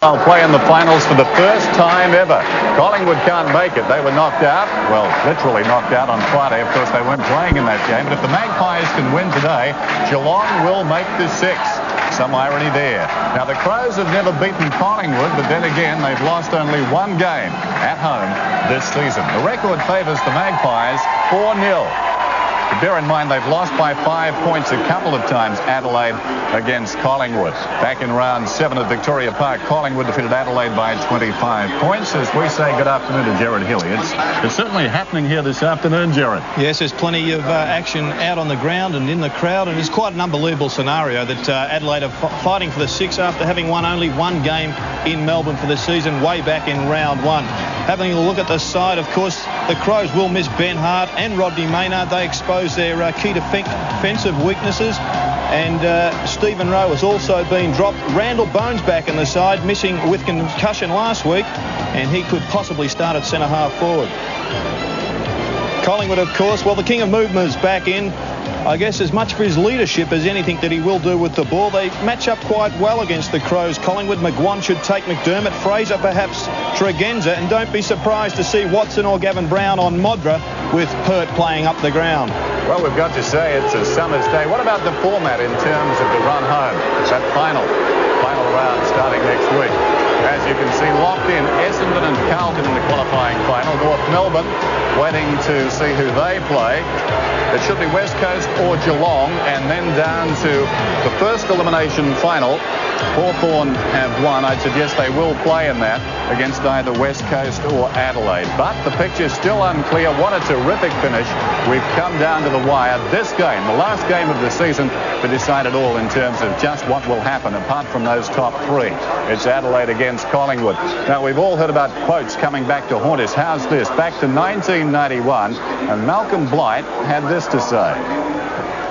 They'll play in the finals for the first time ever. Collingwood can't make it. They were knocked out. Well, literally knocked out on Friday. Of course, they weren't playing in that game. But if the Magpies can win today, Geelong will make the six. Some irony there. Now, the Crows have never beaten Collingwood, but then again, they've lost only one game at home this season. The record favours the Magpies 4-0. But bear in mind, they've lost by 5 points a couple of times, Adelaide against Collingwood. Back in round 7 at Victoria Park, Collingwood defeated Adelaide by 25 points. As we say good afternoon to Gerard Hilly. It's certainly happening here this afternoon, Gerard. Yes, there's plenty of action out on the ground and in the crowd, and it's quite an unbelievable scenario that Adelaide are fighting for the six after having won only one game in Melbourne for the season way back in round 1. Having a look at the side, of course, the Crows will miss Ben Hart and Rodney Maynard. They expose their key defensive weaknesses. And Stephen Rowe has also been dropped. Randall Bones back in the side, missing with concussion last week, and he could possibly start at centre-half forward. Collingwood, of course, well, the King of Movement is back in. I guess as much for his leadership as anything that he will do with the ball. They match up quite well against the Crows. Collingwood, McGuan should take McDermott, Fraser perhaps Tregenza, and don't be surprised to see Watson or Gavin Brown on Modra with Pert playing up the ground. Well, we've got to say it's a summer's day. What about the format in terms of the run home? It's that final round starting next week. As you can see, locked in, Essendon and Carlton in the qualifying final. North Melbourne waiting to see who they play. It should be West Coast or Geelong, and then down to the first elimination final. Hawthorn have won. I'd suggest they will play in that against either West Coast or Adelaide. But the picture's still unclear. What a terrific finish. We've come down to the wire. This game, the last game of the season, to decide it all in terms of just what will happen apart from those top three. It's Adelaide against Collingwood. Now, we've all heard about quotes coming back to haunt us. How's this? Back to 1991, and Malcolm Blight had this to say.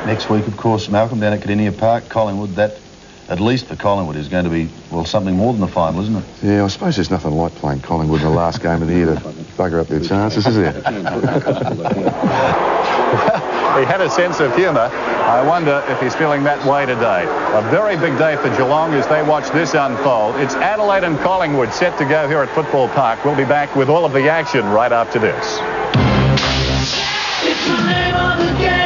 Next week, of course, Malcolm down at Kardinia Park, Collingwood. That, at least for Collingwood, is going to be, well, something more than the final, isn't it? Yeah, I suppose there's nothing like playing Collingwood in the last game of the year to bugger up their chances, is there? Well, he had a sense of humour. I wonder if he's feeling that way today. A very big day for Geelong as they watch this unfold. It's Adelaide and Collingwood set to go here at Football Park. We'll be back with all of the action right after this. It's the name of the game.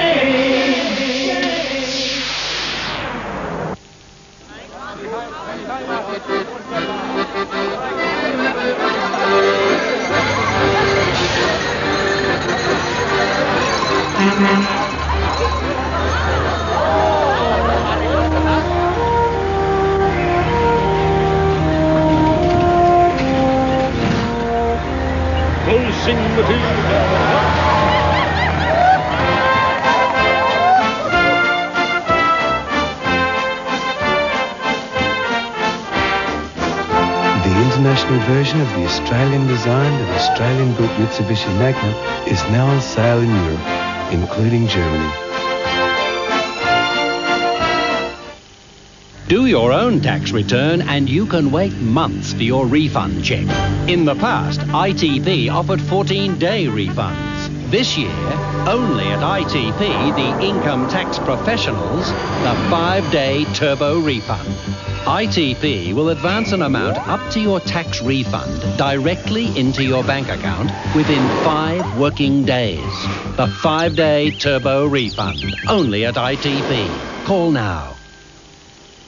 Closing the field. The international version of the Australian-designed and Australian-built Mitsubishi Magna is now on sale in Europe, including Germany. Do your own tax return and you can wait months for your refund check. In the past, ITP offered 14-day refunds. This year, only at ITP, the income tax professionals, the 5-day turbo refund. ITP will advance an amount up to your tax refund directly into your bank account within 5 working days. The 5-day turbo refund, only at ITP. Call now.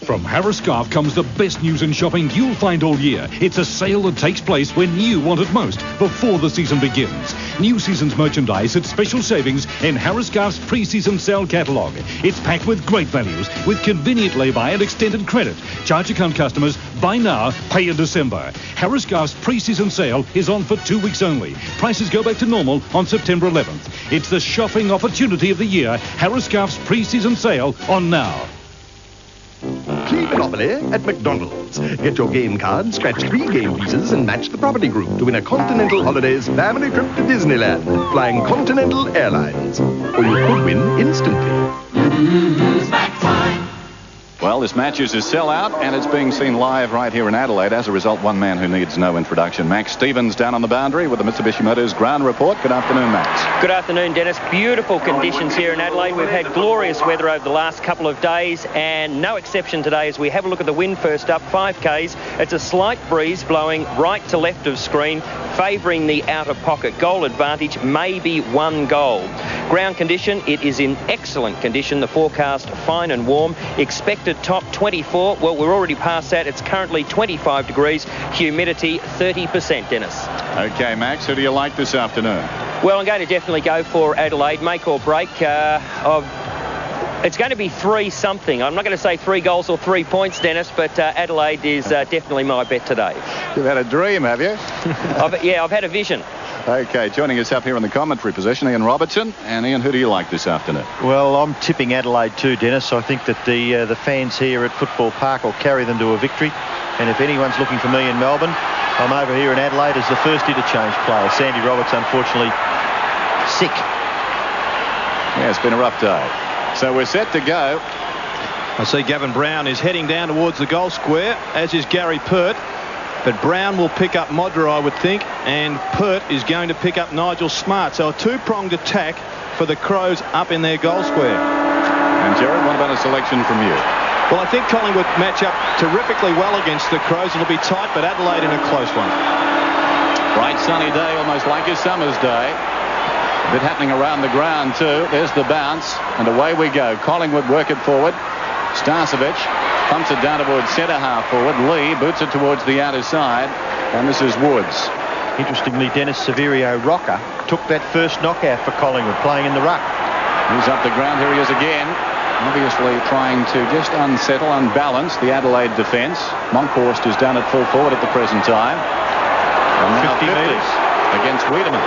From Harris Scarf comes the best news in shopping you'll find all year. It's a sale that takes place when you want it most, before the season begins. New season's merchandise at special savings in Harris Scarf's pre-season sale catalogue. It's packed with great values, with convenient lay-by and extended credit. Charge account customers, buy now, pay in December. Harris Scarf's pre-season sale is on for 2 weeks only. Prices go back to normal on September 11th. It's the shopping opportunity of the year. Harris Scarf's pre-season sale on now. Play Monopoly at McDonald's. Get your game card, scratch 3 game pieces, and match the property group to win a Continental Holidays family trip to Disneyland, flying Continental Airlines. Or you could win instantly. It's back time. Well, this match is a sellout, and it's being seen live right here in Adelaide. As a result, one man who needs no introduction. Max Stevens down on the boundary with the Mitsubishi Motors ground report. Good afternoon, Max. Good afternoon, Dennis. Beautiful conditions here in Adelaide. We've had glorious weather over the last couple of days, and no exception today as we have a look at the wind first up, 5Ks. It's a slight breeze blowing right to left of screen, favouring the outer pocket. Goal advantage, maybe 1 goal. Ground condition, it is in excellent condition. The forecast, fine and warm. Expected top 24. Well, we're already past that. It's currently 25 degrees. Humidity 30%, Dennis. Okay, Max, who do you like this afternoon? Well, I'm going to definitely go for Adelaide, make or break. It's going to be 3-something. I'm not going to say 3 goals or 3 points, Dennis, but Adelaide is definitely my bet today. You've had a dream, have you? I've had a vision. Okay, joining us up here in the commentary position, Ian Robertson. And Ian, who do you like this afternoon? Well, I'm tipping Adelaide too, Dennis. I think that the fans here at Football Park will carry them to a victory. And if anyone's looking for me in Melbourne, I'm over here in Adelaide as the first interchange player. Sandy Roberts, unfortunately, sick. Yeah, it's been a rough day. So we're set to go. I see Gavin Brown is heading down towards the goal square, as is Gary Pert. But Brown will pick up Modra, I would think, and Pert is going to pick up Nigel Smart. So a two-pronged attack for the Crows up in their goal square. And Gerard, what about a selection from you? Well, I think Collingwood match up terrifically well against the Crows. It'll be tight, but Adelaide in a close one. Bright sunny day, almost like a summer's day. A bit happening around the ground too. There's the bounce, and away we go. Collingwood work it forward. Starcevic pumps it down towards centre half forward. Lee boots it towards the outer side, and this is Woods. Interestingly, Dennis Severio Rocker took that first knockout for Collingwood, playing in the ruck. He's up the ground. Here he is again. Obviously trying to just unsettle, unbalance the Adelaide defence. Monkhorst is down at full forward at the present time. And now 50 metres against Wiedemann.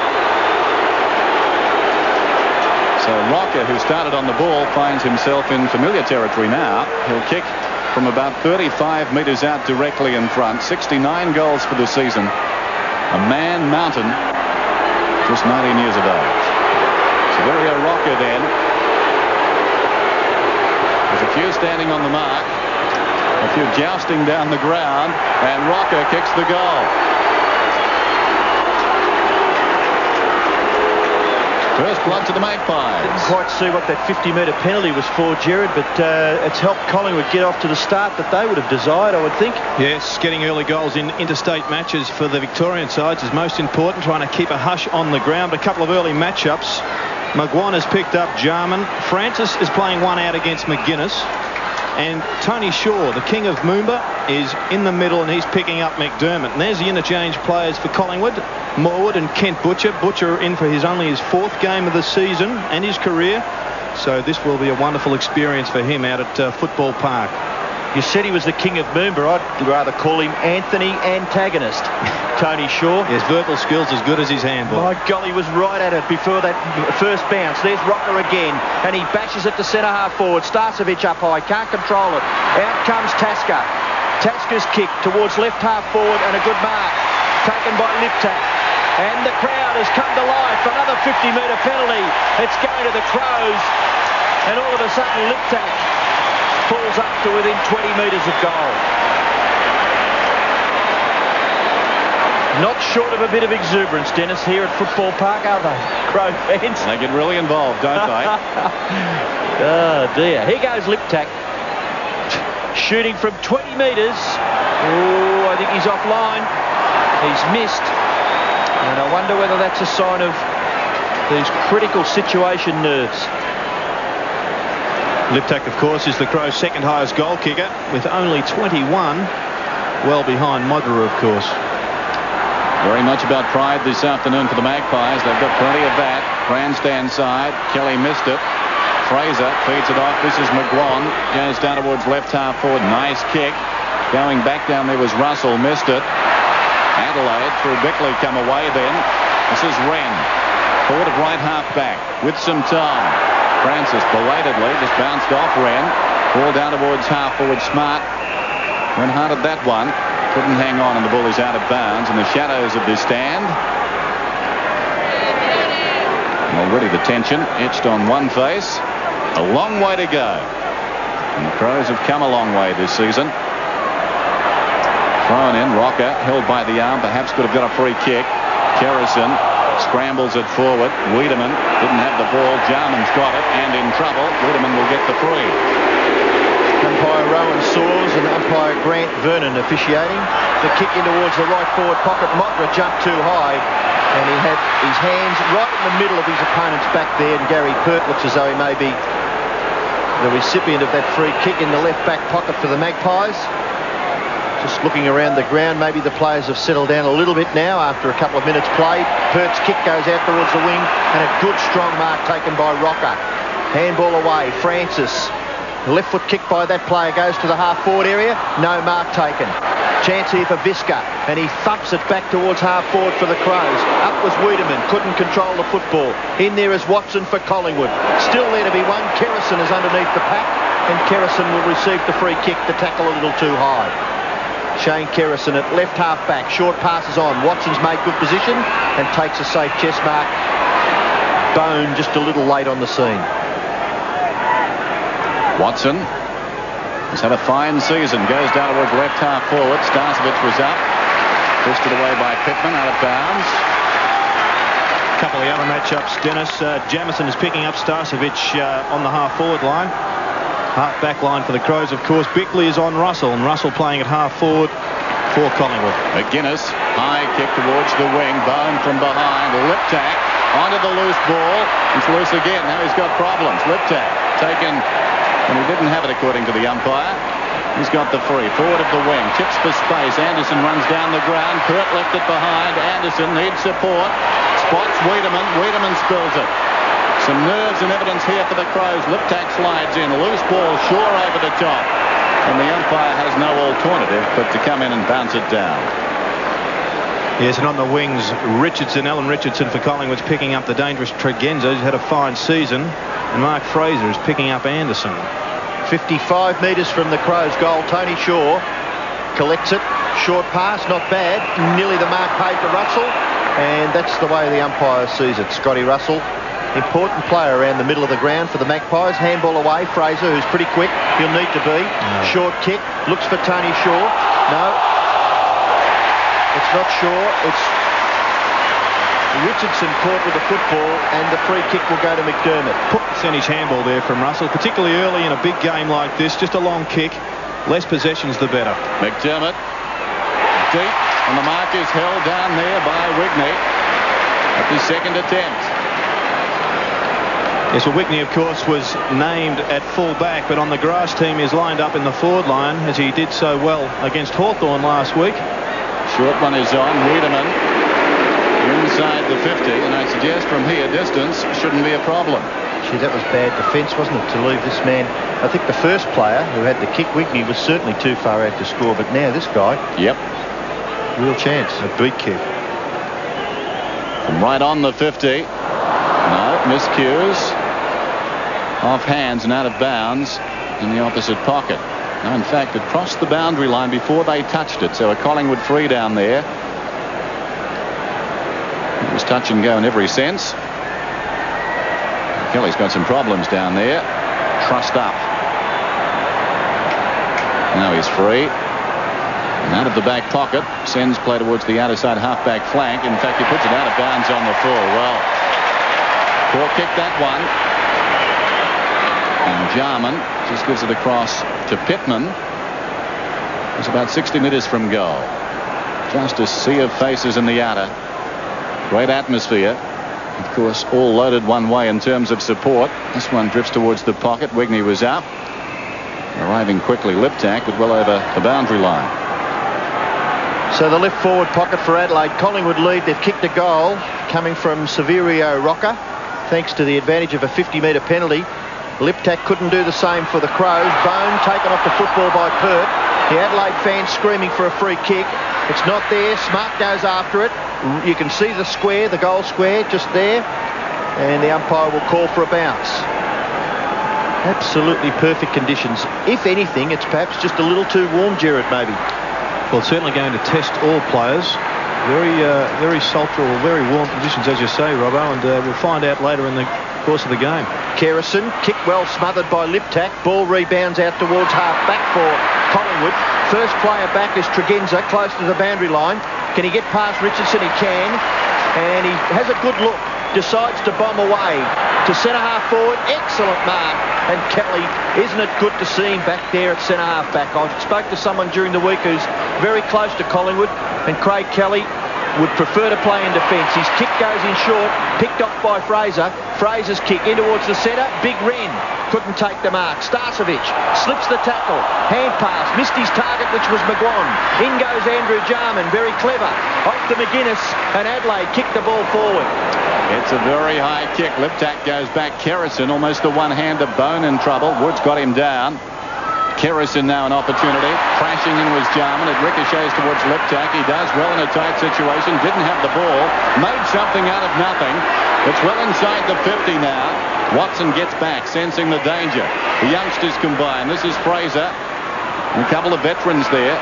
So Rocker, who started on the ball, finds himself in familiar territory now. He'll kick from about 35 metres out directly in front. 69 goals for the season. A man mountain, just 19 years of age. Severio Rocker then. There's a few standing on the mark. A few jousting down the ground. And Rocker kicks the goal. First blood to the Magpies. Didn't quite see what that 50-metre penalty was for, Gerard, but it's helped Collingwood get off to the start that they would have desired, I would think. Yes, getting early goals in interstate matches for the Victorian sides is most important, trying to keep a hush on the ground. A couple of early matchups. McGuan has picked up Jarman. Francis is playing one out against McGuinness. And Tony Shaw, the king of Moomba, is in the middle, and he's picking up McDermott. And there's the interchange players for Collingwood. Morwood and Kent Butcher. Butcher in for only his 4th game of the season and his career. So this will be a wonderful experience for him out at Football Park. You said he was the king of Moomba. I'd rather call him Anthony Antagonist. Tony Shaw. His verbal skills as good as his handball. My golly, was right at it before that first bounce. There's Rocker again, and he bashes it to centre half forward. Starcevic up high, can't control it. Out comes Tasker. Tasker's kick towards left half forward, and a good mark taken by Liptak. And the crowd has come to life. Another 50-metre penalty. It's going to the Crows, and all of a sudden Liptak pulls up to within 20 metres of goal. Not short of a bit of exuberance, Dennis, here at Football Park, are they? Crow fans. They get really involved, don't they? Oh, dear. Here goes Liptak. Shooting from 20 metres. Oh, I think he's offline. He's missed. And I wonder whether that's a sign of these critical situation nerves. Liptak, of course, is the Crows' second highest goal kicker with only 21. Well behind Modra, of course. Very much about pride this afternoon for the Magpies. They've got plenty of that. Grandstand side. Kelly missed it. Fraser feeds it off. This is McGuan. Goes down towards left half forward. Nice kick. Going back down there was Russell. Missed it. Adelaide through Bickley come away then. This is Wren. Forward of right half back with some time. Francis belatedly just bounced off Wren. Ball down towards half forward. Smart. Went hard at that one. Couldn't hang on, and the ball is out of bounds in the shadows of this stand. And already the tension etched on one face. A long way to go. And the Crows have come a long way this season. Thrown in, Rocker held by the arm, perhaps could have got a free kick. Kerrison scrambles it forward. Wiedemann didn't have the ball. Jarman's got it and in trouble. Wiedemann will get the free. Umpire Rowan Saws and umpire Grant Vernon officiating. The kick in towards the right forward pocket. Mottler jumped too high and he had his hands right in the middle of his opponent's back there, and Gary Pert looks as though he may be the recipient of that free kick in the left back pocket for the Magpies. Just looking around the ground, maybe the players have settled down a little bit now after a couple of minutes played. Pert's kick goes out towards the wing and a good strong mark taken by Rocker. Handball away, Francis. Left foot kick by that player goes to the half-forward area. No mark taken. Chance here for Visca, and he thumps it back towards half-forward for the Crows. Up was Wiedemann, couldn't control the football. In there is Watson for Collingwood. Still there to be one. Kerrison is underneath the pack, and Kerrison will receive the free kick to tackle a little too high. Shane Kerrison at left half-back. Short passes on. Watson's made good position and takes a safe chest mark. Bone just a little late on the scene. Watson has had a fine season. Goes down towards left half forward. Starcevic was up. Twisted away by Pittman out of bounds. A couple of the other matchups, Dennis. Jamison is picking up Starcevic on the half-forward line. Half-back line for the Crows, of course. Bickley is on Russell, and Russell playing at half-forward for Collingwood. McGuinness, high kick towards the wing. Bone from behind. Lip tack onto the loose ball. It's loose again. Now he's got problems. Lip tack taken. And he didn't have it according to the umpire. He's got the free. Forward of the wing. Chips for space. Anderson runs down the ground. Pert left it behind. Anderson needs support. Spots Wiedemann. Wiedemann spills it. Some nerves and evidence here for the Crows. Liptak slides in. Loose ball. Shaw over the top. And the umpire has no alternative but to come in and bounce it down. Yes, and on the wings, Alan Richardson for Collingwood's picking up the dangerous Tregenza, who's had a fine season. And Mark Fraser is picking up Anderson. 55 metres from the Crows' goal. Tony Shaw collects it. Short pass, not bad. Nearly the mark paid to Russell. And that's the way the umpire sees it. Scotty Russell, important player around the middle of the ground for the Magpies. Handball away. Fraser, who's pretty quick. He'll need to be. No. Short kick. Looks for Tony Shaw. No. It's not Shaw. It's Richardson caught with the football, and the free kick will go to McDermott. Percentage handball there from Russell, particularly early in a big game like this. Just a long kick. Less possessions, the better. McDermott deep, and the mark is held down there by Wigney at the second attempt. Yes, well, Wigney, of course, was named at full back, but on the grass team is lined up in the forward line, as he did so well against Hawthorn last week. Short one is on. Wiedemann inside the 50, and I suggest from here distance shouldn't be a problem. Gee, that was bad defence, wasn't it, to leave this man? I think the first player who had the kick, Wigney, was certainly too far out to score, but now this guy, yep, real chance. A big kick. From right on the 50. No, miscues. Off hands and out of bounds in the opposite pocket. No, in fact, it crossed the boundary line before they touched it, so a Collingwood free down there. It was touch and go in every sense. Kelly's got some problems down there. Trussed up. Now he's free. And out of the back pocket, sends play towards the outer side half-back flank. In fact, he puts it out of bounds on the full. Well, poor kick that one. And Jarman just gives it across to Pittman. It's about 60 metres from goal. Just a sea of faces in the outer. Great atmosphere. Of course, all loaded one way in terms of support. This one drifts towards the pocket. Wigney was out. Arriving quickly, Liptak, but well over the boundary line. So the left forward pocket for Adelaide. Collingwood lead. They've kicked a goal coming from Severio Rocker, thanks to the advantage of a 50-metre penalty. Liptak couldn't do the same for the Crows. Bone taken off the football by Pert. The Adelaide fans screaming for a free kick. It's not there. Smart goes after it. You can see the square, the goal square, just there. And the umpire will call for a bounce. Absolutely perfect conditions. If anything, it's perhaps just a little too warm, Gerard, maybe. Well, it's certainly going to test all players. Very sultry or very warm conditions, as you say, Robbo, and we'll find out later in the course of the game. Kerrison, kick well smothered by Liptak. Ball rebounds out towards half-back for Collingwood. First player back is Tregenza, close to the boundary line. Can he get past Richardson? He can. And he has a good look. Decides to bomb away to centre-half forward. Excellent mark. And Kelly, isn't it good to see him back there at centre-half back? I spoke to someone during the week who's very close to Collingwood, and Craig Kelly would prefer to play in defence. His kick goes in short, picked off by Fraser. Fraser's kick in towards the centre. Big Wren couldn't take the mark. Starcevic slips the tackle. Hand pass. Missed his target, which was McGuan. In goes Andrew Jarman. Very clever. Off to McGuinness, and Adelaide kicked the ball forward. It's a very high kick. Liptak goes back. Kerrison, almost a one-hander. Bone in trouble. Woods got him down. Kerrison now an opportunity. Crashing in was Jarman. It ricochets towards Liptak. He does well in a tight situation. Didn't have the ball. Made something out of nothing. It's well inside the 50 now. Watson gets back, sensing the danger. The youngsters combine. This is Fraser. And a couple of veterans there.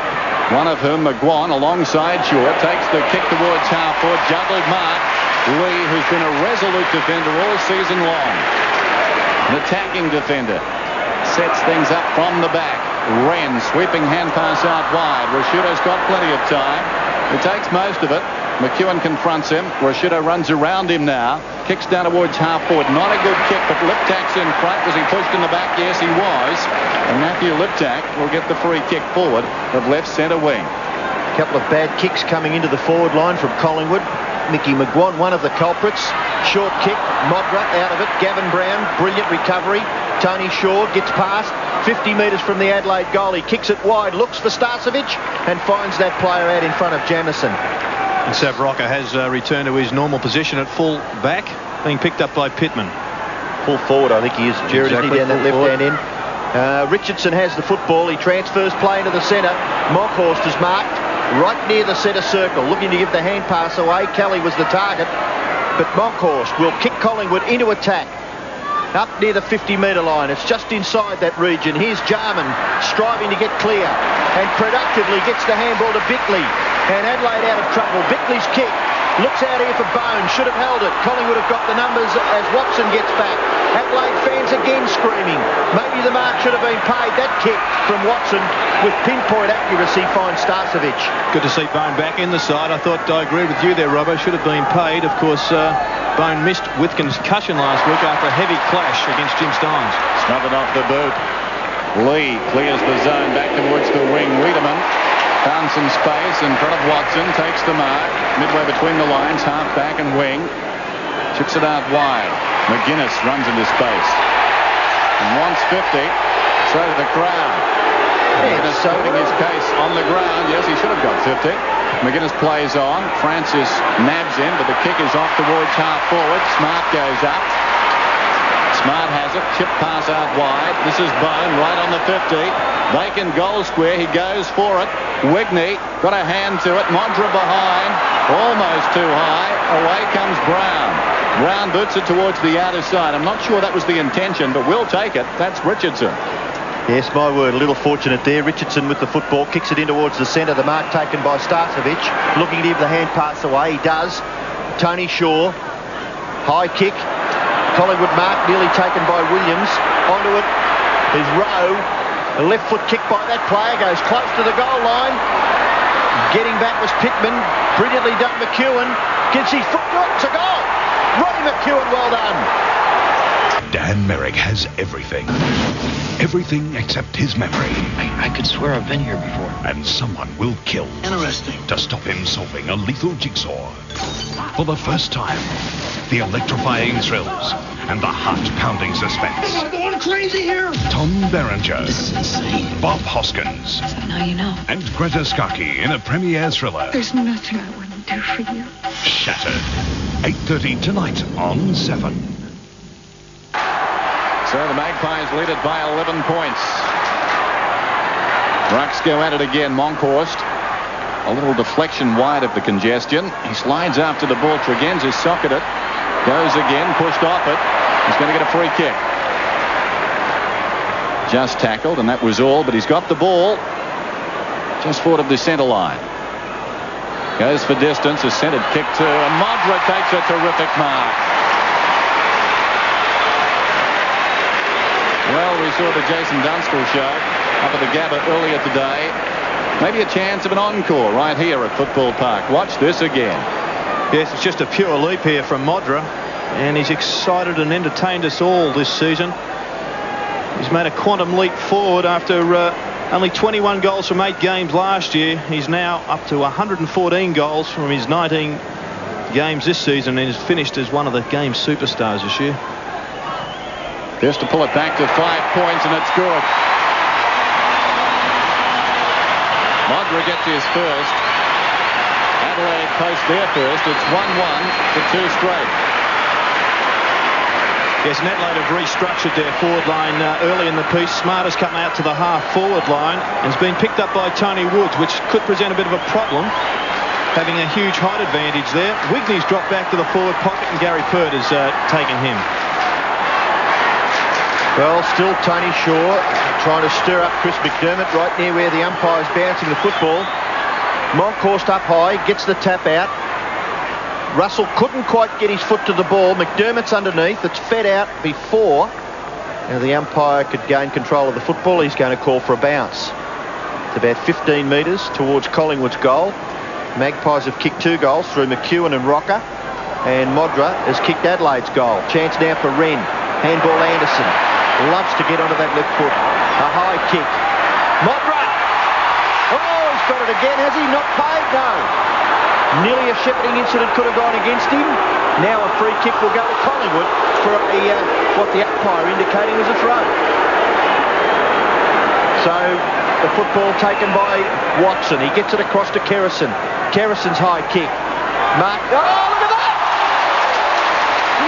One of whom, McGuan, alongside Short, takes the kick towards half-forward. Juggled mark. Lee, who's been a resolute defender all season long. An attacking defender. Sets things up from the back. Wren, sweeping hand pass out wide. Rashudo's got plenty of time. He takes most of it. McEwen confronts him. Rashudo runs around him now. Kicks down towards half forward. Not a good kick, but Liptak's in front. Was he pushed in the back? Yes, he was. And Matthew Liptak will get the free kick forward of left centre wing. A couple of bad kicks coming into the forward line from Collingwood. Mickey McGuan, one of the culprits. Short kick, Modra out of it. Gavin Brown, brilliant recovery. Tony Shaw gets past 50 metres from the Adelaide goal. He kicks it wide, looks for Starcevic and finds that player out in front of Jamison. And Savroka has returned to his normal position at full back, being picked up by Pittman. Full forward, I think he is. Jared, exactly, down that left-hand end. Richardson has the football. He transfers play into the centre. Monkhorst is marked right near the centre circle, looking to give the hand pass away. Kelly was the target, but Monkhorst will kick Collingwood into attack up near the 50-metre line. It's just inside that region. Here's Jarman striving to get clear and productively gets the handball to Bickley, and Adelaide out of trouble. Bickley's kick looks out here for Bone, should have held it. Collingwood have got the numbers as Watson gets back. Adelaide fans again screaming. Maybe the mark should have been paid. That kick from Watson with pinpoint accuracy finds Starcevic. Good to see Bone back in the side. I thought I agree with you there, Robbo. Should have been paid. Of course, Bone missed Withkin's concussion last week after a heavy clash against Jim Steins. Smothered off the boot. Lee clears the zone back towards the wing. Wiedemann found some space in front of Watson. Takes the mark. Midway between the lines, half back and wing. Chips it out wide. McGuinness runs into space and wants 50. So to the crowd. McGuinness putting his case on the ground. Yes, he should have got 50. McGuinness plays on. Francis nabs in, but the kick is off towards half forward. Smart goes up. Smart has it. Chip pass out wide. This is Bone right on the 50. Bacon goal square. He goes for it. Wigney got a hand to it. Modra behind. Almost too high. Away comes Brown. Brown boots it towards the outer side. I'm not sure that was the intention, but we'll take it. That's Richardson. Yes, my word, a little fortunate there. Richardson with the football, kicks it in towards the centre. The mark taken by Starcevic, looking to give the hand pass away. He does. Tony Shaw, high kick. Collingwood mark nearly taken by Williams. Onto it is Rowe. A left foot kick by that player, goes close to the goal line. Getting back was Pittman. Brilliantly done, McEwen. Gets his foot, it's a goal. Roddy McEwen, well done. Dan Merrick has everything. Everything except his memory. I could swear I've been here before. And someone will kill. Interesting. To stop him solving a lethal jigsaw. For the first time, the electrifying thrills and the heart-pounding suspense. Am I going crazy here? Tom Berenger. This is insane. Bob Hoskins. Now you know. And Greta Scacchi in a premiere thriller. There's nothing I wouldn't do for you. Shattered. 8:30 tonight on 7. So the Magpies lead it by 11 points. Rucks go at it again. Monkhorst. A little deflection wide of the congestion. He slides after the ball. Tregenza socket it. Goes again. Pushed off it. He's going to get a free kick. Just tackled, and that was all. But he's got the ball just forward of the centre line. Goes for distance. A centered kick too. And Modra takes a terrific mark. Well, we saw the Jason Dunstall show up at the Gabba earlier today. Maybe a chance of an encore right here at Football Park. Watch this again. Yes, it's just a pure leap here from Modra, and he's excited and entertained us all this season. He's made a quantum leap forward after only 21 goals from 8 games last year. He's now up to 114 goals from his 19 games this season, and has finished as one of the game's superstars this year. Just to pull it back to 5 points, and it's good. Modra gets his first. Adelaide post their first. It's 1-1 for 2 straight. Yes, and Adelaide have restructured their forward line early in the piece. Smart has come out to the half-forward line and has been picked up by Tony Woods, which could present a bit of a problem, having a huge height advantage there. Wigney's dropped back to the forward pocket, and Gary Pert has taken him. Well, still Tony Shaw trying to stir up Chris McDermott right near where the umpire's bouncing the football. Monkhorst up high, gets the tap out. Russell couldn't quite get his foot to the ball. McDermott's underneath. It's fed out before the umpire could gain control of the football. He's going to call for a bounce. It's about 15 metres towards Collingwood's goal. Magpies have kicked 2 goals through McEwen and Rocker, and Modra has kicked Adelaide's goal. Chance now for Wren. Handball Anderson. Loves to get onto that left foot. A high kick. Modra! Oh, he's got it again. Has he not paid? No. Nearly a shepherding incident could have gone against him. Now a free kick will go to Collingwood for what the umpire indicating was a throw. So the football taken by Watson. He gets it across to Kerrison. Kerrison's high kick. Mark. Oh, look at that!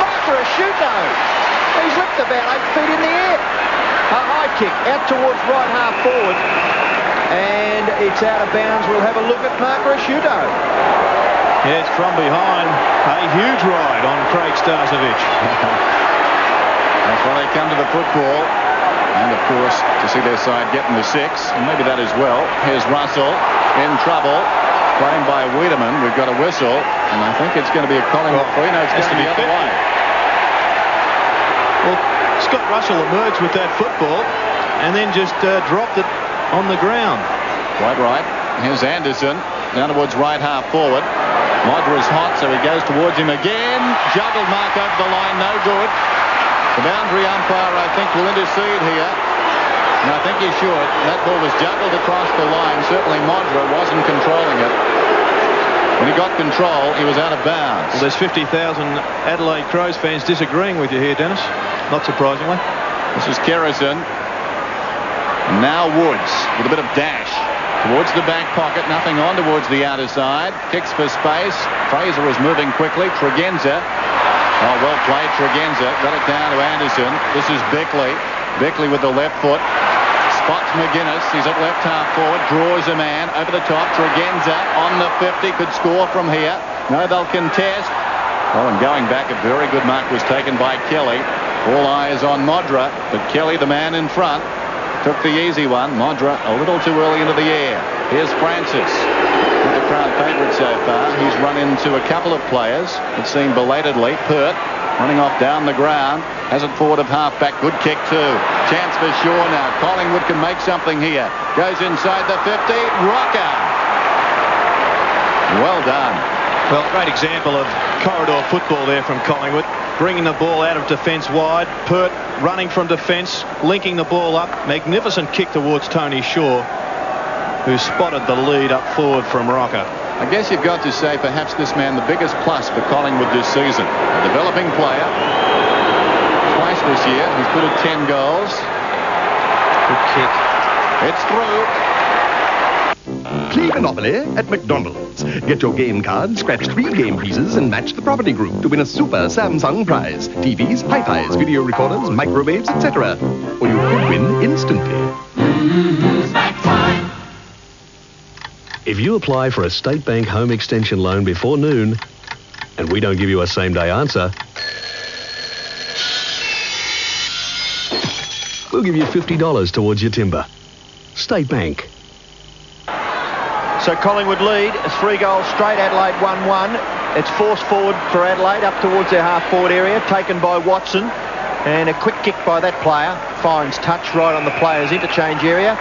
Marker a shoot now. He's leapt about 8 feet in the air. A high kick out towards right half forward. And it's out of bounds. We'll have a look at Marker Asciutto. Yes, from behind, a huge ride on Craig Starcevich. That's why they come to the football. And, of course, to see their side getting the 6, and maybe that as well. Here's Russell in trouble, playing by Wiedemann. We've got a whistle, and I think it's going to be a Collingwood free. No, it's going to be the other way. Well, Scott Russell emerged with that football and then just dropped it on the ground. Quite right. Here's Anderson down towards right half forward. Modra's hot, so he goes towards him again. Juggled mark over the line, no good. The boundary umpire, I think, will intercede here. And I think he should. That ball was juggled across the line. Certainly Modra wasn't controlling it. When he got control, he was out of bounds. Well, there's 50,000 Adelaide Crows fans disagreeing with you here, Dennis. Not surprisingly. This is Kerrison. And now Woods with a bit of dash. Towards the back pocket, nothing on towards the outer side. Kicks for space. Fraser is moving quickly. Tregenza. Oh, well played, Tregenza. Got it down to Anderson. This is Beckley. Beckley with the left foot. Spots McGuinness. He's at left half forward. Draws a man over the top. Tregenza on the 50. Could score from here. No, they'll contest. Oh, and going back, a very good mark was taken by Kelly. All eyes on Modra, but Kelly, the man in front, took the easy one. Modra a little too early into the air. Here's Francis. Not the crowd favourite so far. He's run into a couple of players. It seemed belatedly. Pert running off down the ground. Has it forward of half-back. Good kick too. Chance for Shaw now. Collingwood can make something here. Goes inside the 50. Rocker. Well done. Well, great example of corridor football there from Collingwood. Bringing the ball out of defence wide. Pert running from defence, linking the ball up. Magnificent kick towards Tony Shaw, who spotted the lead up forward from Rocker. I guess you've got to say perhaps this man the biggest plus for Collingwood this season. A developing player. Twice this year. He's put in 10 goals. Good kick. It's through. Play Monopoly at McDonald's. Get your game card, scratch 3 game pieces, and match the property group to win a super Samsung prize. TVs, hi-fis, video recorders, microwaves, etc. Or you could win instantly. If you apply for a State Bank home extension loan before noon, and we don't give you a same-day answer, we'll give you $50 towards your timber. State Bank. So Collingwood lead. It's 3 goals straight. Adelaide 1-1. It's forced forward for Adelaide up towards their half-forward area, taken by Watson. And a quick kick by that player finds touch right on the players' interchange area,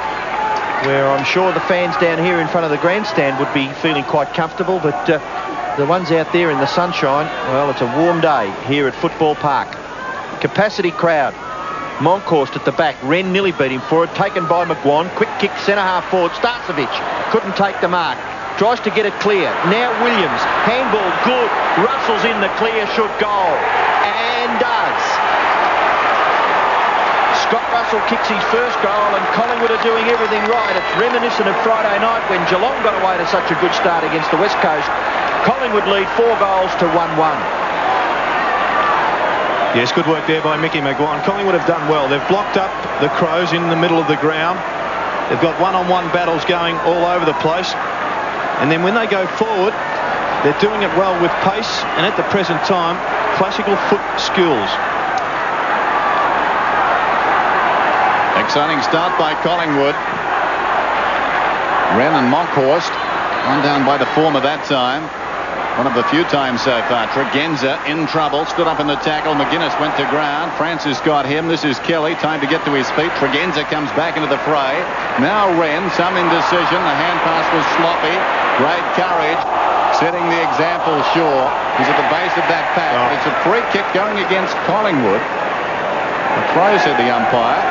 where I'm sure the fans down here in front of the grandstand would be feeling quite comfortable, but the ones out there in the sunshine, well, it's a warm day here at Football Park. Capacity crowd. Monkhorst at the back. Wren nearly beat him for it. Taken by McGuan. Quick kick, centre-half forward. Starcevic couldn't take the mark. Tries to get it clear. Now Williams. Handball good. Russell's in the clear. Should goal. And does. Scott Russell kicks his first goal, and Collingwood are doing everything right. It's reminiscent of Friday night when Geelong got away to such a good start against the West Coast. Collingwood lead 4 goals to 1-1. Yes, good work there by Mickey McGuan. Collingwood have done well. They've blocked up the Crows in the middle of the ground. They've got one-on-one battles going all over the place. And then when they go forward, they're doing it well with pace and at the present time, classical foot skills. Exciting start by Collingwood. Wren and Monkhorst, one down by the former that time. One of the few times so far. Tregenza in trouble, stood up in the tackle. McGuinness went to ground. Francis got him. This is Kelly. Time to get to his feet. Tregenza comes back into the fray. Now Wren, some indecision. The hand pass was sloppy. Great courage. Setting the example, sure. He's at the base of that pack. Oh. It's a free kick going against Collingwood. A throw, said the umpire.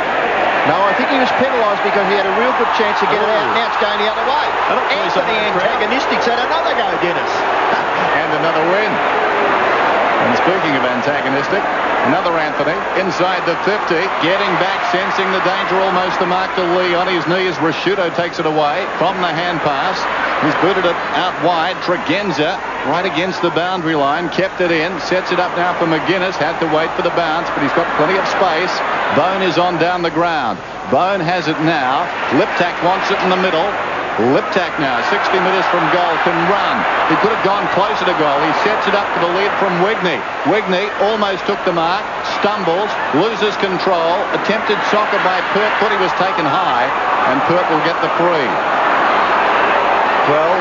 No, I think he was penalised because he had a real good chance to get it out. Now it's going the other way. Anthony antagonistics had another go, Dennis. And another win. And speaking of antagonistic, another Anthony inside the 50, getting back, sensing the danger almost to mark to Lee on his knees. Rashuto takes it away from the hand pass. He's booted it out wide. Tregenza right against the boundary line, kept it in, sets it up now for McGuinness. Had to wait for the bounce, but he's got plenty of space. Bone is on down the ground. Bone has it now. Liptak wants it in the middle. Liptak now, 60 metres from goal, can run. He could have gone closer to goal. He sets it up for the lead from Wigney. Wigney almost took the mark, stumbles, loses control, attempted soccer by Pert. Thought he was taken high, and Pert will get the free. Well,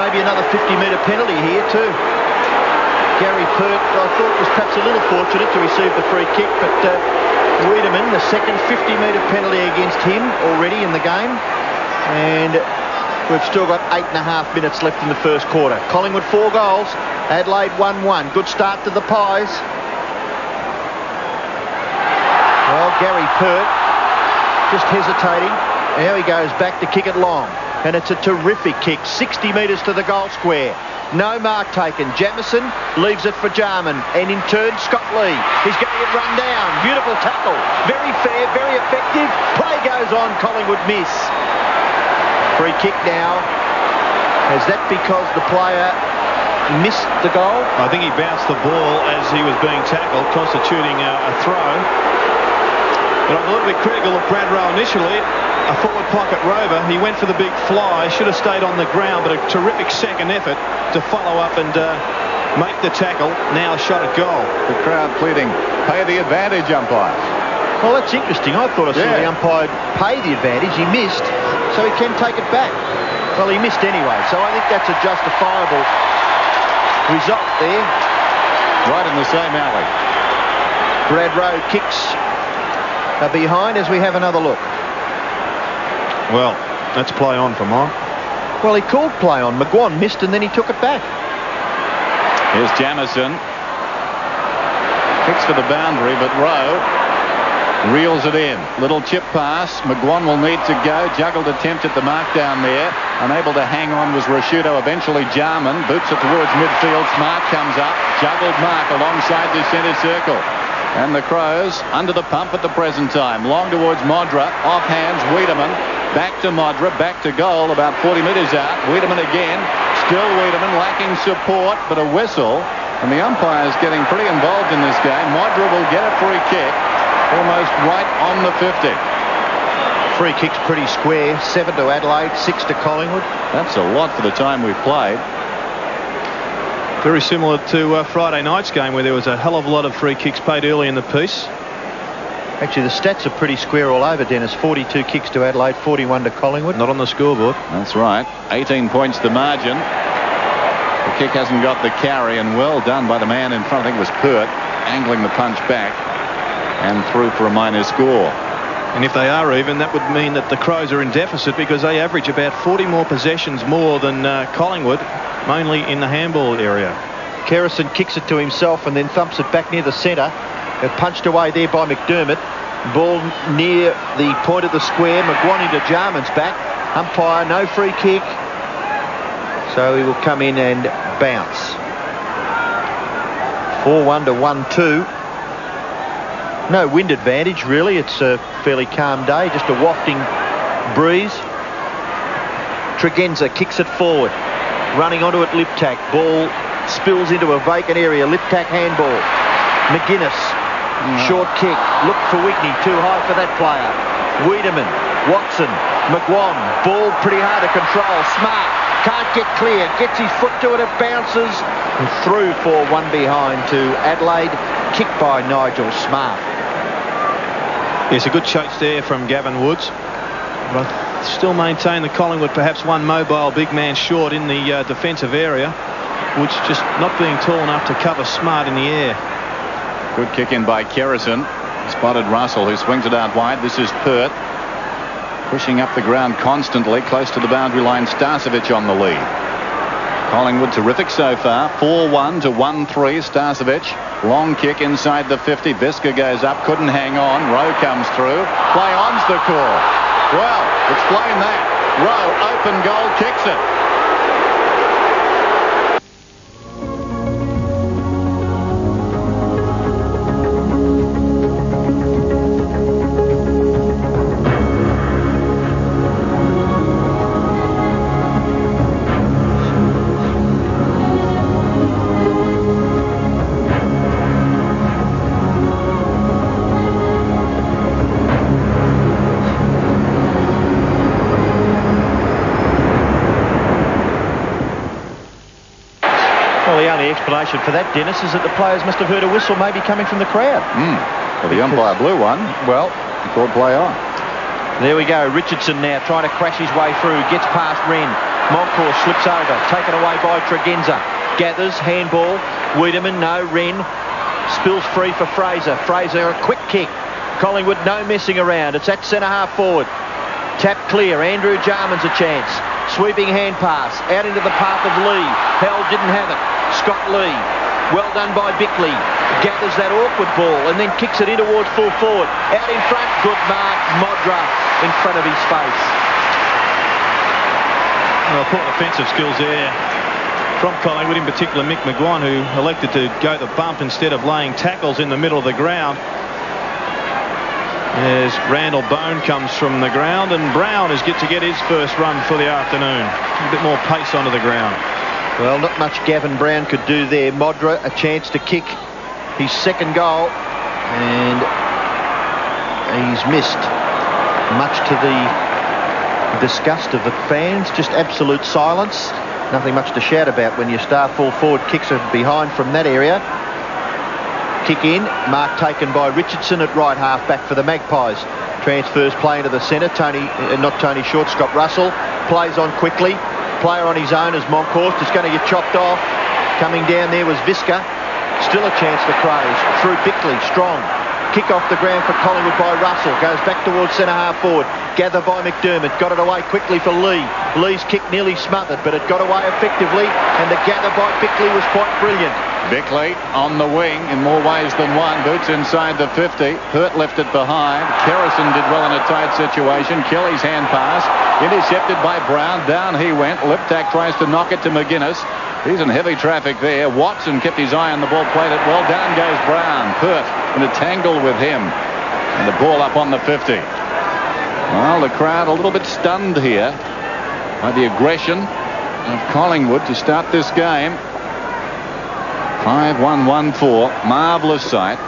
maybe another 50-metre penalty here too. Gary Pert, I thought, was perhaps a little fortunate to receive the free kick, but Wiedemann, the second 50-metre penalty against him already in the game. And we've still got 8.5 minutes left in the first quarter. Collingwood 4 goals. Adelaide 1-1. Good start to the Pies. Well, Gary Pert just hesitating. Now he goes back to kick it long. And it's a terrific kick. 60 metres to the goal square. No mark taken. Jamieson leaves it for Jarman. And in turn, Scott Lee is going to get run down. Beautiful tackle. Very fair, very effective. Play goes on. Collingwood miss. Free kick now. Is that because the player missed the goal? I think he bounced the ball as he was being tackled, constituting a throw. But I'm a little bit critical of Brad Rowe initially. A forward pocket rover. He went for the big fly. Should have stayed on the ground, but a terrific second effort to follow up and make the tackle. Now a shot at goal. The crowd pleading, pay the advantage, umpire. Well, that's interesting. I thought I saw the umpire pay the advantage. He missed, so he can take it back. Well, he missed anyway, so I think that's a justifiable result there. Right in the same alley. Brad Rowe kicks behind as we have another look. Well, that's play on for Mike. Well, he called play on. McGuan missed and then he took it back. Here's Jamieson. Kicks for the boundary, but Rowe reels it in. Little chip pass. McGuan will need to go. Juggled attempt at the mark down there. Unable to hang on was Rashuto. Eventually Jarman boots it towards midfield. Smart comes up. Juggled mark alongside the centre circle. And the Crows under the pump at the present time. Long towards Modra. Off hands. Wiedemann. Back to Modra. Back to goal. About 40 metres out. Wiedemann again. Still Wiedemann lacking support, but a whistle. And the umpire's getting pretty involved in this game. Modra will get a free kick. Almost right on the 50. Free kick's pretty square. 7 to Adelaide, 6 to Collingwood. That's a lot for the time we've played. Very similar to Friday night's game where there was a hell of a lot of free kicks paid early in the piece. Actually, the stats are pretty square all over, Dennis. 42 kicks to Adelaide, 41 to Collingwood. Not on the scoreboard. That's right. 18 points the margin. The kick hasn't got the carry, and well done by the man in front. I think it was Pert, angling the punch back. and through for a minor score. And if they are even, that would mean that the Crows are in deficit because they average about 40 more possessions more than Collingwood, mainly in the handball area. Kerrison kicks it to himself and then thumps it back near the centre. Punched away there by McDermott. Ball near the point of the square. McGuan into Jarman's back. Umpire, no free kick. So he will come in and bounce. 4-1 to 1-2. No wind advantage, really. It's a fairly calm day. Just a wafting breeze. Tregenza kicks it forward. Running onto it, Liptak. Ball spills into a vacant area. Liptak handball. McGuinness. Short kick. Look for Wigney. Too high for that player. Wiedemann. Watson. McGuan. Ball pretty hard to control. Smart. Can't get clear. Gets his foot to it. It bounces. And through for one behind to Adelaide. Kicked by Nigel Smart. Yes, a good chase there from Gavin Woods. But I still maintain that Collingwood perhaps one mobile big man short in the defensive area. Woods just not being tall enough to cover Smart in the air. Good kick in by Kerrison. Spotted Russell, who swings it out wide. This is Pert. Pushing up the ground constantly, close to the boundary line. Starcevic on the lead. Collingwood terrific so far. 4-1 to 1-3. Starcevic. Long kick inside the 50. Visca goes up. Couldn't hang on. Rowe comes through. Play on's the call. Well, explain that. Rowe, open goal, kicks it. Explanation for that, Dennis, is that the players must have heard a whistle maybe coming from the crowd. Well, the umpire blew one. Well, he called play on. There we go. Richardson now trying to crash his way through. Gets past Wren. Moncourt slips over. Taken away by Tregenza. Gathers. Handball. Wiedemann. No. Wren. Spills free for Fraser. Fraser, a quick kick. Collingwood, no messing around. It's at centre half forward. Tap clear. Andrew Jarman's a chance. Sweeping hand pass. Out into the path of Lee. Held didn't have it. Scott Lee, well done by Bickley, gathers that awkward ball and then kicks it in towards full forward. Out in front, good mark, Modra in front of his face. Well, poor defensive skills there from Collingwood, in particular Mick McGuan, who elected to go the bump instead of laying tackles in the middle of the ground. As Randall Bone comes from the ground, and Brown is to get his first run for the afternoon. A bit more pace onto the ground. Well, not much Gavin Brown could do there. Modra, a chance to kick his second goal, and he's missed, much to the disgust of the fans. Just absolute silence. Nothing much to shout about when your star full forward kicks it behind from that area. Kick in, mark taken by Richardson at right half back for the Magpies. Transfers play into the centre. Not Tony Short, Scott Russell plays on quickly. Player on his own as Moncourt is going to get chopped off. Coming down there was Visca. Still a chance for Crows. Through Bickley, strong. Kick off the ground for Collingwood by Russell. Goes back towards centre half forward. Gather by McDermott. Got it away quickly for Lee. Lee's kick nearly smothered, but it got away effectively. And the gather by Bickley was quite brilliant. Bickley on the wing in more ways than one. Boots inside the 50. Hurt left it behind. Kerrison did well in a tight situation. Kelly's hand pass. Intercepted by Brown. Down he went. Liptak tries to knock it to McGuinness. He's in heavy traffic there. Watson kept his eye on the ball. Played it well. Down goes Brown. Pert in a tangle with him. And the ball up on the 50. Well, the crowd a little bit stunned here by the aggression of Collingwood to start this game. 5-1-1-4. Marvellous sight.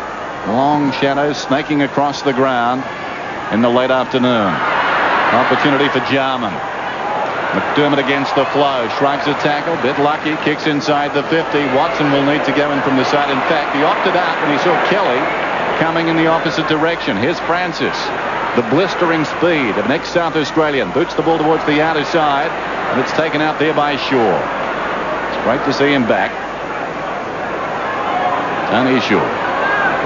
Long shadows snaking across the ground in the late afternoon. Opportunity for Jarman. McDermott against the flow. Shrugs a tackle. Bit lucky. Kicks inside the 50. Watson will need to go in from the side. In fact, he opted out when he saw Kelly coming in the opposite direction. Here's Francis. The blistering speed of an ex-South Australian. Boots the ball towards the outer side. And it's taken out there by Shaw. It's great to see him back. Tony Shaw.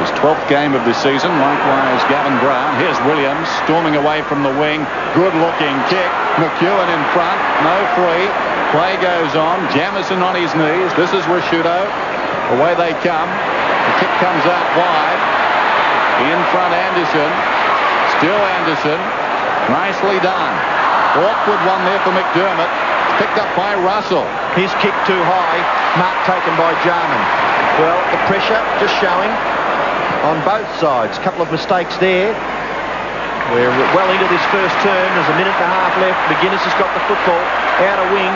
His 12th game of the season. Likewise, Gavin Brown. Here's Williams storming away from the wing. Good-looking kick. McEwen in front. No free. Play goes on. Jamison on his knees. This is Rashudo. Away they come. The kick comes out wide. In front, Anderson. Still Anderson. Nicely done. Awkward one there for McDermott. Picked up by Russell. His kick too high. Mark taken by Jarman. Well, the pressure just showing on both sides. A couple of mistakes there. We're well into this first term. There's a minute and a half left. McGuinness has got the football. Outer wing.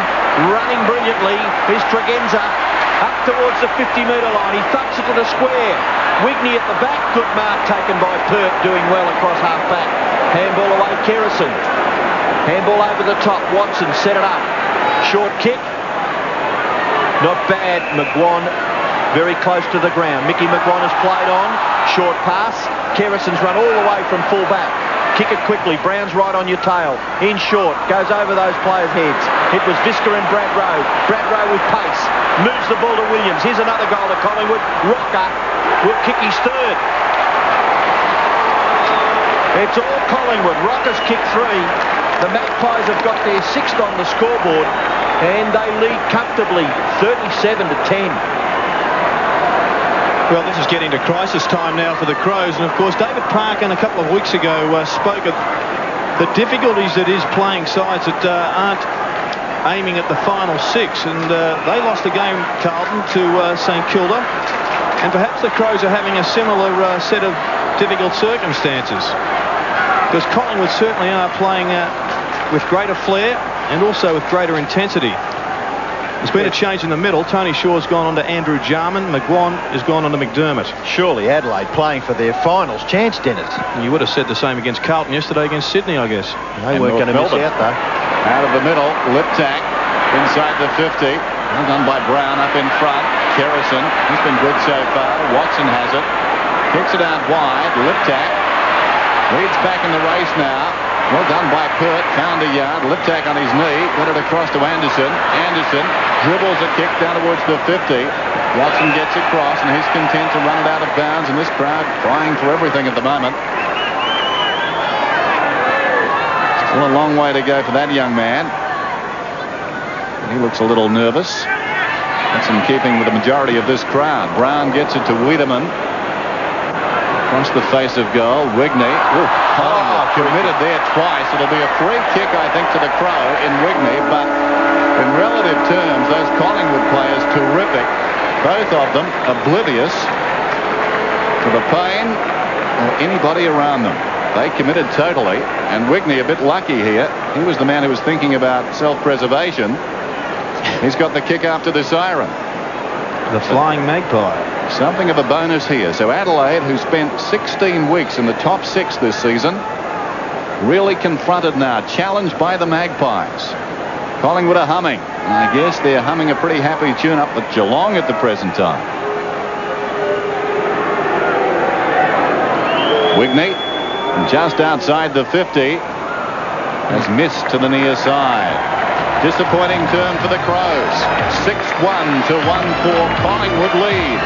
Running brilliantly. Here's Tregenza. Up towards the 50-metre line. He thugs it to the square. Wigney at the back. Good mark taken by Pert, doing well across half-back. Handball away, Kerrison. Handball over the top. Watson set it up. Short kick. Not bad. McGuan very close to the ground. Mickey McGuan has played on. Short pass. Kerrison's run all the way from full back. Kick it quickly. Brown's right on your tail. In short. Goes over those players' heads. It was Visca and Brad Rowe. Brad Rowe with pace. Moves the ball to Williams. Here's another goal to Collingwood. Rocker will kick his third. It's all Collingwood. Rocker's kicked 3. The Magpies have got their 6th on the scoreboard, and they lead comfortably, 37-10. Well, this is getting to crisis time now for the Crows, and of course David Parkin a couple of weeks ago spoke of the difficulties that is playing sides that aren't aiming at the final 6, and they lost the game, Carlton, to St Kilda, and perhaps the Crows are having a similar set of difficult circumstances, because Collingwood certainly are playing with greater flair and also with greater intensity. There's been a change in the middle. Tony Shaw's gone on to Andrew Jarman. McGuan has gone on to McDermott. Surely Adelaide playing for their finals chance, Dennis. You would have said the same against Carlton yesterday against Sydney, I guess. They weren't going to miss out, though. Out of the middle, Liptak inside the 50. Well done by Brown up in front. Kerrison, he's been good so far. Watson has it. Kicks it out wide. Liptak leads back in the race now. Well done by Pert. Found a yard. Liptak on his knee. Got it across to Anderson. Anderson dribbles a kick down towards the 50. Watson gets across, and he's content to run it out of bounds, and this crowd crying for everything at the moment. Still a long way to go for that young man. He looks a little nervous. That's in keeping with the majority of this crowd. Brown gets it to Wiedemann. Across the face of goal. Wigney. Committed there twice. It'll be a free kick, I think, to the Crow in Wigney, but in relative terms, those Collingwood players terrific. Both of them oblivious to the pain or anybody around them. They committed totally, and Wigney a bit lucky here. He was the man who was thinking about self-preservation. He's got the kick after the siren. The Flying Magpie. Something of a bonus here. So Adelaide, who spent 16 weeks in the top 6 this season, really confronted now, challenged by the Magpies. Collingwood are humming, and I guess they're humming a pretty happy tune up at Geelong at the present time. Wigney, just outside the 50, has missed to the near side. Disappointing turn for the Crows. 6-1 to 1-4 Collingwood lead.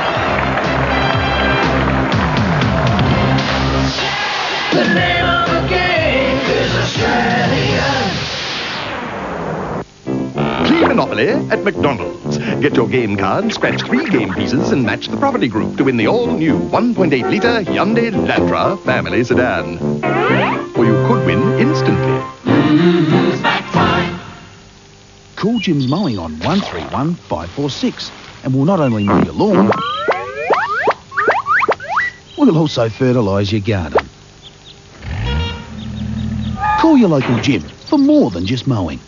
The name of the game is Australia. Play Monopoly at McDonald's. Get your game card, scratch 3 game pieces, and match the property group to win the all-new 1.8-litre Hyundai Elantra family sedan. Or you could win instantly. Call Jim's Mowing on 131 546 and we'll not only mow your lawn, we'll also fertilise your garden. Call your local Jim for more than just mowing.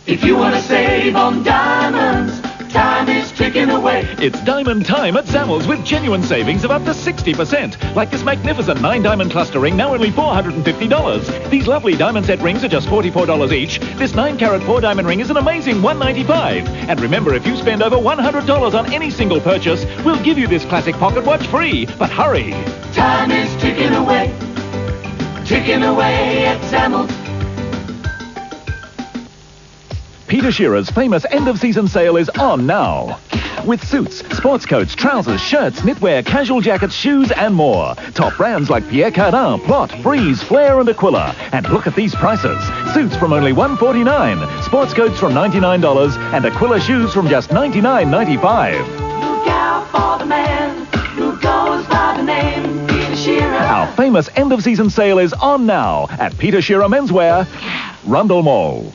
If you want to save on diamonds, time is ticking away. It's diamond time at Samuel's with genuine savings of up to 60%. Like this magnificent 9-diamond cluster ring, now only $450. These lovely diamond set rings are just $44 each. This 9-carat 4-diamond ring is an amazing $195. And remember, if you spend over $100 on any single purchase, we'll give you this classic pocket watch free. But hurry! Time is ticking away at Samuel's. Peter Shearer's famous end-of-season sale is on now. with suits, sports coats, trousers, shirts, knitwear, casual jackets, shoes and more. Top brands like Pierre Cardin, Plot, Breeze, Flair and Aquila. And look at these prices. Suits from only $149, sports coats from $99 and Aquila shoes from just $99.95. Look out for the man who goes by the name Peter Shearer. Our famous end-of-season sale is on now at Peter Shearer Menswear, Rundle Mall.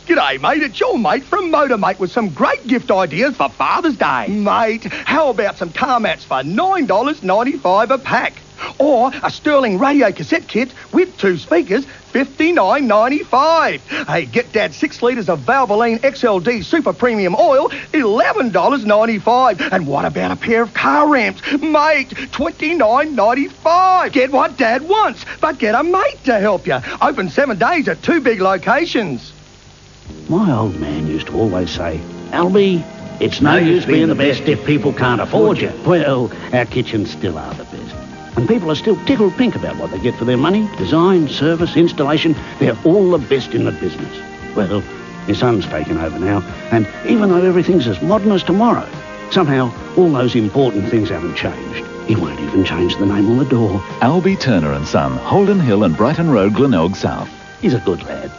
G'day, mate. It's your mate from Motormate with some great gift ideas for Father's Day. Mate, how about some car mats for $9.95 a pack? Or a Sterling radio cassette kit with 2 speakers, $59.95. Hey, get Dad 6 litres of Valvoline XLD Super Premium Oil, $11.95. And what about a pair of car ramps? Mate, $29.95. Get what Dad wants, but get a mate to help you. Open 7 days at 2 big locations. My old man used to always say, Albie, it's no use being the best if people can't afford you. Well, our kitchens still are the best. And people are still tickled pink about what they get for their money. Design, service, installation, they're all the best in the business. Well, his son's taken over now, and even though everything's as modern as tomorrow, somehow all those important things haven't changed. He won't even change the name on the door. Albie Turner and Son, Holden Hill and Brighton Road, Glenelg South. He's a good lad.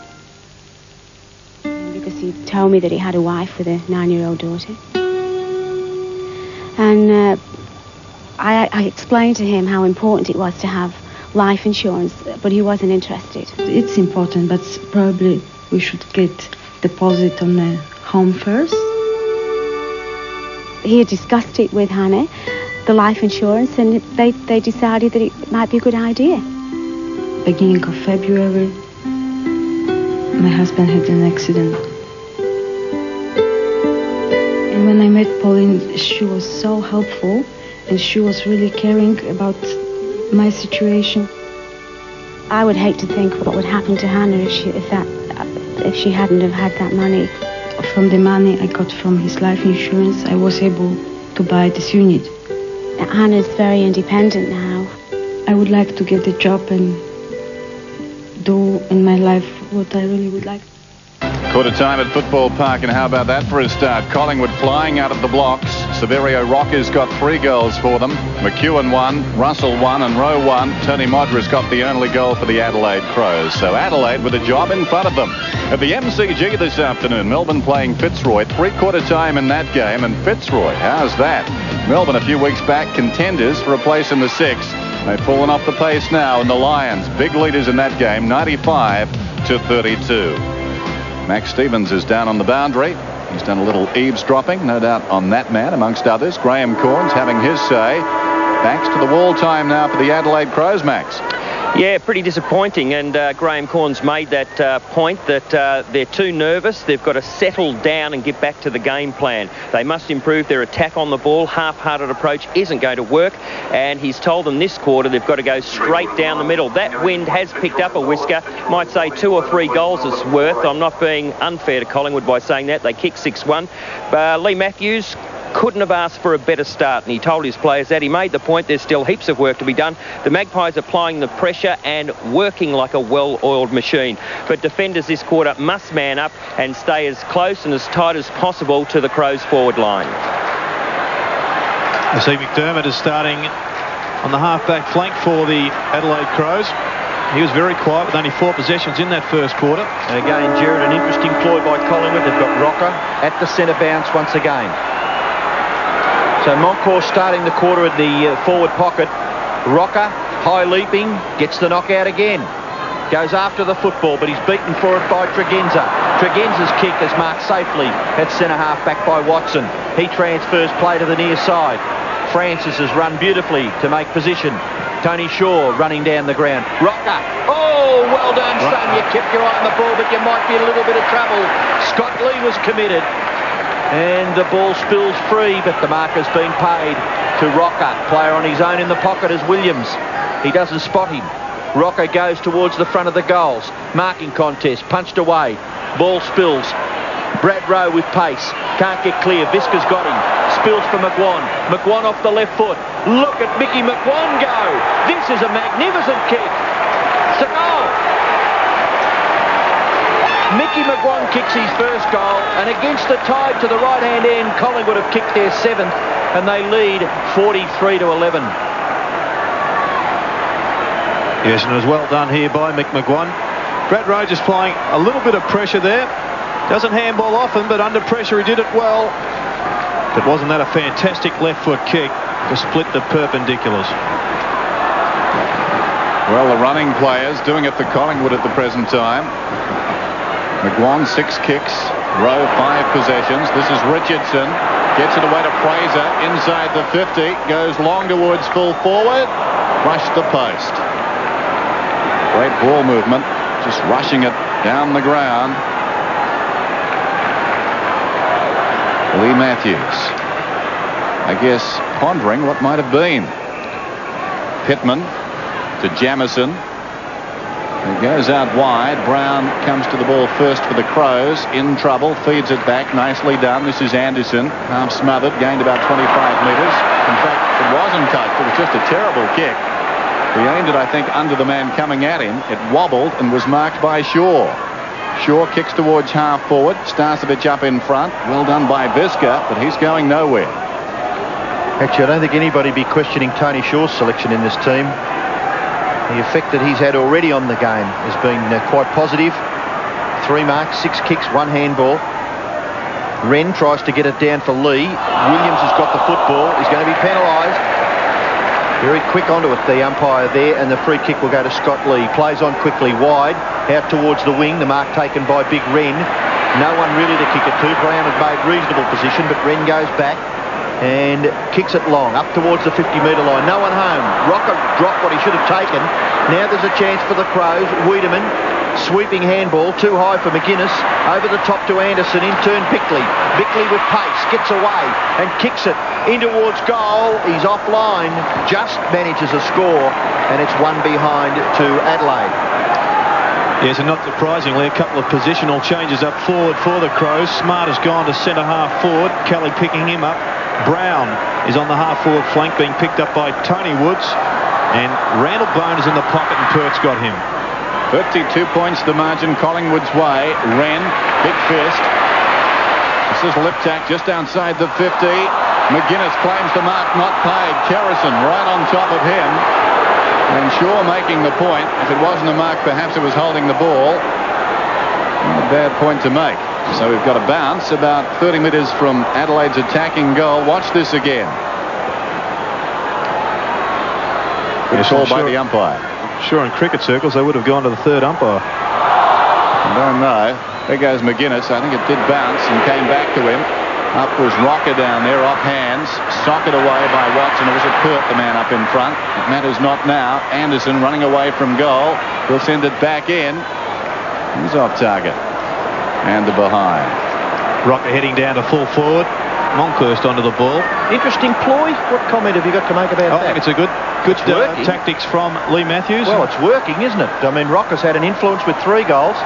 Because he told me that he had a wife with a 9-year-old daughter. And I explained to him how important it was to have life insurance, but he wasn't interested. It's important, but probably we should get deposit on the home first. He had discussed it with Hannah, the life insurance, and they decided that it might be a good idea. Beginning of February, my husband had an accident. And when I met Pauline, she was so helpful, and she was really caring about my situation. I would hate to think what would happen to Hannah if she hadn't have had that money. From the money I got from his life insurance, I was able to buy this unit. Hannah's very independent now. I would like to get a job and do in my life what I really would like. Quarter time at Football Park, and how about that for a start? Collingwood flying out of the blocks. Severio Rocca's got 3 goals for them. McEwen 1, Russell 1 and Rowe 1. Tony Modra's got the only goal for the Adelaide Crows. So Adelaide with a job in front of them. At the MCG this afternoon, Melbourne playing Fitzroy. 3/4 time in that game, and Fitzroy, how's that? Melbourne a few weeks back contenders for a place in the 6. They've fallen off the pace now, and the Lions, big leaders in that game, 95-32. Max Stevens is down on the boundary. He's done a little eavesdropping, no doubt, on that man, amongst others. Graham Corns having his say. Backs to the wall time now for the Adelaide Crows, Max. Yeah, pretty disappointing, and Graham Corns made that point that they're too nervous. They've got to settle down and get back to the game plan. They must improve their attack on the ball. Half-hearted approach isn't going to work, and he's told them this quarter they've got to go straight down the middle. That wind has picked up a whisker. Might say 2 or 3 goals is worth. I'm not being unfair to Collingwood by saying that. They kicked 6-1. Lee Matthews couldn't have asked for a better start, and he told his players that. He made the point there's still heaps of work to be done. The Magpies applying the pressure and working like a well-oiled machine. But defenders this quarter must man up and stay as close and as tight as possible to the Crows' forward line. I see McDermott is starting on the half-back flank for the Adelaide Crows. He was very quiet with only 4 possessions in that first quarter. And again, Jared, an interesting ploy by Collingwood. They've got Rocca at the centre bounce once again. So Moncor starting the quarter at the forward pocket. Rocca, high leaping, gets the knockout again. Goes after the football, but he's beaten for it by Tregenza. Tregenza's kick is marked safely at centre-half back by Watson. He transfers play to the near side. Francis has run beautifully to make position. Tony Shaw running down the ground. Rocca. Oh, well done, son. You kept your eye on the ball, but you might be in a little bit of trouble. Scott Lee was committed. And the ball spills free, but the marker's been paid to Rocca. Player on his own in the pocket is Williams. He doesn't spot him. Rocca goes towards the front of the goals. Marking contest, punched away. Ball spills. Brad Rowe with pace. Can't get clear. Visca's got him. Spills for McGuan. McGuan off the left foot. Look at Mickey McGuan go. This is a magnificent kick. It's a goal. Mickey McGuan kicks his first goal, and against the tide to the right-hand end, Collingwood have kicked their 7th, and they lead 43-11. Yes, and it was well done here by Mick McGuan. Brad Rhodes is applying a little bit of pressure there. Doesn't handball often, but under pressure he did it well. But wasn't that a fantastic left foot kick to split the perpendiculars? Well, the running players doing it for Collingwood at the present time. McGuan 6 kicks, Rowe 5 possessions. This is Richardson. Gets it away to Fraser inside the 50. Goes long towards full forward. Rushed the post. Great ball movement. Just rushing it down the ground. Lee Matthews, I guess, pondering what might have been. Pittman to Jamison. It goes out wide. Brown comes to the ball first for the Crows. In trouble. Feeds it back. Nicely done. This is Anderson. Half smothered. Gained about 25 metres. In fact, it wasn't touched. It was just a terrible kick. He aimed it, I think, under the man coming at him. It wobbled and was marked by Shaw. Shaw kicks towards half forward. Starcevich up in front. Well done by Visca, but he's going nowhere. Actually, I don't think anybody be questioning Tony Shaw's selection in this team. The effect that he's had already on the game has been quite positive. 3 marks, 6 kicks, 1 handball. Wren tries to get it down for Lee. Williams has got the football. He's going to be penalised. Very quick onto it, the umpire there, and the free kick will go to Scott Lee. Plays on quickly wide, out towards the wing. The mark taken by Big Wren. No one really to kick it to. Brown had made reasonable position, but Wren goes back and kicks it long, up towards the 50-metre line. No one home. Rocker dropped what he should have taken. Now there's a chance for the Crows. Wiedemann, sweeping handball, too high for McGuinness. Over the top to Anderson, in turn Bickley. Bickley with pace, gets away and kicks it in towards goal. He's offline, just manages a score, and it's 1 behind to Adelaide. Yes, and not surprisingly, a couple of positional changes up forward for the Crows. Smart has gone to centre half forward. Kelly picking him up. Brown is on the half forward flank, being picked up by Tony Woods. And Randall Bone is in the pocket, and Pert's got him. 52 points the margin Collingwood's way. Wren, big fist. This is Liptak just outside the 50. McGuinness claims the mark, not paid. Kerrison right on top of him. And Shaw making the point. If it wasn't a mark, perhaps it was holding the ball. Not a bad point to make. So we've got a bounce about 30 metres from Adelaide's attacking goal. Watch this again. Good call by the umpire. Sure, in cricket circles, they would have gone to the 3rd umpire. I don't know. There goes McGuinness. I think it did bounce and came back to him. Up was Rocker down there, off hands. Socket away by Watson. It was a Pert, the man up in front. It matters not now. Anderson running away from goal. He'll send it back in. He's off target. And the behind. Rocker heading down to full forward. Monkhurst onto the ball. Interesting ploy. What comment have you got to make about that? I think it's a good tactics from Lee Matthews. Well, it's working, isn't it? I mean, Rocker's had an influence with 3 goals,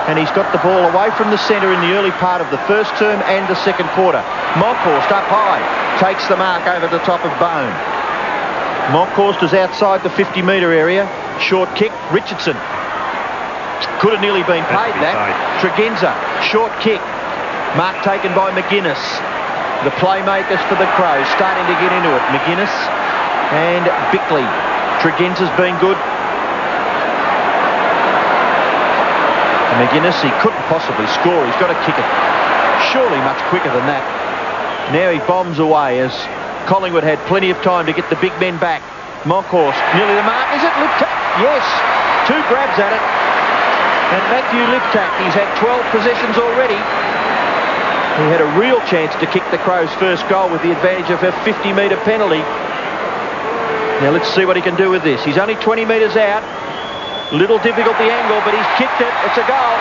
and he's got the ball away from the centre in the early part of the first term and the second quarter. Monkhurst up high, takes the mark over the top of Bone. Monkhurst is outside the 50-metre area. Short kick, Richardson. Could have nearly been paid that. Tregenza, short kick. Mark taken by McGuinness. The playmakers for the Crows starting to get into it. McGuinness and Bickley. Tregenza's been good. And McGuinness, he couldn't possibly score. He's got to kick it surely much quicker than that. Now he bombs away as Collingwood had plenty of time to get the big men back. Monkhurst, nearly the mark. Is it Liptak? Yes. 2 grabs at it. And Matthew Liptak, he's had 12 possessions already. He had a real chance to kick the Crows' first goal with the advantage of a 50-metre penalty. Now let's see what he can do with this. He's only 20 metres out. Little difficult the angle, but he's kicked it. It's a goal.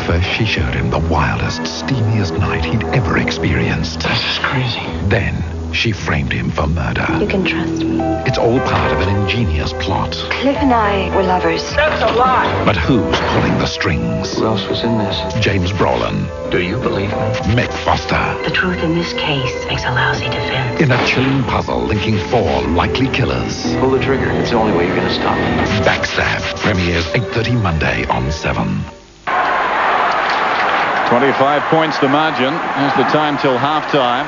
First she showed him the wildest, steamiest night he'd ever experienced. This is crazy. Then she framed him for murder. You can trust me. It's all part of an ingenious plot. Cliff and I were lovers. That's a lie. But who's pulling the strings? Who else was in this? James Brolin. Do you believe me? Mick Foster. The truth in this case makes a lousy defense. In a chilling puzzle linking 4 likely killers. Pull the trigger. It's the only way you're going to stop me. Backstab premieres 8:30 Monday on 7. 25 points the margin. Here's the time till half-time.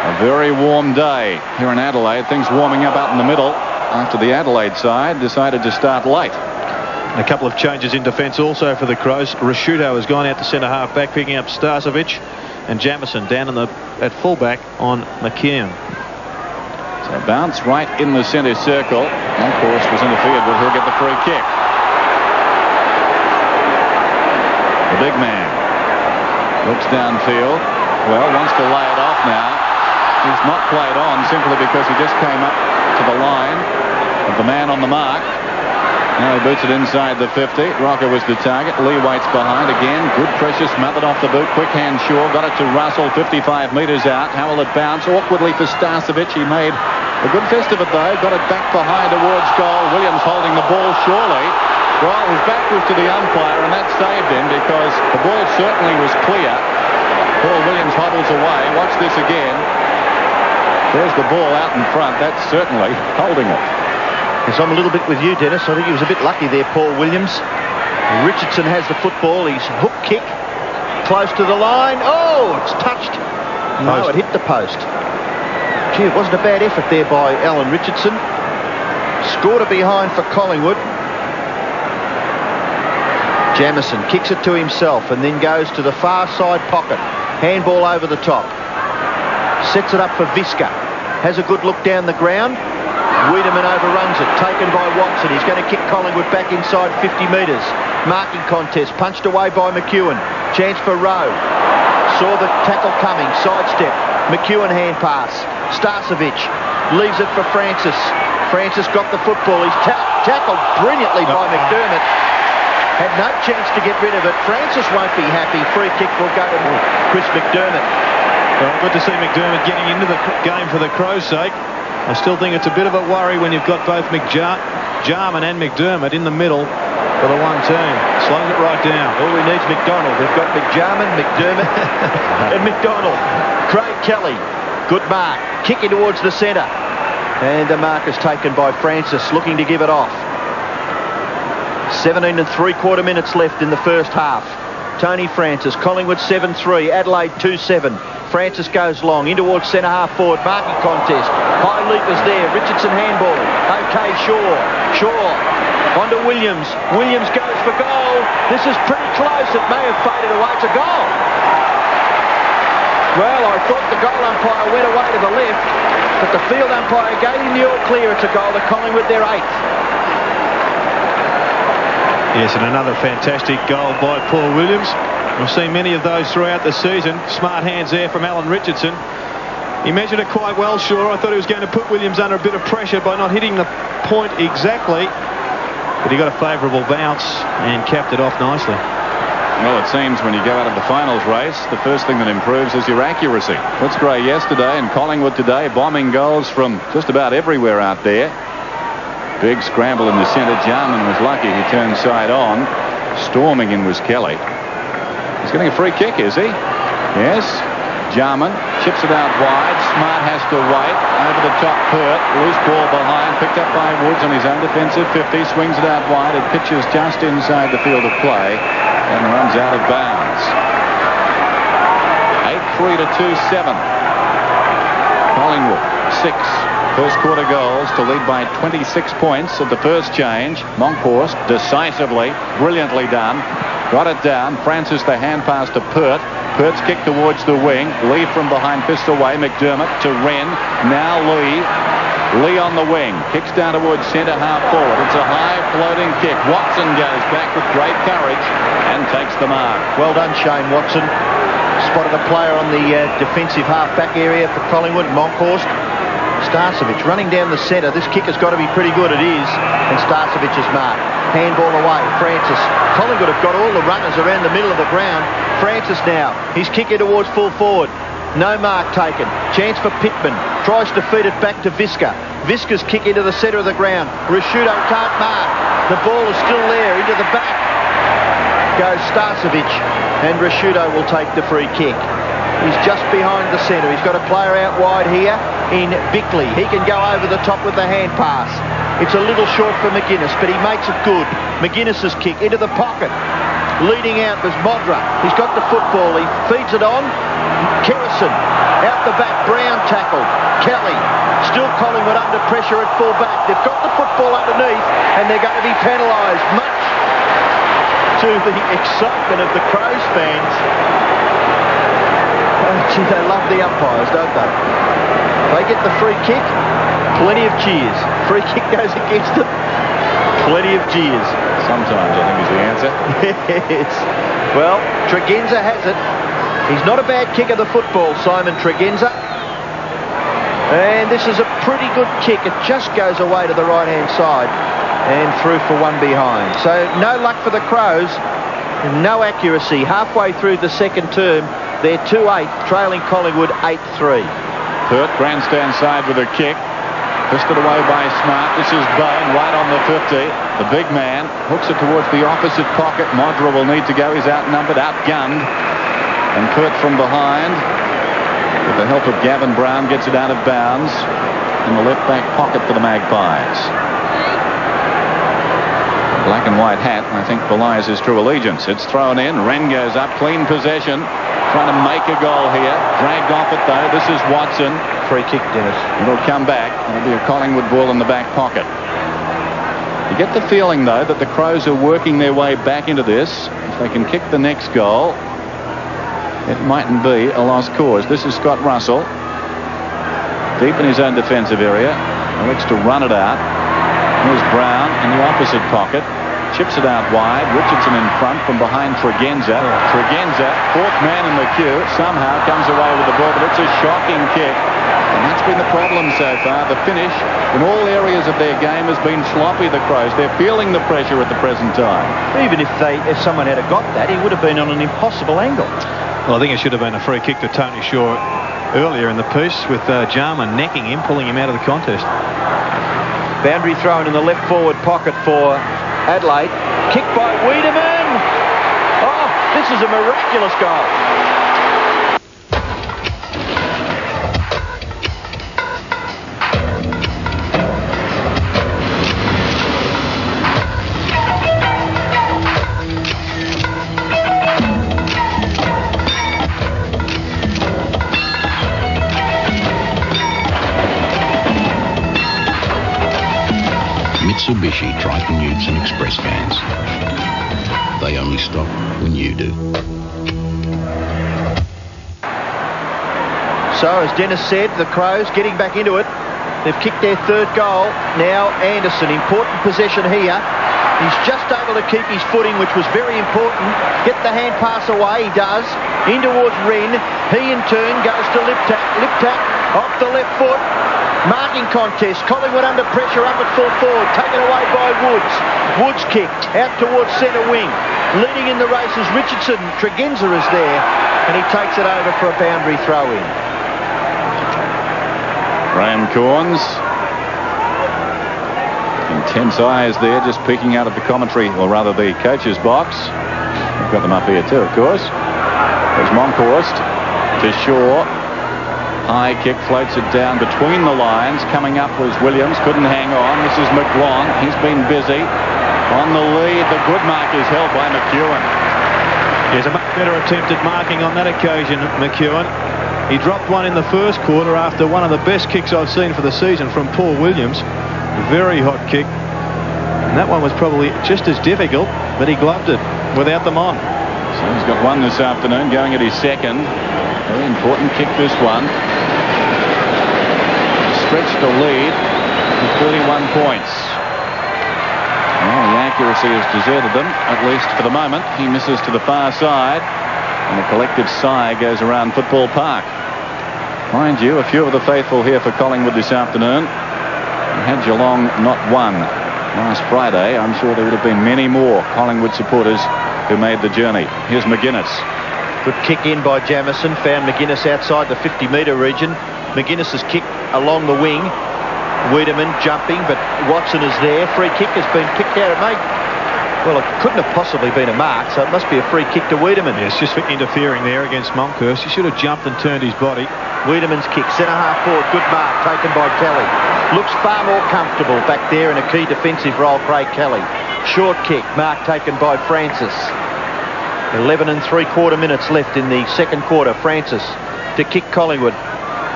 A very warm day here in Adelaide. Things warming up out in the middle after the Adelaide side decided to start late. And a couple of changes in defence also for the Crows. Rashudo has gone out to centre half back, picking up Starcevic, and Jamison down at fullback on McKeon. So bounce right in the centre circle. Of course, was interfered with. He'll get the free kick. The big man looks downfield. Well, wants to lay it off now. He's not played on simply because he just came up to the line of the man on the mark. Now he boots it inside the 50. Rocker was the target. Lee waits behind again. Good pressure smothered off the boot. Quick hand Shaw. Got it to Russell 55 metres out. How will it bounce? Awkwardly for Starcevic. He made a good fist of it though. Got it back behind towards goal. Williams holding the ball surely. Well, his back was to the umpire and that saved him because the ball certainly was clear. Paul Williams hobbles away. Watch this again. There's the ball out in front. That's certainly holding it. Yes, I'm a little bit with you, Dennis. I think he was a bit lucky there, Paul Williams. Richardson has the football. He's hook kick. Close to the line. Oh, it's touched. No, it hit the post. Gee, it wasn't a bad effort there by Alan Richardson. Scored a behind for Collingwood. Jamison kicks it to himself and then goes to the far side pocket. Handball over the top. Sets it up for Visca. Has a good look down the ground. Wiedemann overruns it. Taken by Watson. He's going to kick Collingwood back inside 50 metres. Marking contest. Punched away by McEwen. Chance for Rowe. Saw the tackle coming. Sidestep. McEwen hand pass. Starcevic leaves it for Francis. Francis got the football. He's tackled brilliantly by McDermott. Had no chance to get rid of it. Francis won't be happy. Free kick will go to Chris McDermott. Well, good to see McDermott getting into the game for the Crows' sake. I still think it's a bit of a worry when you've got both Jarman and McDermott in the middle for the one team. Slows it right down. All we need is McDonald. We've got McJarman, McDermott and McDonald. Craig Kelly. Good mark. Kicking towards the centre. And the mark is taken by Francis, looking to give it off. 17 3/4 minutes left in the first half. Tony Francis, Collingwood 7-3, Adelaide 2-7. Francis goes long, in towards centre half forward, marking contest. High leapers there, Richardson handball. OK, Shaw. On to Williams. Williams goes for goal. This is pretty close. It may have faded away. It's a goal. Well, I thought the goal umpire went away to the left, but the field umpire gave him the all clear. It's a goal to Collingwood, their 8th. Yes, and another fantastic goal by Paul Williams. We've seen many of those throughout the season. Smart hands there from Alan Richardson. He measured it quite well, Shaw. I thought he was going to put Williams under a bit of pressure by not hitting the point exactly. But he got a favourable bounce and capped it off nicely. Well, it seems when you go out of the finals race, the first thing that improves is your accuracy. Footscray yesterday and Collingwood today, bombing goals from just about everywhere out there. Big scramble in the centre. Jarman was lucky. He turned side on. Storming in was Kelly. He's getting a free kick, is he? Yes. Jarman chips it out wide. Smart has to wait. Over the top, Pert. Loose ball behind. Picked up by Woods on his own defensive 50. Swings it out wide. It pitches just inside the field of play and runs out of bounds. 8-3 to 2-7. Collingwood 6. First quarter goals to lead by 26 points at the first change. Monkhorst decisively, brilliantly done. Got it down. Francis the hand pass to Pert. Pert's kick towards the wing. Lee from behind, fist away. McDermott to Wren. Now Lee. Lee on the wing. Kicks down towards centre half forward. It's a high floating kick. Watson goes back with great courage and takes the mark. Well done, Shane Watson. Spotted a player on the defensive half-back area for Collingwood, Monkhorst. Starcevic running down the centre. This kick has got to be pretty good. It is. And Starcevic's mark. Handball away. Francis. Collingwood have got all the runners around the middle of the ground. Francis now. He's kicking towards full forward. No mark taken. Chance for Pittman. Tries to feed it back to Visca. Visca's kick into the centre of the ground. Rashudo can't mark. The ball is still there. Into the back goes Starcevic. And Rashudo will take the free kick. He's just behind the centre. He's got a player out wide here in Bickley. He can go over the top with the hand pass. It's a little short for McGuinness, but he makes it good. McGuinness's kick into the pocket. Leading out was Modra. He's got the football. He feeds it on. Kerrison. Out the back. Brown tackled. Kelly. Still Collingwood under pressure at full back. They've got the football underneath and they're going to be penalised. Much to the excitement of the Crows fans. Oh, gee, they love the umpires, don't they? They get the free kick, plenty of cheers. Free kick goes against them, plenty of cheers. Sometimes, I think, is the answer. Yes. Well, Tregenza has it. He's not a bad kicker, the football, Simon Tregenza. And this is a pretty good kick. It just goes away to the right-hand side and through for one behind. So no luck for the Crows. No accuracy. Halfway through the second term, they're 2-8, trailing Collingwood 8-3. Pert, grandstand side with a kick. Fisted away by Smart. This is Bone right on the 50. The big man hooks it towards the opposite pocket. Modra will need to go. He's outnumbered, outgunned. And Pert from behind, with the help of Gavin Brown, gets it out of bounds in the left back pocket for the Magpies. Black and white hat, I think, belies his true allegiance. It's thrown in. Wren goes up. Clean possession. Trying to make a goal here. Dragged off it, though. This is Watson. Free kick, Dennis. It'll come back. It'll be a Collingwood ball in the back pocket. You get the feeling, though, that the Crows are working their way back into this. If they can kick the next goal, it mightn't be a lost cause. This is Scott Russell. Deep in his own defensive area. He looks to run it out. Here's Brown in the opposite pocket. Chips it out wide. Richardson in front from behind Tregenza. Tregenza, fourth man in the queue, somehow comes away with the ball, but it's a shocking kick. And that's been the problem so far. The finish in all areas of their game has been sloppy, the Crows. They're feeling the pressure at the present time. Even if someone had got that, he would have been on an impossible angle. Well, I think it should have been a free kick to Tony Shaw earlier in the piece with Jarman necking him, pulling him out of the contest. Boundary thrown in the left forward pocket for Adelaide. Kick by Wiedemann. Oh, this is a miraculous goal. Mitsubishi Triton Utes and Express vans. They only stop when you do. So, as Dennis said, the Crows getting back into it. They've kicked their third goal. Now Anderson, important possession here. He's just able to keep his footing, which was very important. Get the hand pass away, he does. In towards Wren. He in turn goes to Liptak. Liptak off the left foot. Marking contest. Collingwood under pressure up at full forward. Taken away by Woods. Woods kick out towards centre wing. Leading in the race is Richardson. Tregenza is there. And he takes it over for a boundary throw in. Graham Corns. Intense eyes there, just peeking out of the commentary, or rather the coach's box. We've got them up here too, of course. There's Monkhorst to Shaw. High kick, floats it down between the lines. Coming up was Williams, couldn't hang on. This is McGlon. He's been busy. On the lead, the good mark is held by McEwen. There's a much better attempt at marking on that occasion, McEwen. He dropped one in the first quarter after one of the best kicks I've seen for the season from Paul Williams. Very hot kick. And that one was probably just as difficult, but he gloved it without them on. So he's got one this afternoon, going at his second. Very important kick, this one. Stretched the lead with 31 points. Well, the accuracy has deserted them, at least for the moment. He misses to the far side, and a collective sigh goes around Football Park. Mind you, a few of the faithful here for Collingwood this afternoon. Had Geelong not won last Friday, I'm sure there would have been many more Collingwood supporters who made the journey. Here's McGuinness. Good kick in by Jamieson. Found McGuinness outside the 50-metre region. McGuinness has kicked along the wing. Wiedemann jumping, but Watson is there. Free kick has been kicked out. Well, it couldn't have possibly been a mark, so it must be a free kick to Wiedemann. Yes, just for interfering there against Monkhorst. He should have jumped and turned his body. Wiedemann's kick, centre half forward. Good mark taken by Kelly. Looks far more comfortable back there in a key defensive role, Craig Kelly. Short kick, mark taken by Francis. 11 3/4 minutes left in the second quarter. Francis to kick Collingwood.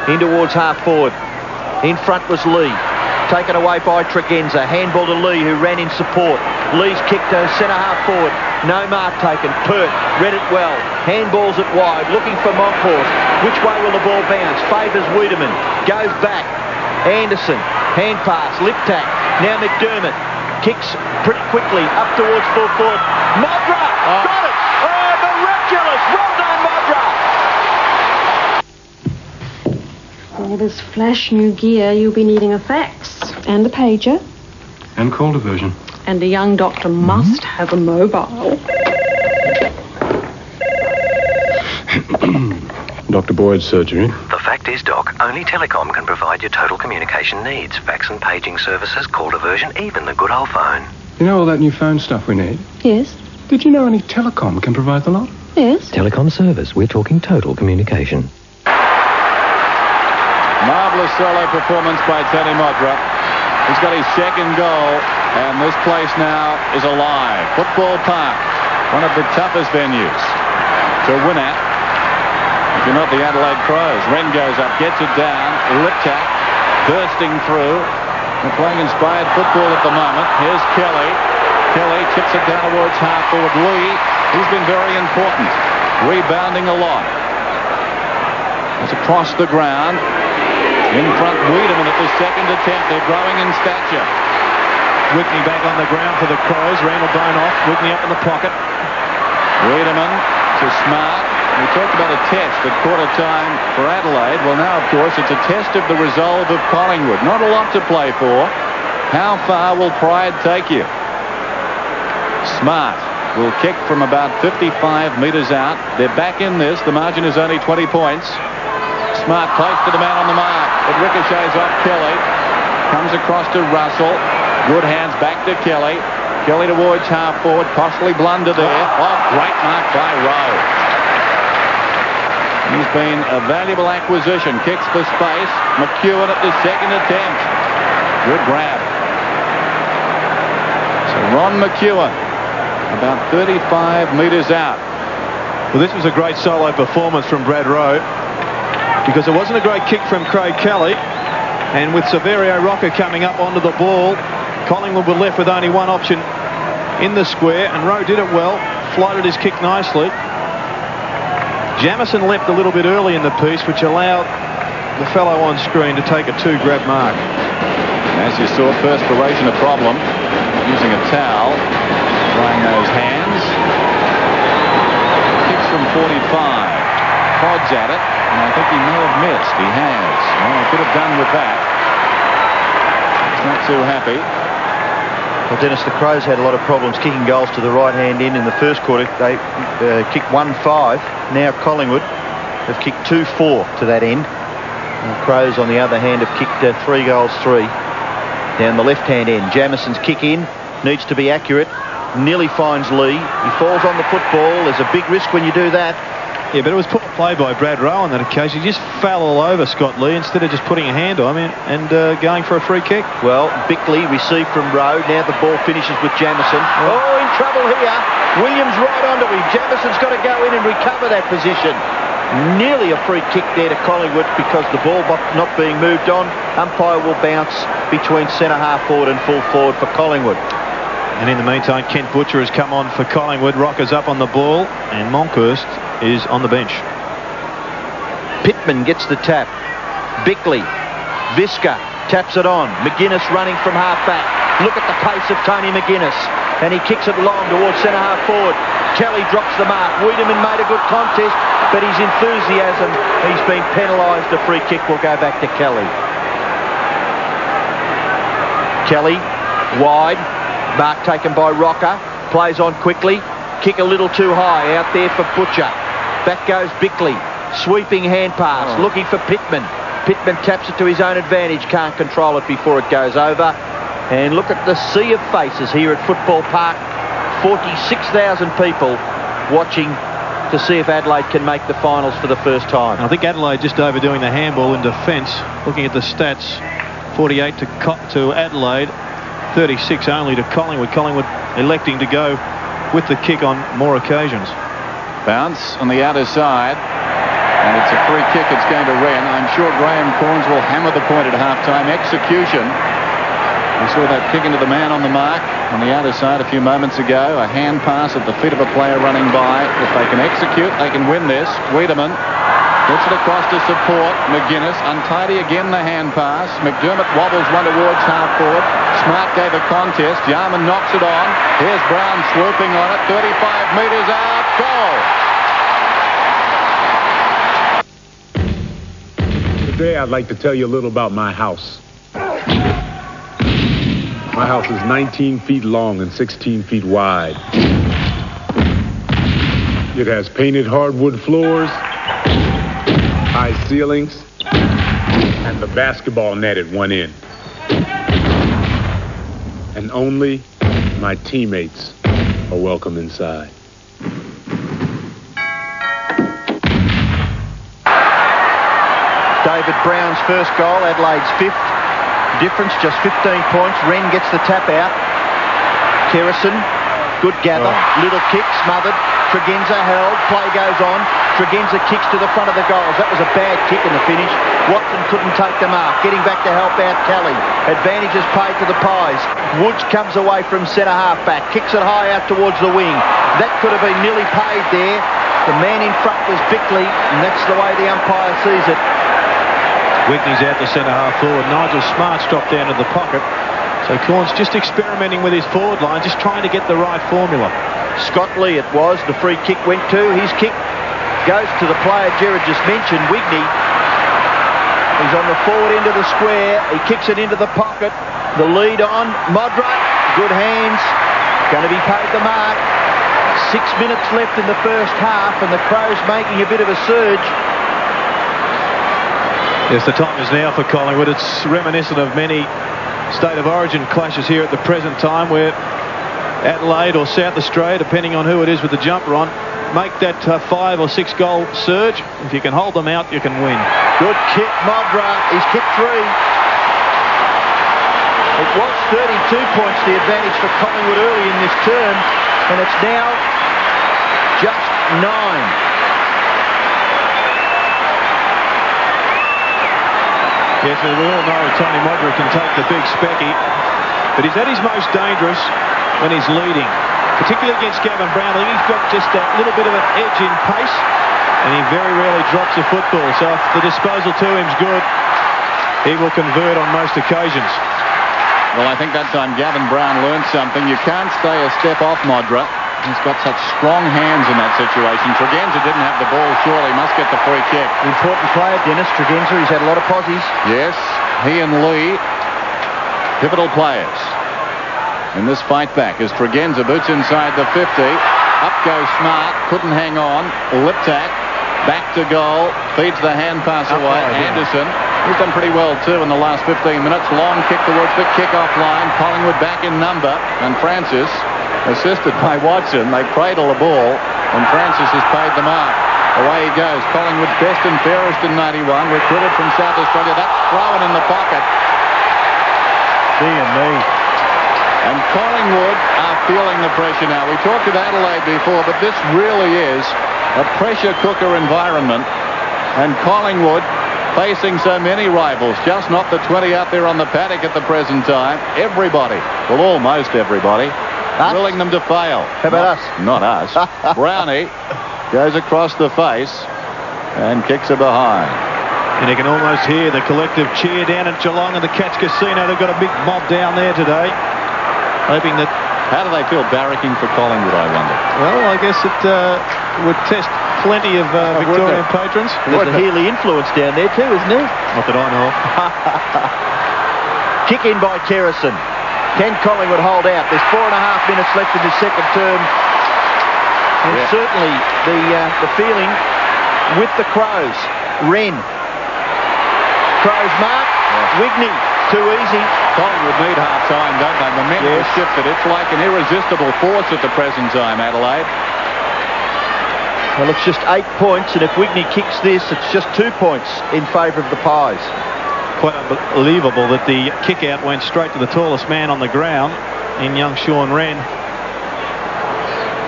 In towards half forward. In front was Lee. Taken away by Tregenza. Handball to Lee, who ran in support. Lee's kick to centre half forward. No mark taken. Pert read it well. Handballs it wide. Looking for Monkhorst. Which way will the ball bounce? Favours Wiedemann. Goes back. Anderson. Hand pass. Lip tack. Now McDermott. Kicks pretty quickly up towards full forward. Modra! Got it! Oh, miraculous! Well done, Modra! For this flash new gear, you'll be needing a fax and a pager. And call diversion. And a young doctor must have a mobile. Dr. Boyd's surgery. The fact is, Doc, only Telecom can provide your total communication needs. Fax and paging services, call diversion, even the good old phone. You know all that new phone stuff we need? Yes. Did you know only Telecom can provide the lot? Yes. Telecom service, we're talking total communication. Marvellous solo performance by Tony Modra. He's got his second goal, and this place now is alive. Football Park, one of the toughest venues to win at. If you're not the Adelaide Crows. Wren goes up, gets it down, lip tap, bursting through. They're playing inspired football at the moment. Here's Kelly. Kelly tips it down towards half forward. Lee, he's been very important, rebounding a lot. It's across the ground. In front, Wiedemann at the second attempt. They're growing in stature. Whitney back on the ground for the Crows. Randall Bone off. Whitney up in the pocket. Wiedemann to Smart. We talked about a test at quarter time for Adelaide. Well, now, of course, it's a test of the resolve of Collingwood. Not a lot to play for. How far will pride take you? Smart will kick from about 55 metres out. They're back in this. The margin is only 20 points. Smart close to the man on the mark. It ricochets off Kelly. Comes across to Russell. Good hands back to Kelly. Kelly towards half forward. Costly blunder there. Oh, great mark by Rowe. He's been a valuable acquisition. Kicks for space. McEwen at the second attempt. Good grab. So Ron McEwen about 35 metres out. Well, this was a great solo performance from Brad Rowe, because it wasn't a great kick from Craig Kelly, and with Severio Rocker coming up onto the ball, Collingwood were left with only one option in the square, and Rowe did it well, floated his kick nicely. Jamison leapt a little bit early in the piece, which allowed the fellow on screen to take a 2-grab mark. As you saw, perspiration a problem, using a towel, drying those hands. Kicks from 45. Prods at it, and I think he may have missed. He has. Well, he could have done with that. He's not too happy. Well, Dennis, the Crows had a lot of problems kicking goals to the right-hand end in the first quarter. They kicked 1-5. Now Collingwood have kicked 2-4 to that end. And the Crows, on the other hand, have kicked 3 goals 3 down the left-hand end. Jamison's kick in needs to be accurate. Nearly finds Lee. He falls on the football. There's a big risk when you do that. Yeah, but it was poor play by Brad Rowe on that occasion. He just fell all over Scott Lee instead of just putting a hand on him and going for a free kick. Well, Bickley received from Rowe. Now the ball finishes with Jamison. Oh, in trouble here. Williams right onto him. Jamison's got to go in and recover that position. Nearly a free kick there to Collingwood because the ball not being moved on. Umpire will bounce between centre half forward and full forward for Collingwood. And in the meantime, Kent Butcher has come on for Collingwood. Rocker's up on the ball, and Monkhorst is on the bench. Pittman gets the tap. Bickley. Visca taps it on. McGuinness running from half back. Look at the pace of Tony McGuinness. And he kicks it long towards centre half forward. Kelly drops the mark. Wiedemann made a good contest, but his enthusiasm, he's been penalised. A free kick will go back to Kelly. Kelly, wide. Mark taken by Rocker. Plays on quickly. Kick a little too high out there for Butcher. Back goes Bickley. Sweeping hand pass. Looking for Pittman. Pittman taps it to his own advantage. Can't control it before it goes over. And look at the sea of faces here at Football Park. 46,000 people watching to see if Adelaide can make the finals for the first time. I think Adelaide just overdoing the handball in defence. Looking at the stats, 48 to Adelaide, 36 only to Collingwood. Collingwood electing to go with the kick on more occasions. Bounce on the outer side. And it's a free kick. It's going to Wren. I'm sure Graham Corns will hammer the point at half-time. Execution. We saw that kick into the man on the mark on the outer side a few moments ago. A hand pass at the feet of a player running by. If they can execute, they can win this. Wiedemann gets it across to support. McGuinness, untidy again, the hand pass. McDermott wobbles one towards half forward. Smart gave a contest. Yarman knocks it on. Here's Brown swooping on it. 35 metres out. Goal. Today I'd like to tell you a little about my house. My house is 19 feet long and 16 feet wide. It has painted hardwood floors, high ceilings, and the basketball net at one end. And only my teammates are welcome inside. David Brown's first goal, Adelaide's 5th. Difference, just 15 points. Wren gets the tap out. Kerrison, good gather. Little kick, smothered. Tregenza held. Play goes on. Tregenza kicks to the front of the goals. That was a bad kick in the finish. Watson couldn't take the mark. Getting back to help out Kelly. Advantage is paid to the Pies. Woods comes away from centre half back. Kicks it high out towards the wing. That could have been nearly paid there. The man in front was Bickley, and that's the way the umpire sees it. Wigney's out to centre half forward. Nigel Smart's dropped down to the pocket. So Corns just experimenting with his forward line, just trying to get the right formula. Scott Lee it was. The free kick went to. His kick goes to the player Jared just mentioned, Wigney. He's on the forward end of the square. He kicks it into the pocket. The lead on. Modra. Good hands. Going to be paid the mark. 6 minutes left in the first half, and the Crows making a bit of a surge. Yes, the time is now for Collingwood. It's reminiscent of many State of Origin clashes here at the present time, where Adelaide or South Australia, depending on who it is with the jumper on, make that 5 or 6 goal surge. If you can hold them out, you can win. Good kick, Modra. He's kicked 3. It was 32 points the advantage for Collingwood early in this term, and it's now just 9. Yes, we all know Tony Modra can take the big specky, but he's at his most dangerous when he's leading, particularly against Gavin Brown. I think he's got just a little bit of an edge in pace, and he very rarely drops a football. So if the disposal to him's good, he will convert on most occasions. Well, I think that time Gavin Brown learned something. You can't stay a step off Modra. He's got such strong hands in that situation. Tregenza didn't have the ball, surely must get the free kick. Important player, Dennis Tregenza. He's had a lot of posies. Yes, he and Lee, pivotal players in this fight back as Tregenza boots inside the 50. Up goes Smart, couldn't hang on. Lip tack, back to goal, feeds the hand pass away. Anderson, he's done pretty well too in the last 15 minutes. Long kick towards the kick-off line. Collingwood back in number, and Francis, assisted by Watson, they cradle the ball, and Francis has paid the mark. Away he goes. Collingwood's best and fairest in 91, recruited from South Australia. That's thrown in the pocket. Dear me. And Collingwood are feeling the pressure now. We talked of Adelaide before, but this really is a pressure cooker environment. And Collingwood facing so many rivals, just not the 20 out there on the paddock at the present time. Everybody, well, almost everybody, willing them to fail. How about us? Not us. Brownie goes across the face and kicks it behind. And you can almost hear the collective cheer down at Geelong and the Catch Casino. They've got a big mob down there today, hoping that... How do they feel barracking for Collingwood, I wonder? Well, I guess it would test plenty of Victorian patrons. There's a Healy influence down there too, isn't there? Not that I know of. Kick in by Kerrison. Can Collingwood hold out? There's 4.5 minutes left in the second term. And certainly the feeling with the Crows. Wren. Crows mark. Wigney. Too easy. Collingwood need half-time, don't they? Momentum has shifted. It's like an irresistible force at the present time, Adelaide. Well, it's just 8 points, and if Wigney kicks this, it's just 2 points in favour of the Pies. Quite unbelievable that the kick-out went straight to the tallest man on the ground in young Sean Wren.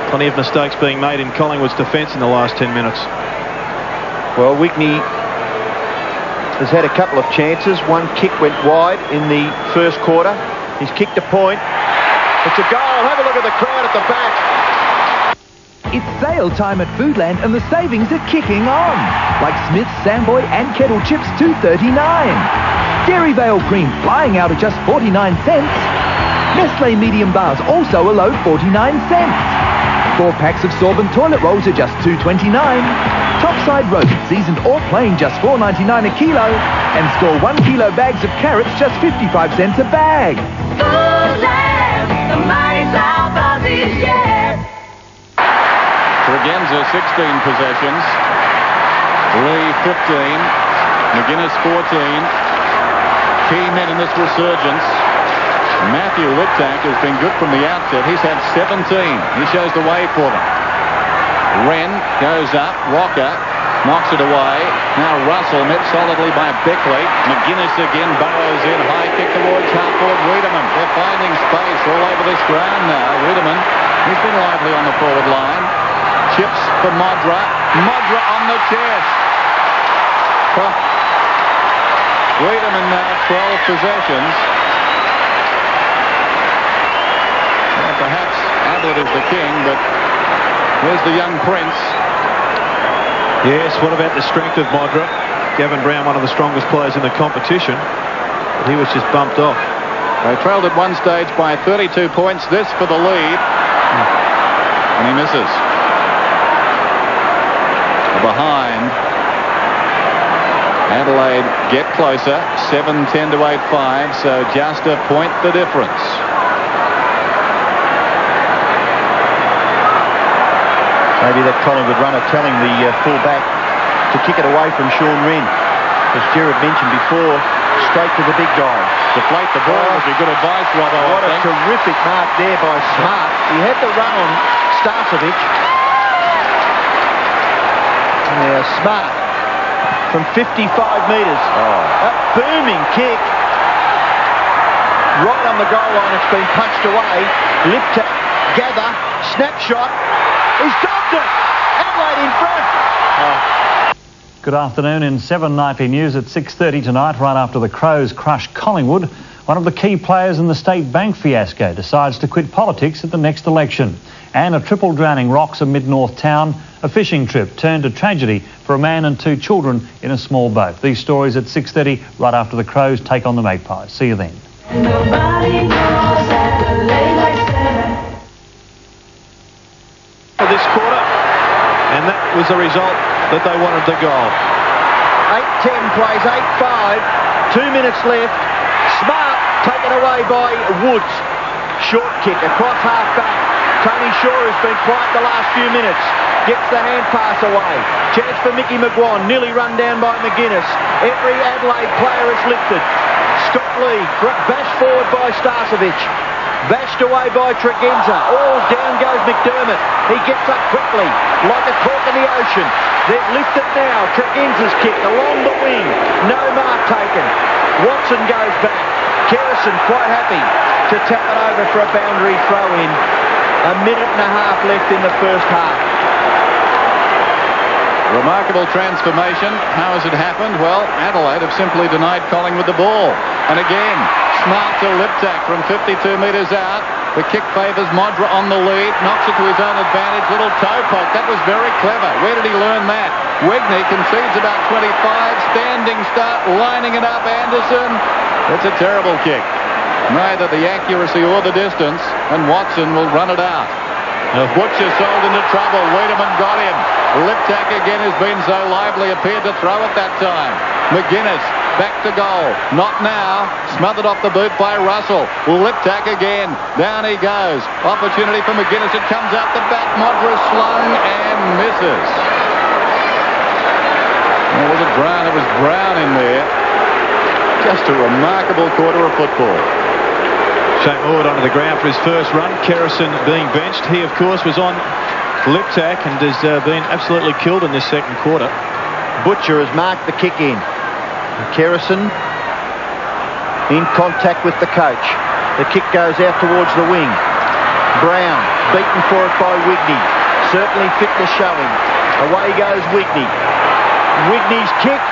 Plenty of mistakes being made in Collingwood's defence in the last 10 minutes. Well, Wigney has had a couple of chances. One kick went wide in the first quarter. He's kicked a point. It's a goal. Have a look at the crowd at the back. It's sale time at Foodland and the savings are kicking on. Like Smith's, Samboy and Kettle Chips, $2.39. Dairy Vale Cream flying out at just 49 cents. Nestle medium bars also a low 49 cents. 4 packs of sorbent toilet rolls are just $2.29. Topside roast, seasoned or plain, just $4.99 a kilo. And store 1 kilo bags of carrots, just 55 cents a bag. Foodland, the mighty South Aussies, yeah. Tregenza, 16 possessions. Lee, 15. McGuinness, 14. Key men in this resurgence. Matthew Liptak has been good from the outset. He's had 17. He shows the way for them. Wren goes up. Walker knocks it away. Now Russell met solidly by Beckley. McGuinness again burrows in. High kick towards half-forward Wiedemann. They're finding space all over this ground now. Wiedemann, he's been lively on the forward line. Chips for Modra. Modra on the chest. Wiedemann now 12 possessions. Well, perhaps Adelaide is the king, but here's the young prince. Yes, what about the strength of Modra? Gavin Brown, one of the strongest players in the competition. He was just bumped off. They trailed at one stage by 32 points. This for the lead. And he misses. Behind. Adelaide get closer. 7-10 to 8-5. So just a point the difference. Maybe that Collingwood runner telling the full-back to kick it away from Sean Wren. As Gerard mentioned before, straight to the big guy. Deflate the ball would be good advice, Robbo. What a terrific mark there by Smart. He had the run on Starcevic. Now Smart from 55 metres. A booming kick. Right on the goal line. It's been punched away. Liptak, gather, snapshot. He's stopped it. Adelaide in front. Good afternoon. In 7 nightly news at 6:30 tonight, right after the Crows crush Collingwood, one of the key players in the State Bank fiasco decides to quit politics at the next election. And a triple drowning rocks a mid-north town. A fishing trip turned to tragedy for a man and 2 children in a small boat. These stories at 6:30 right after the Crows take on the Magpies. See you then. Nobody knows Adelaide like Sarah. For this quarter, and that was the result that they wanted the goal. 8-10 plays, 8-5, 2 minutes left. Smart taken away by Woods. Short kick across half-back. Tony Shaw has been quiet the last few minutes. Gets the hand pass away. Chance for Mickey McGuan, nearly run down by McGuinness. Every Adelaide player is lifted. Scott Lee, bashed forward by Starcevic. Bashed away by Tregenza. Oh, down goes McDermott. He gets up quickly, like a cork in the ocean. They've lifted now. Tregenza's kick along the wing. No mark taken. Watson goes back. Kerrison quite happy to tap it over for a boundary throw in. A minute and a half left in the first half. Remarkable transformation. How has it happened? Well, Adelaide have simply denied Collingwood the ball. And again, Smart to Liptak from 52 metres out. The kick favours Modra on the lead. Knocks it to his own advantage. Little toe poke. That was very clever. Where did he learn that? Wigney concedes about 25. Standing start. Lining it up. Anderson. It's a terrible kick. Neither the accuracy or the distance. And Watson will run it out. Now Butcher sold into trouble. Wiedemann got him. Liptak again has been so lively, appeared to throw it that time. McGuinness back to goal. Not now. Smothered off the boot by Russell. Liptak again. Down he goes. Opportunity for McGuinness. It comes out the back. Modra slung and misses. Oh, was it Brown? It was Brown in there. Just a remarkable quarter of football. Shane Ward onto the ground for his first run. Kerrison being benched. He, of course, was on Liptak and has been absolutely killed in this second quarter. Butcher has marked the kick in. Kerrison in contact with the coach. The kick goes out towards the wing. Brown beaten for it by Wigney. Certainly fitness showing. Away goes Wigney. Wigney's kick,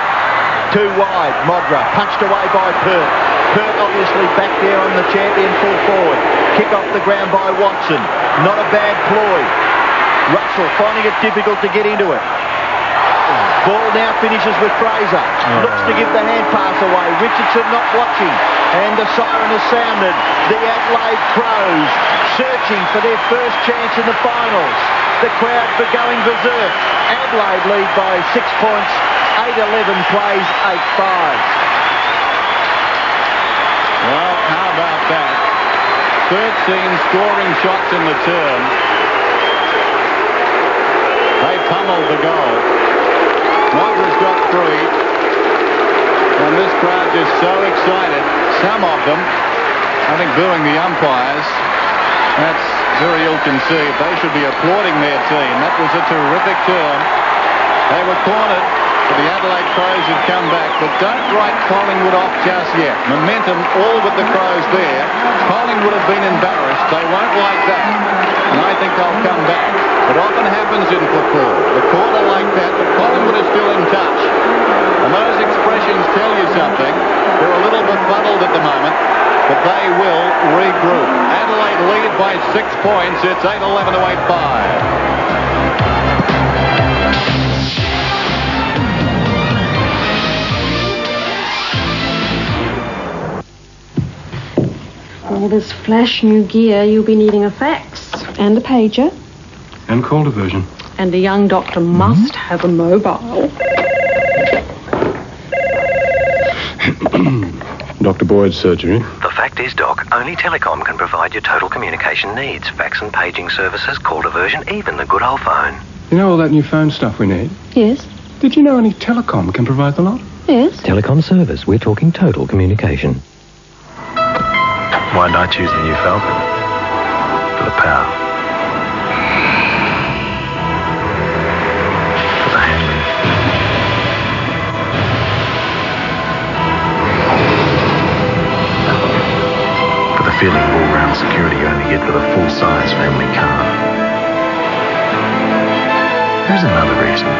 too wide. Modra punched away by Pert. Pert obviously back there on the champion full forward. Kick off the ground by Watson. Not a bad ploy. Russell finding it difficult to get into it. Ball now finishes with Fraser. Looks to give the hand pass away. Richardson not watching. And the siren has sounded. The Adelaide Crows searching for their first chance in the finals. The crowd for going berserk. Adelaide lead by 6 points. 8-11 plays 8-5. Well, how about that? 13 scoring shots in the term. They pummeled the goal. Modra's got 3. And this crowd just so excited. Some of them, I think, booing the umpires. That's very ill-conceived. They should be applauding their team. That was a terrific term. They were cornered, but the Adelaide Crows have come back. But don't write Collingwood off just yet. Momentum all with the Crows there. Collingwood have been embarrassed. They won't like that. And I think they'll come back. It often happens in football. The corner like that, but Collingwood is still in touch. And those expressions tell you something. They're a little befuddled at the moment, but they will regroup. Adelaide lead by 6 points. It's 8-11 to 8-5. All this flash new gear, you'll be needing a fax and a pager. And call diversion. And a young doctor must have a mobile. Dr. Boyd's surgery. The fact is, Doc, only Telecom can provide your total communication needs. Fax and paging services, call diversion, even the good old phone. You know all that new phone stuff we need? Yes. Did you know only Telecom can provide the lot? Yes. Telecom service, we're talking total communication. Why did I choose the new Falcon? For the power. For the handling. For the feeling of all-round security you only get with a full-size family car. There's another reason.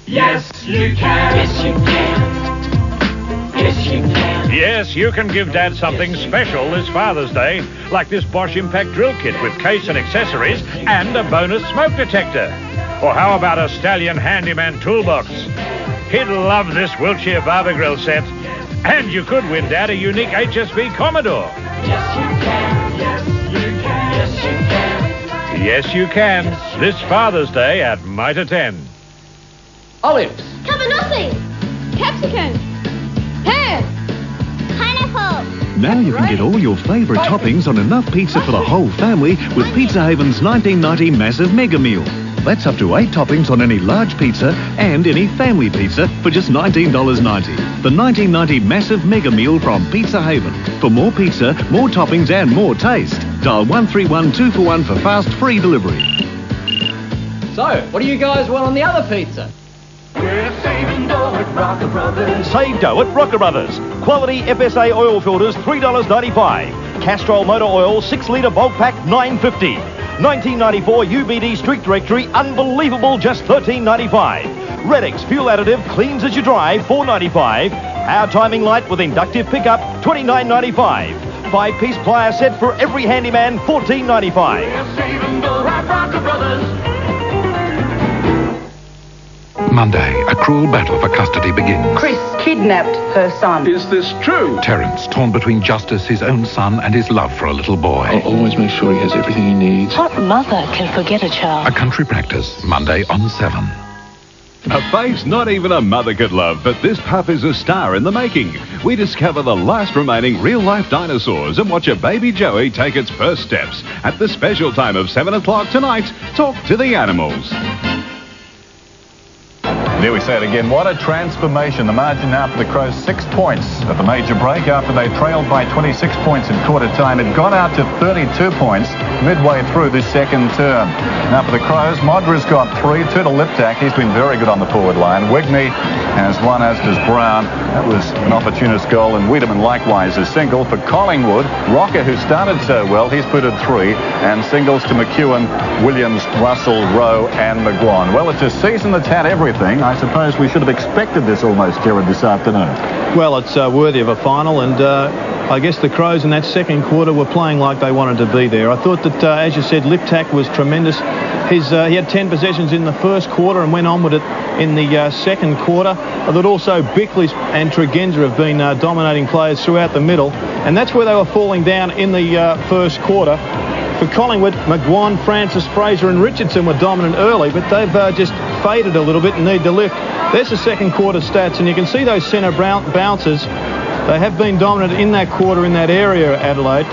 Yes, you can. Yes, you can. Yes, you can. Yes, you can give Dad something special this Father's Day, like this Bosch Impact drill kit with case and accessories and a bonus smoke detector. Or how about a Stallion Handyman toolbox? He'd love this Wiltshire barber grill set. And you could win Dad a unique HSV Commodore. Yes, you can. Yes, you can. Yes, you can. Yes, you can. This Father's Day at Mitre 10. Olives. Cabanossi. Capsicum. Pear. Pineapple. Now you can get all your favourite toppings on enough pizza for the whole family with Pizza Haven's 1990 Massive Mega Meal. That's up to 8 toppings on any large pizza and any family pizza for just $19.90. The 1990 Massive Mega Meal from Pizza Haven. For more pizza, more toppings and more taste. Dial 131 241 for fast free delivery. So, what do you guys want on the other pizza? We're saving dough at Rocker Brothers. Save dough at Rocker Brothers. Quality FSA oil filters, $3.95. Castrol motor oil, 6-litre bulk pack, $9.50. 1994 UBD Street Directory, unbelievable, just $13.95. Redix fuel additive, cleans as you drive, $4.95. Our timing light with inductive pickup, $29.95. 5-piece plier set for every handyman, $14.95. We're saving dough at Rocker Brothers. Monday, a cruel battle for custody begins. Chris kidnapped her son. Is this true? Terence, torn between justice, his own son, and his love for a little boy. I'll always make sure he has everything he needs. What mother can forget a child? A country practice, Monday on 7. A face not even a mother could love, but this pup is a star in the making. We discover the last remaining real-life dinosaurs and watch a baby Joey take its first steps. At the special time of 7 o'clock tonight, Talk to the Animals. There we say it again. What a transformation. The margin now for the Crows 6 points at the major break after they trailed by 26 points in quarter time. It got out to 32 points midway through this second term. Now for the Crows, Modra's got 3, 2 to Liptak. He's been very good on the forward line. Wigney has 1, as does Brown. That was an opportunist goal, and Wiedemann likewise a single. For Collingwood, Rocker, who started so well, he's put in 3, and singles to McEwen, Williams, Russell, Rowe and McGuan. Well, it's a season that's had everything. I suppose we should have expected this almost, Gerard, this afternoon. Well, it's worthy of a final, and I guess the Crows in that second quarter were playing like they wanted to be there. I thought that, as you said, Liptak was tremendous. He had 10 possessions in the first quarter and went on with it in the second quarter. I thought also Bickley and Tregenza have been dominating players throughout the middle, and that's where they were falling down in the first quarter. For Collingwood, McGuan, Francis, Fraser and Richardson were dominant early, but they've just faded a little bit and need to lift. There's the second quarter stats, and you can see those centre bounces. They have been dominant in that quarter in that area, Adelaide.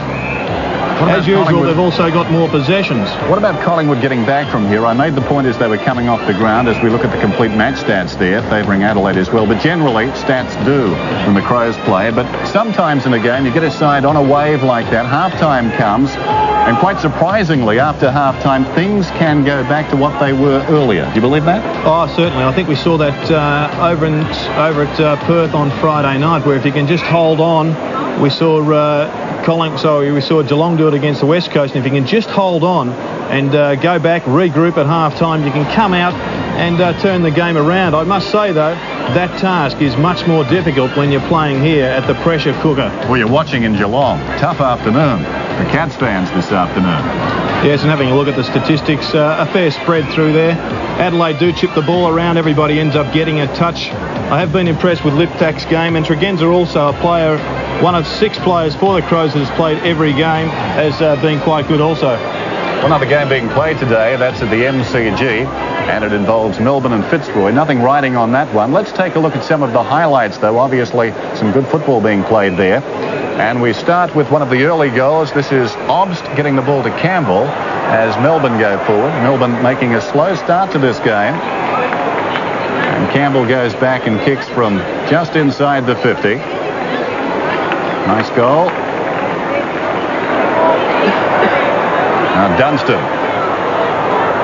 As usual, they've also got more possessions. What about Collingwood getting back from here? I made the point as they were coming off the ground, as we look at the complete match stats there, favouring Adelaide as well. But generally, stats do when the Crows play. But sometimes in a game, you get a side on a wave like that. Half-time comes, and quite surprisingly, after half-time, things can go back to what they were earlier. Do you believe that? Oh, certainly. I think we saw that over at Perth on Friday night, where if you can just hold on, we saw we saw Geelong do it against the West Coast, and if you can just hold on and go back, regroup at half-time, you can come out and turn the game around. I must say, though, that task is much more difficult when you're playing here at the pressure cooker. Well, you're watching in Geelong. Tough afternoon for Cats fans this afternoon. Yes, and having a look at the statistics, a fair spread through there. Adelaide do chip the ball around. Everybody ends up getting a touch. I have been impressed with Liptak's game, and Tregenza also a player, one of 6 players for the Crows that has played every game, has been quite good also. One other game being played today, that's at the MCG, and it involves Melbourne and Fitzroy. Nothing riding on that one. Let's take a look at some of the highlights, though. Obviously, some good football being played there. And we start with one of the early goals. This is Obst getting the ball to Campbell as Melbourne go forward. Melbourne making a slow start to this game. And Campbell goes back and kicks from just inside the 50. Nice goal. Now Dunstan,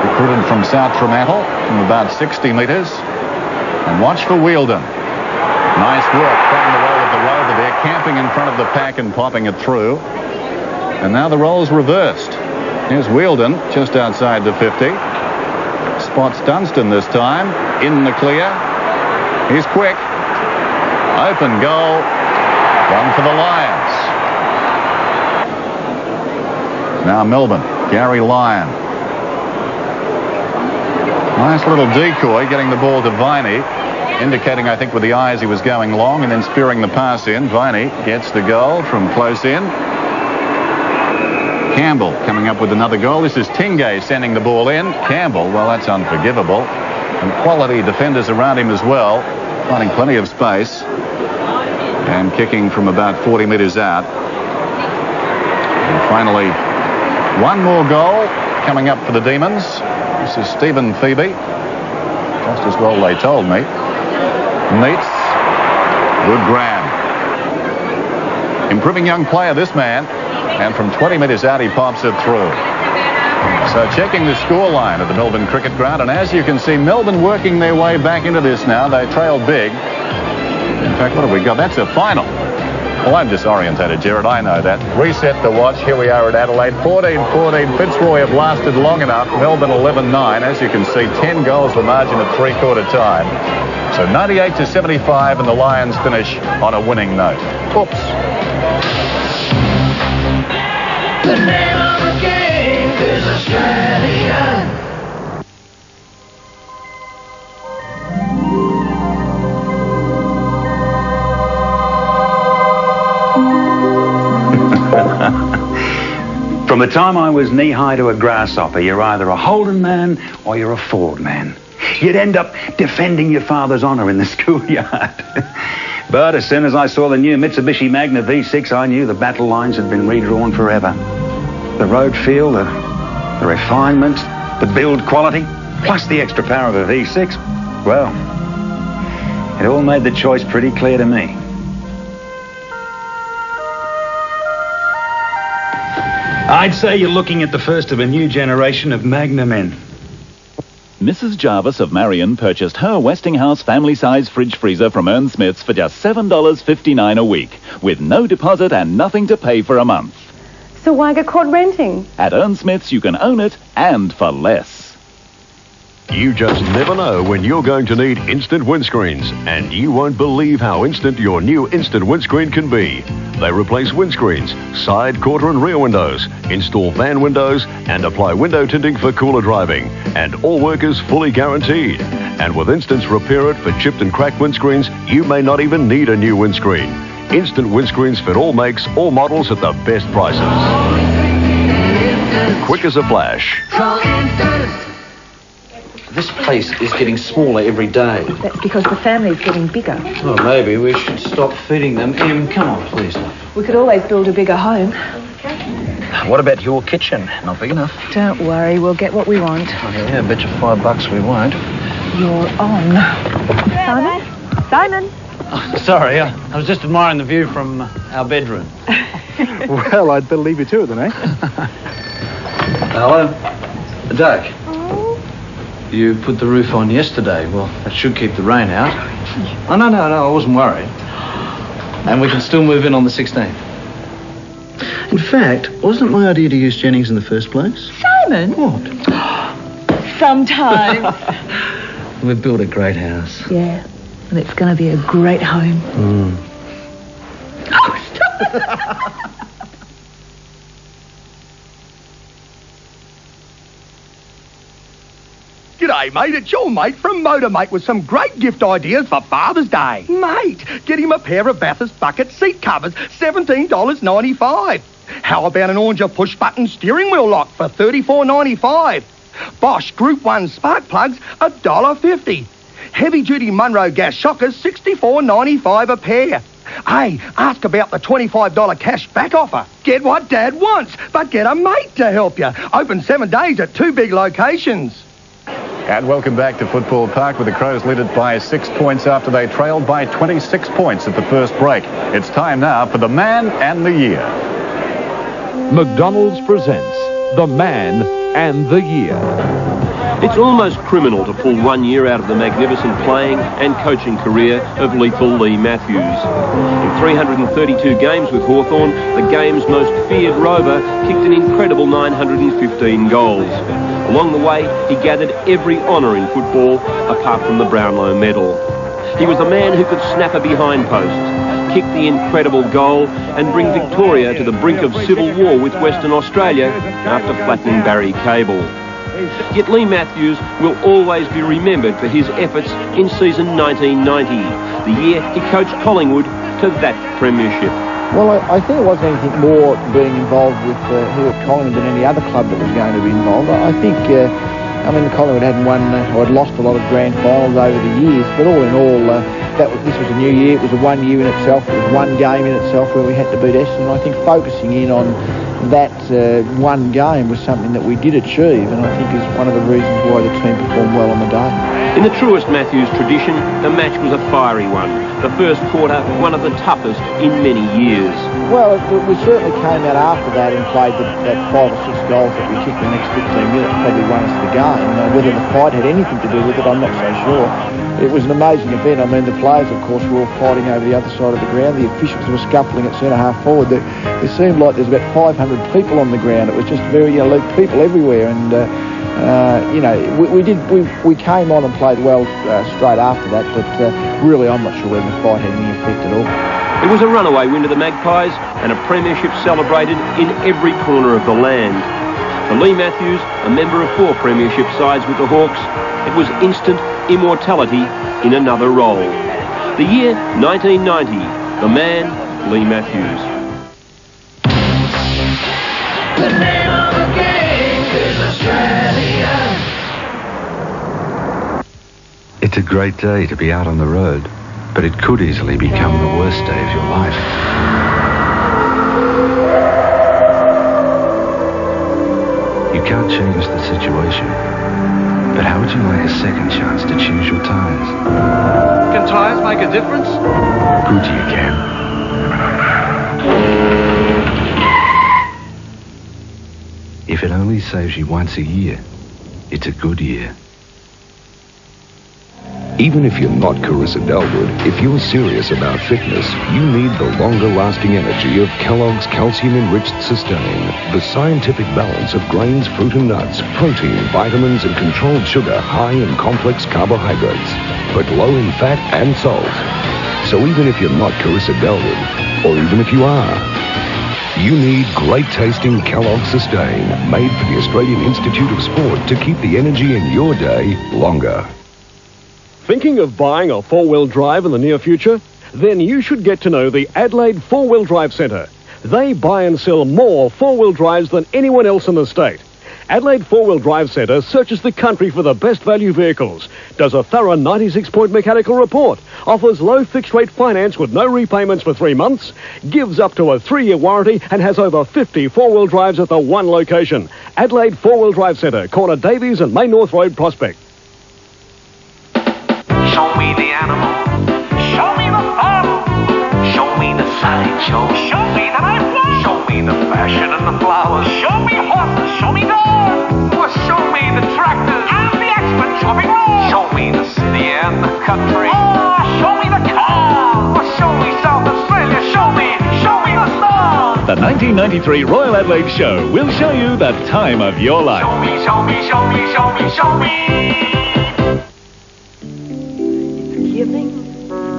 recruited from South Fremantle from about 60 metres. And watch for Wheeldon. Nice work playing the role of the rover there, camping in front of the pack and popping it through. And now the role's reversed. Here's Wheeldon just outside the 50. Spots Dunstan this time. In the clear. He's quick. Open goal. One for the Lions. Now Melbourne. Gary Lyon. Nice little decoy getting the ball to Viney. Indicating, I think, with the eyes he was going long and then spearing the pass in. Viney gets the goal from close in. Campbell coming up with another goal. This is Tingay sending the ball in. Campbell, well, that's unforgivable. And quality defenders around him as well, finding plenty of space. And kicking from about 40 metres out. And finally, one more goal coming up for the Demons. This is Stephen Phoebe. Just as well, they told me. Meets. Good grab. Improving young player, this man. And from 20 metres out, he pops it through. So checking the scoreline at the Melbourne Cricket Ground. And as you can see, Melbourne working their way back into this now. They trailed big. In fact, what have we got? That's a final. Well, I'm disorientated, Gerard. I know that. Reset the watch. Here we are at Adelaide. 14-14. Fitzroy have lasted long enough. Melbourne 11-9. As you can see, 10 goals the margin at three-quarter time. So 98-75, and the Lions finish on a winning note. Oops. The name of the game is Australian. From the time I was knee-high to a grasshopper, you're either a Holden man or you're a Ford man. You'd end up defending your father's honour in the schoolyard. But as soon as I saw the new Mitsubishi Magna V6, I knew the battle lines had been redrawn forever. The road feel, the refinement, the build quality, plus the extra power of a V6, well, It all made the choice pretty clear to me. I'd say you're looking at the first of a new generation of Magna men. Mrs. Jarvis of Marion purchased her Westinghouse family-size fridge freezer from Ern Smith's for just $7.59 a week, with no deposit and nothing to pay for a month. So why get caught renting? At Ern Smith's, you can own it, and for less. You just never know when you're going to need instant windscreens, and you won't believe how instant your new instant windscreen can be. They replace windscreens, side, quarter and rear windows, install fan windows, and apply window tinting for cooler driving. And all work is fully guaranteed. And with Instant's Repair It for chipped and cracked windscreens, you may not even need a new windscreen. Instant windscreens fit all makes, all models at the best prices. Quick as a flash. This place is getting smaller every day. That's because the family's getting bigger. Well, maybe we should stop feeding them. Em, come on, please, love. We could always build a bigger home. What about your kitchen? Not big enough. Don't worry, we'll get what we want. Oh, yeah, I bet you $5 we won't. You're on. Simon? Simon? Oh, sorry, I was just admiring the view from our bedroom. Well, I'd better leave you to it then, eh? Hello? Doug. You put the roof on yesterday. Well, that should keep the rain out. Oh, no, I wasn't worried. And we can still move in on the 16th. In fact, wasn't it my idea to use Jennings in the first place? Simon? What? Sometimes. We've built a great house. Yeah, and it's going to be a great home. Oh, stop! G'day, mate. It's your mate from Motormate with some great gift ideas for Father's Day. Mate, get him a pair of Bathurst bucket seat covers, $17.95. How about an Oranger push-button steering wheel lock for $34.95? Bosch Group 1 spark plugs, $1.50. Heavy-duty Munro gas shockers, $64.95 a pair. Hey, ask about the $25 cash back offer. Get what Dad wants, but get a mate to help you. Open 7 days at 2 big locations. And welcome back to Football Park, with the Crows led it by 6 points after they trailed by 26 points at the first break. It's time now for the Man and the Year. McDonald's presents The Man and the Year. It's almost criminal to pull 1 year out of the magnificent playing and coaching career of lethal Lee Matthews. In 332 games with Hawthorn, the game's most feared rover kicked an incredible 915 goals. Along the way, he gathered every honour in football apart from the Brownlow medal. He was the man who could snap a behind post, kick the incredible goal and bring Victoria to the brink of civil war with Western Australia after flattening Barry Cable. Yet Lee Matthews will always be remembered for his efforts in season 1990, the year he coached Collingwood to that premiership. Well, I think it wasn't anything more being involved with here at Collingwood than any other club that was going to be involved. I think, Collingwood hadn't won or had lost a lot of grand finals over the years, but all in all, this was a new year. It was a 1 year in itself. It was one game in itself where we had to beat Essendon. I think focusing in on that one game was something that we did achieve, and I think is one of the reasons why the team performed well on the day. In the truest Matthews tradition, the match was a fiery one. The first quarter, one of the toughest in many years. Well, we certainly came out after that and played that 5 or 6 goals that we kicked in the next 15 minutes probably won us the game. Whether the fight had anything to do with it, I'm not so sure. It was an amazing event. I mean, the players, of course, were all fighting over the other side of the ground. The officials were scuffling at centre-half forward. It seemed like there's about 500 people on the ground. It was just very elite people everywhere. And, we came on and played well straight after that. But really, I'm not sure whether the fight had any effect at all. It was a runaway win to the Magpies and a premiership celebrated in every corner of the land. For Lee Matthews, a member of 4 premiership sides with the Hawks, it was instant immortality in another role. The year 1990, the man, Lee Matthews. The name of the game is Australia. It's a great day to be out on the road, but it could easily become the worst day of your life. You can't change the situation, But how would you like a second chance to choose your tyres? Can tyres make a difference? Goodyear can. If it only saves you once a year, it's a good year. Even if you're not Carissa Delwood, if you're serious about fitness, you need the longer-lasting energy of Kellogg's calcium-enriched Sustain. The scientific balance of grains, fruit and nuts, protein, vitamins and controlled sugar high in complex carbohydrates, but low in fat and salt. So even if you're not Carissa Delwood, or even if you are, you need great-tasting Kellogg's Sustain, made for the Australian Institute of Sport to keep the energy in your day longer. Thinking of buying a four-wheel drive in the near future? Then you should get to know the Adelaide Four-Wheel Drive Centre. They buy and sell more four-wheel drives than anyone else in the state. Adelaide Four-Wheel Drive Centre searches the country for the best value vehicles, does a thorough 96-point mechanical report, offers low fixed-rate finance with no repayments for 3 months, gives up to a 3-year warranty and has over 50 four-wheel drives at the one location. Adelaide Four-Wheel Drive Centre, corner Davies and Main North Road, Prospect. Show me the animal. Show me the fun. Show me the sideshow. Show me the lifeline. Show me the fashion and the flowers. Show me horses. Show me dogs. Or show me the tractors and the expert chopping road. Show me the city and the country. Oh, show me the car. Or show me South Australia. Show me the stars. The 1993 Royal Adelaide Show will show you the time of your life. Show me, show me, show me, show me, show me. Giving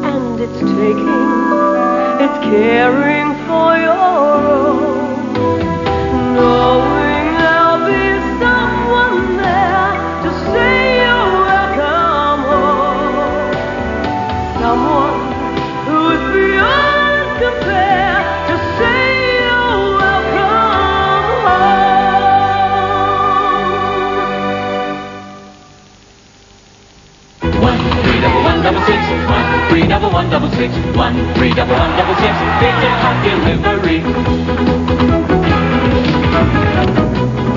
and it's taking, it's caring for your own, knowing there'll be someone there to say you're welcome home, someone who's beyond compare to say you're welcome home. 1-3-1-1-6 1-3-1-1-6 1-3-1-1-6 Pizza Hut delivery.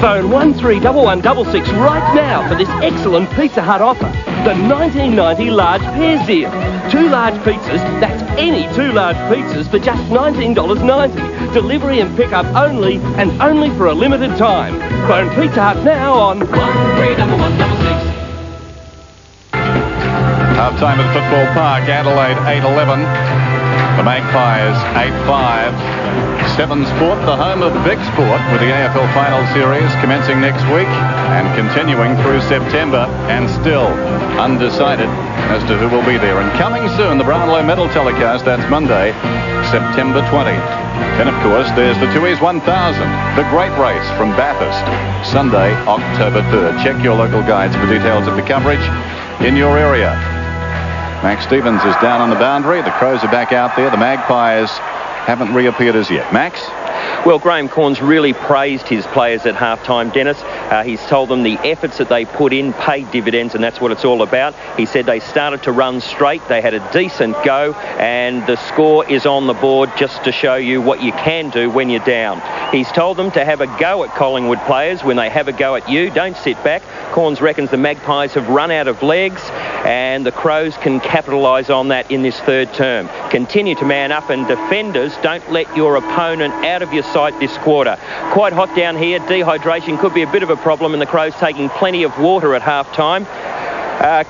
Phone 131166 right now for this excellent Pizza Hut offer. The 1990 large pairs deal. 2 large pizzas, that's any 2 large pizzas for just $19.90. Delivery and pickup only, and only for a limited time. Phone Pizza Hut now on 1-3-1-1-6. Half-time at Football Park, Adelaide 8-11. The Magpies 8-5. 7 Sport, the home of Big Sport, with the AFL Final Series commencing next week and continuing through September, and still undecided as to who will be there. And coming soon, the Brownlow Medal telecast, that's Monday, September 20. Then, of course, there's the Tooheys 1000, the great race from Bathurst, Sunday, October 3rd. Check your local guides for details of the coverage in your area. Max Stevens is down on the boundary. The Crows are back out there. The Magpies haven't reappeared as yet. Max? Well, Graham Corns really praised his players at half-time, Dennis. He's told them the efforts that they put in paid dividends, and that's what it's all about. He said they started to run straight, they had a decent go, and the score is on the board just to show you what you can do when you're down. He's told them to have a go at Collingwood players when they have a go at you. Don't sit back. Corns reckons the Magpies have run out of legs, and the Crows can capitalise on that in this third term. Continue to man up, and defenders, don't let your opponent out of your sight this quarter. Quite hot down here. Dehydration could be a bit of a problem, and the Crows taking plenty of water at half-time.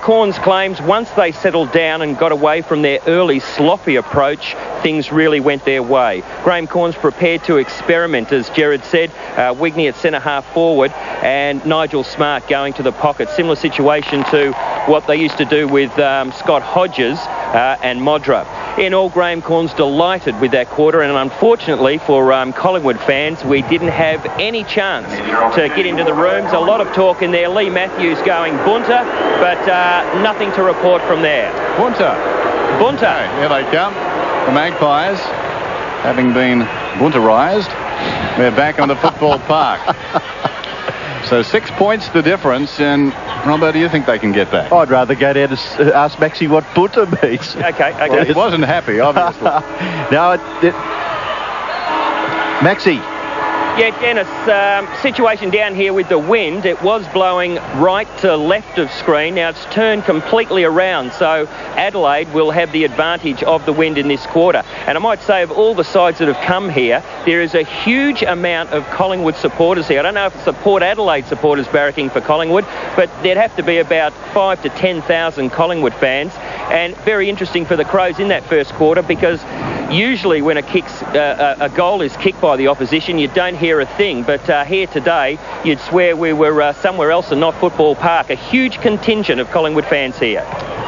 Corns claims once they settled down and got away from their early sloppy approach, things really went their way. Graham Corns prepared to experiment, as Gerard said. Wigney at centre-half forward and Nigel Smart going to the pocket. Similar situation to what they used to do with Scott Hodges and Modra. In all, Graham Corns delighted with that quarter, and unfortunately for Collingwood fans, we didn't have any chance to get into the rooms. A lot of talk in there. Lee Matthews going bunter, but nothing to report from there. Bunter. Bunter. Here they come. The Magpies, having been bunterised, they're back on the Football Park. So 6 points the difference, and Robert, do you think they can get back? I'd rather go down to ask Maxie what bunter means. Okay. Well, he wasn't happy, obviously. Maxie. Yeah, Dennis, situation down here with the wind. It was blowing right to left of screen. Now it's turned completely around, so Adelaide will have the advantage of the wind in this quarter. And I might say of all the sides that have come here, there is a huge amount of Collingwood supporters here. I don't know if it's the Port Adelaide supporters barracking for Collingwood, but there'd have to be about 5,000 to 10,000 Collingwood fans. And very interesting for the Crows in that first quarter, because usually when a goal is kicked by the opposition, you don't hear a thing. But here today, you'd swear we were somewhere else and not Football Park. A huge contingent of Collingwood fans here.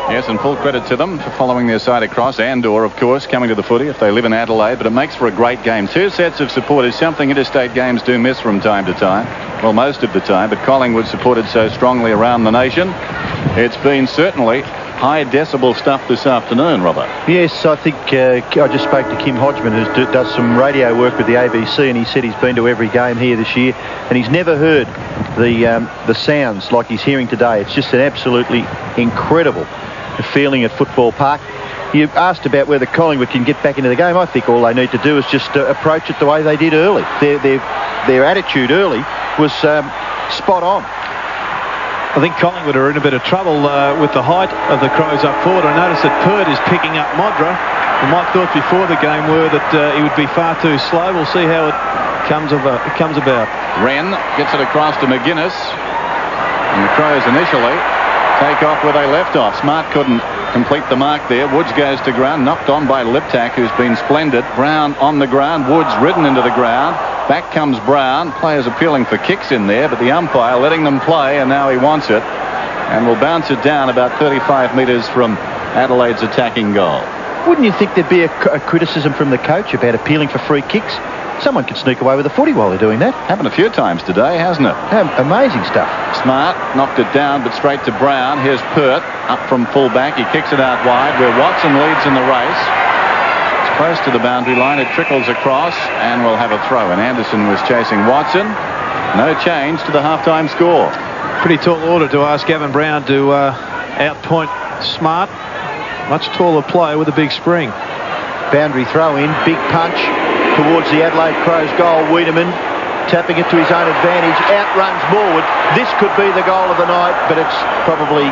Yes, and full credit to them for following their side across. Andor, of course, coming to the footy if they live in Adelaide, but it makes for a great game. Two sets of supporters, something interstate games do miss from time to time. Well, most of the time, but Collingwood supported so strongly around the nation. It's been certainly high decibel stuff this afternoon, Robert. Yes, I think I just spoke to Kim Hodgman, who does some radio work with the ABC, and he said he's been to every game here this year, and he's never heard the sounds like he's hearing today. It's just an absolutely incredible feeling at Football Park. You asked about whether Collingwood can get back into the game. I think all they need to do is just approach it the way they did early. Their attitude early was spot on. I think Collingwood are in a bit of trouble with the height of the Crows up forward. I noticed that Pert is picking up Modra. And my thoughts before the game were that he would be far too slow. We'll see how it comes about. Wren gets it across to McGuinness. And the Crows initially take off where they left off. Smart couldn't complete the mark there. Woods goes to ground, knocked on by Liptak, who's been splendid. Brown on the ground. Woods ridden into the ground. Back comes Brown. Players appealing for kicks in there, but the umpire letting them play, and now he wants it. And will bounce it down about 35 metres from Adelaide's attacking goal. Wouldn't you think there'd be a criticism from the coach about appealing for free kicks? Someone could sneak away with a footy while they're doing that. Happened a few times today, hasn't it? Amazing stuff. Smart knocked it down, but straight to Brown. Here's Pert up from full-back. He kicks it out wide, where Watson leads in the race. It's close to the boundary line. It trickles across, and we'll have a throw. And Anderson was chasing Watson. No change to the half-time score. Pretty tall order to ask Gavin Brown to outpoint Smart. Much taller player with a big spring. Boundary throw in, big punch towards the Adelaide Crows goal. Wiedemann tapping it to his own advantage. Outruns Morwood. This could be the goal of the night, but it's probably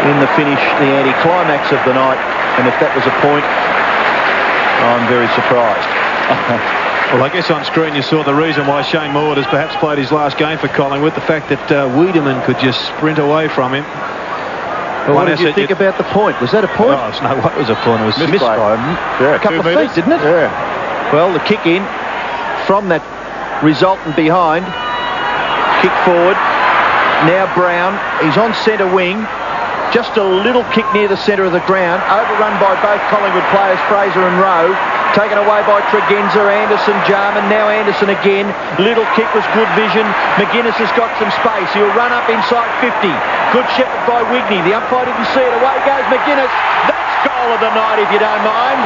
in the finish, the anti-climax of the night. And if that was a point, I'm very surprised. Well, I guess on screen you saw the reason why Shane Morwood has perhaps played his last game for Collingwood. The fact that Wiedemann could just sprint away from him. Well, what did you think about the point? Was that a point? Oh, no, what was a point? It was missed by a couple of feet, didn't it? Yeah. Well, the kick in from that resultant behind. Kick forward. Now Brown. He's on centre wing. Just a little kick near the centre of the ground. Overrun by both Collingwood players, Fraser and Rowe. Taken away by Tregenza, Anderson, Jarman. Now Anderson again. Little kick was good vision. McGuinness has got some space. He'll run up inside 50. Good shepherd by Wigney. The umpire didn't see it. Away goes McGuinness. That's goal of the night, if you don't mind.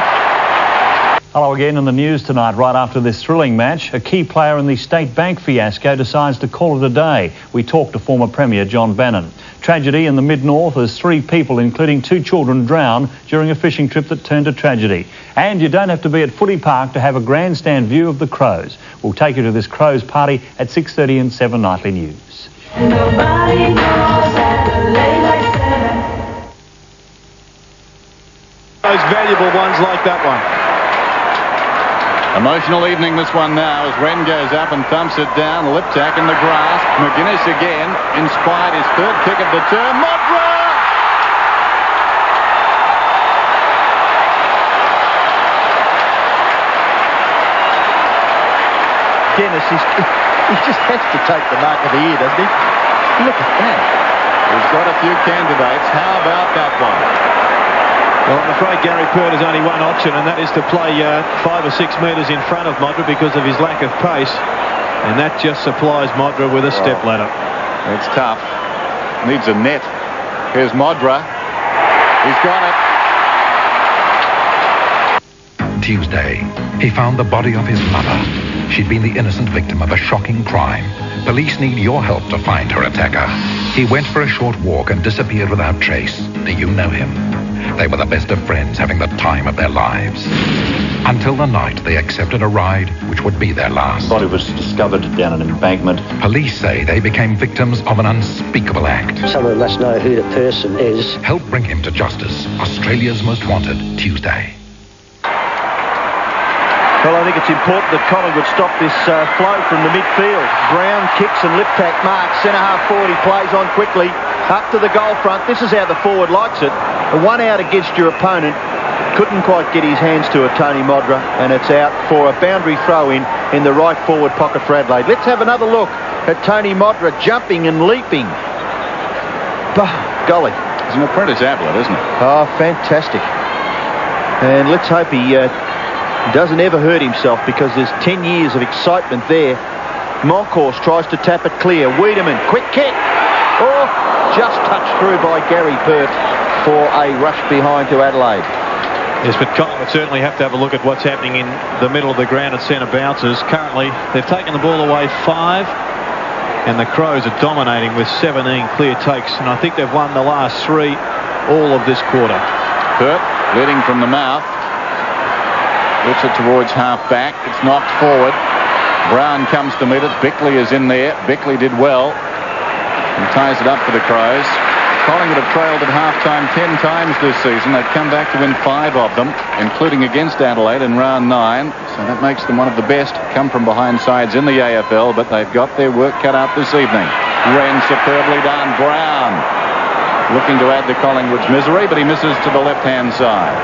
Hello again in the news tonight. Right after this thrilling match, a key player in the State Bank fiasco decides to call it a day. We talked to former Premier John Bannon. Tragedy in the mid-north as 3 people, including 2 children, drowned during a fishing trip that turned to tragedy. And you don't have to be at Footy Park to have a grandstand view of the Crows. We'll take you to this Crows party at 6:30 and 7 Nightly News. Nobody knows Adelaide like Sarah. Those valuable ones like that one. Emotional evening this one now as Wren goes up and thumps it down. Liptak in the grass. McGuinness again inspired his third kick of the term. Modra! Dennis, he just has to take the mark of the year, doesn't he? Look at that. He's got a few candidates. How about that one? Well, I'm afraid Gary Pert has only one option, and that is to play 5 or 6 metres in front of Modra because of his lack of pace. And that just supplies Modra with a step ladder. It's tough. Needs a net. Here's Modra. He's got it. Tuesday, he found the body of his mother. She'd been the innocent victim of a shocking crime. Police need your help to find her attacker. He went for a short walk and disappeared without trace. Do you know him? they were the best of friends, having the time of their lives. Until the night they accepted a ride which would be their last. Body was discovered down an embankment. Police say they became victims of an unspeakable act. Someone must know who the person is. Help bring him to justice. Australia's Most Wanted, Tuesday. Well, I think it's important that Collingwood stop this flow from the midfield. Brown kicks and lip-tack marks. Centre-half forward, he plays on quickly. Up to the goal front. This is how the forward likes it. A one out against your opponent. Couldn't quite get his hands to it, Tony Modra, and it's out for a boundary throw-in the right forward pocket for Adelaide. Let's have another look at Tony Modra jumping and leaping. Golly. It's an apprentice athlete, isn't it? Oh, fantastic. And let's hope he doesn't ever hurt himself, because there's 10 years of excitement there. Moncourse tries to tap it clear. Wiedemann, quick kick. Oh, just touched through by Gary Burt for a rush behind to Adelaide. Yes, but Collingwood certainly have to have a look at what's happening in the middle of the ground at centre bounces. Currently, they've taken the ball away 5, and the Crows are dominating with 17 clear takes, and I think they've won the last 3 all of this quarter. Burt leading from the mouth. Lifts it towards half-back. It's knocked forward. Brown comes to meet it. Bickley is in there. Bickley did well and ties it up for the Crows. Collingwood have trailed at half-time 10 times this season. They've come back to win 5 of them, including against Adelaide in round 9. So that makes them one of the best come-from-behind sides in the AFL, but they've got their work cut out this evening. Wren superbly done. Brown looking to add to Collingwood's misery, but he misses to the left-hand side.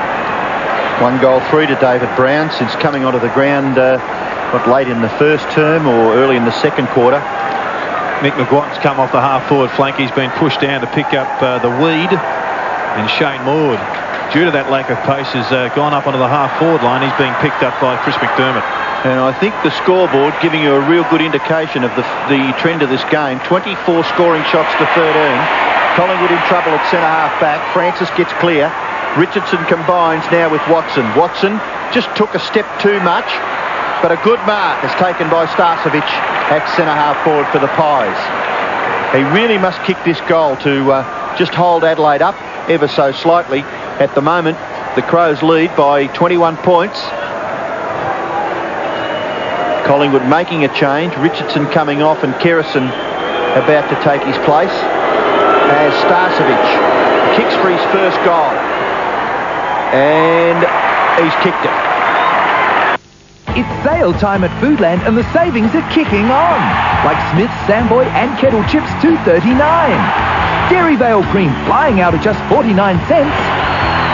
1 goal 3 to David Brown since coming onto the ground, late in the first term or early in the second quarter. Mick McGuan's come off the half-forward flank. He's been pushed down to pick up the weed. And Shane Maud, due to that lack of pace, has gone up onto the half-forward line. He's being picked up by Chris McDermott. And I think the scoreboard giving you a real good indication of the trend of this game. 24 scoring shots to 13. Collingwood in trouble at centre-half back. Francis gets clear. Richardson combines now with Watson. Watson just took a step too much, but a good mark is taken by Starcevic at centre-half forward for the Pies. He really must kick this goal to just hold Adelaide up ever so slightly. At the moment, the Crows lead by 21 points. Collingwood making a change. Richardson coming off and Kerrison about to take his place as Starcevic kicks for his first goal. And he's kicked it. It's sale time at Foodland and the savings are kicking on. Like Smith's, Samboy and Kettle Chips $2.39. Dairy Vale Cream flying out at just 49 cents.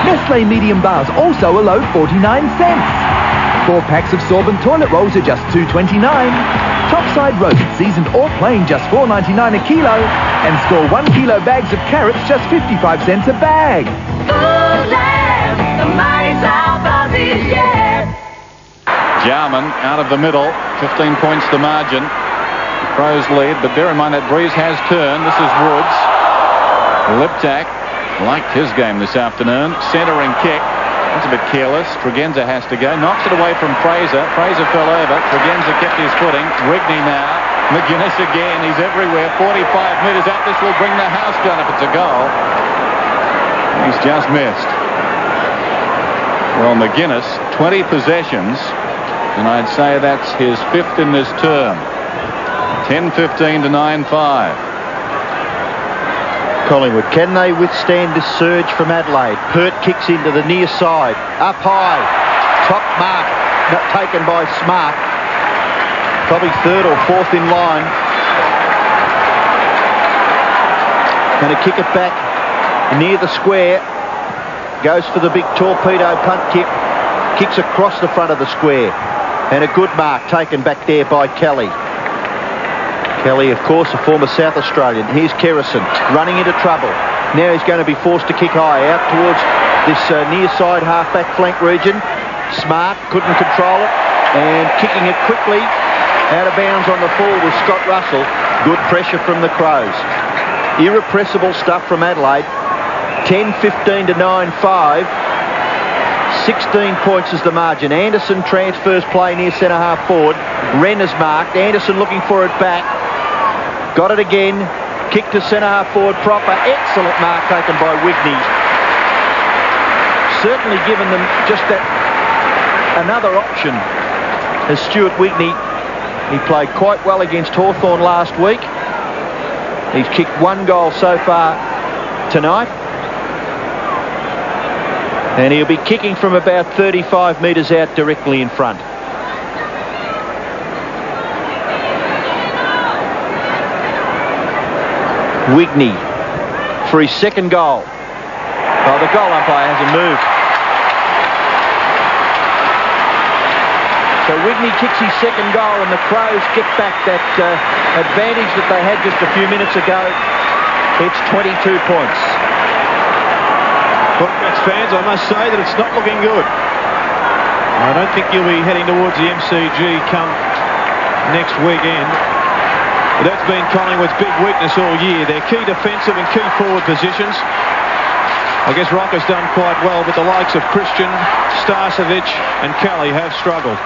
Nestle medium bars also a load 49 cents. 4 packs of sorbent toilet rolls are just $2.29. Topside roasted, seasoned or plain just $4.99 a kilo. And score 1 kilo bags of carrots just 55 cents a bag. Foodland, the mighty South Aussies, yeah. Jarman out of the middle, 15 points the margin. Crows lead, but bear in mind that breeze has turned. This is Woods. Liptak liked his game this afternoon. Centering kick. That's a bit careless. Tregenza has to go. Knocks it away from Fraser. Fraser fell over. Tregenza kept his footing. Rigney now. McGuinness again. He's everywhere. 45 metres out. This will bring the house down if it's a goal. He's just missed. Well, McGuinness, 20 possessions, and I'd say that's his 5th in this term. 10-15 to 9-5. Collingwood, can they withstand this surge from Adelaide? Pert kicks into the near side. Up high. Top mark. Not taken by Smart. Probably 3rd or 4th in line. Going to kick it back near the square. Goes for the big torpedo punt kick. Kicks across the front of the square. And a good mark taken back there by Kelly. Kelly, of course, a former South Australian. Here's Kerrison running into trouble. Now he's going to be forced to kick high out towards this near side half-back flank region. Smart couldn't control it. And kicking it quickly out of bounds on the full with Scott Russell. Good pressure from the Crows. Irrepressible stuff from Adelaide. 10-15 to 9-5. 16 points is the margin. Anderson transfers play near centre-half forward. Wren is marked. Anderson looking for it back. Got it again. Kick to centre-half forward proper. Excellent mark taken by Wigney. certainly given them just that another option as Stuart Wigney. He played quite well against Hawthorn last week. He's kicked 1 goal so far tonight. And he'll be kicking from about 35 metres out directly in front. Wigney for his second goal. Oh, the goal umpire hasn't moved. So Wigney kicks his second goal and the Crows get back that advantage that they had just a few minutes ago. It's 22 points. Well, Cats fans, I must say that it's not looking good. I don't think you'll be heading towards the MCG come next weekend. But that's been Collingwood's big weakness all year. Their key defensive and key forward positions. I guess Rocker's done quite well, but the likes of Christian, Starcevic and Kelly have struggled.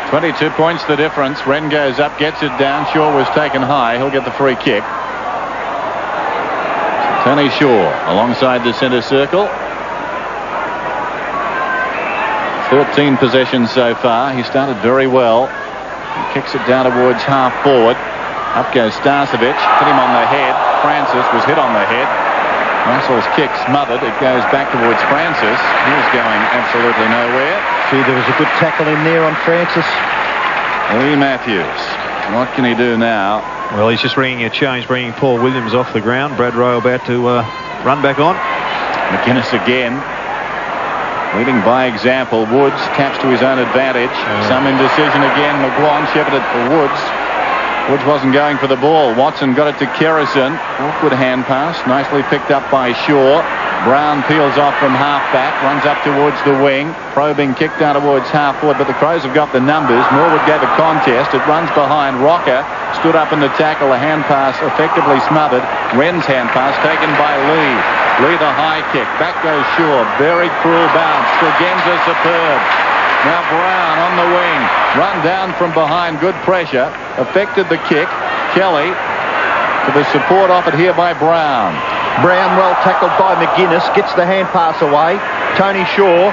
22 points the difference. Wren goes up, gets it down. Shaw was taken high. He'll get the free kick. Tony Shaw alongside the centre circle. 13 possessions so far. He started very well. He kicks it down towards half forward. Up goes Starcevic. Hit him on the head. Francis was hit on the head. Russell's kick smothered. It goes back towards Francis. He was going absolutely nowhere. Gee, there was a good tackle in there on Francis. Lee Matthews. What can he do now? Well, he's just ringing a change, bringing Paul Williams off the ground. Brad Rowe about to run back on. McInnes again. Leading by example. Woods taps to his own advantage. Some indecision again. McGuan shepherded for Woods. Woods wasn't going for the ball. Watson got it to Kerrison. Awkward hand pass. Nicely picked up by Shaw. Brown peels off from half-back. Runs up towards the wing. Probing kick down towards half-forward, but the Crows have got the numbers. Norwood gave a contest. It runs behind. Rocker stood up in the tackle. A hand pass effectively smothered. Wren's hand pass taken by Lee. Lee the high kick. Back goes Shaw. Very cruel bounce. Tregenza superb. Now Brown on the wing. Run down from behind. Good pressure. Affected the kick. Kelly to the support offered here by Brown. Brown well tackled by McInnes. Gets the hand pass away. Tony Shaw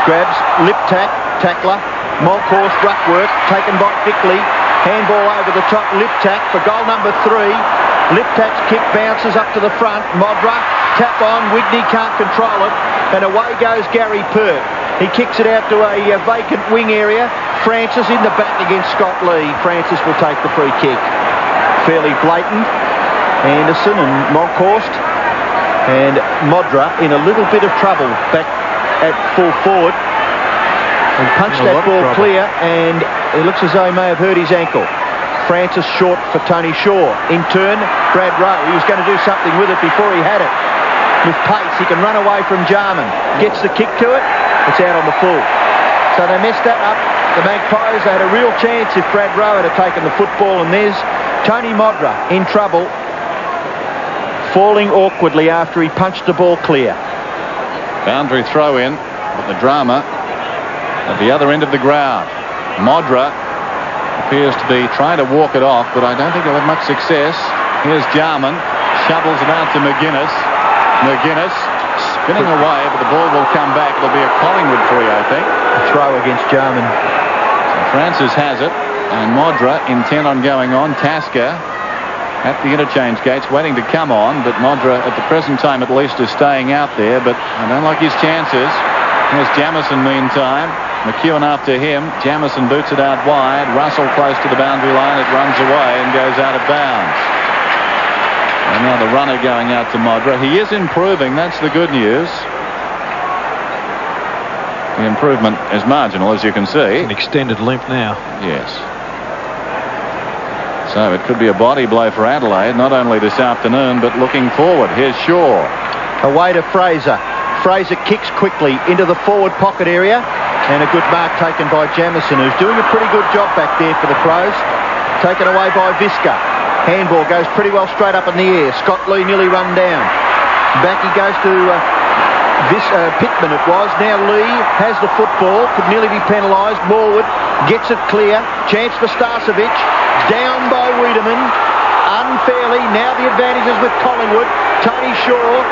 grabs lip tackler. Monkhorst ruck work taken by Bickley. Handball over the top. Liptak for goal number 3. Liptak's kick bounces up to the front. Modra tap on. Wigney can't control it. And away goes Gary Pert. He kicks it out to a vacant wing area. Francis in the back against Scott Lee. Francis will take the free kick. Fairly blatant. Anderson and Monkhorst and Modra in a little bit of trouble back at full forward. And punched that ball clear, and it looks as though he may have hurt his ankle. Francis short for Tony Shaw. In turn, Brad Rowe. He was going to do something with it before he had it. With pace, he can run away from Jarman. Gets the kick to it. It's out on the full. So they messed that up. The Magpies, they had a real chance if Brad Rowe had taken the football, and there's Tony Modra in trouble, falling awkwardly after he punched the ball clear. Boundary throw in, but the drama at the other end of the ground. Modra appears to be trying to walk it off, but I don't think he'll have much success. Here's Jarman, shovels it out to McInnes. McInnes spinning away, but the ball will come back. It'll be a Collingwood free, I think. A throw against Jarman. So Francis has it, and Modra intent on going on. Tasker at the interchange gates waiting to come on, but Modra at the present time at least is staying out there, but I don't like his chances. Here's Jamison meantime. McEwen after him. Jamison boots it out wide. Russell close to the boundary line. It runs away and goes out of bounds. And now the runner going out to Modra. He is improving. That's the good news. The improvement is marginal, as you can see. An extended limp now. Yes. So it could be a body blow for Adelaide, not only this afternoon, but looking forward. Here's Shaw. Away to Fraser. Fraser kicks quickly into the forward pocket area, and a good mark taken by Jamison, who's doing a pretty good job back there for the Crows. Taken away by Visca. Handball goes pretty well straight up in the air. Scott Lee nearly run down. Back he goes to Pittman it was. Now Lee has the football. Could nearly be penalised. Morwood gets it clear. Chance for Starcevic. Down by Wiedemann. Unfairly. Now the advantage is with Collingwood. Tony Shaw,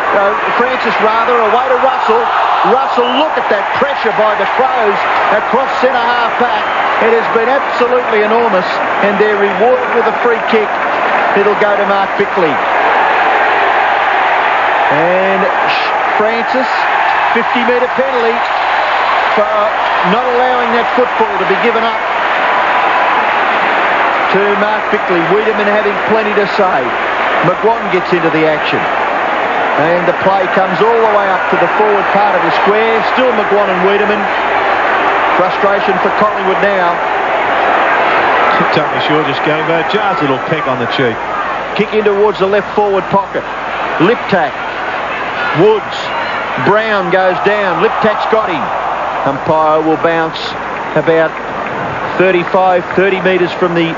Francis rather, away to Russell. Russell, look at that pressure by the Crows across centre half back. It has been absolutely enormous, and they're rewarded with a free kick. It'll go to Mark Bickley. And Francis, 50-metre penalty for not allowing that football to be given up to Mark Bickley. Wiedemann having plenty to say. McGuan gets into the action. And the play comes all the way up to the forward part of the square. Still McGuan and Wiedemann. Frustration for Collingwood now. Tony Shaw just gave a just little peck on the cheek. Kick in towards the left forward pocket. Liptak. Woods. Brown goes down. Liptak's got him. Umpire will bounce about 30 metres from the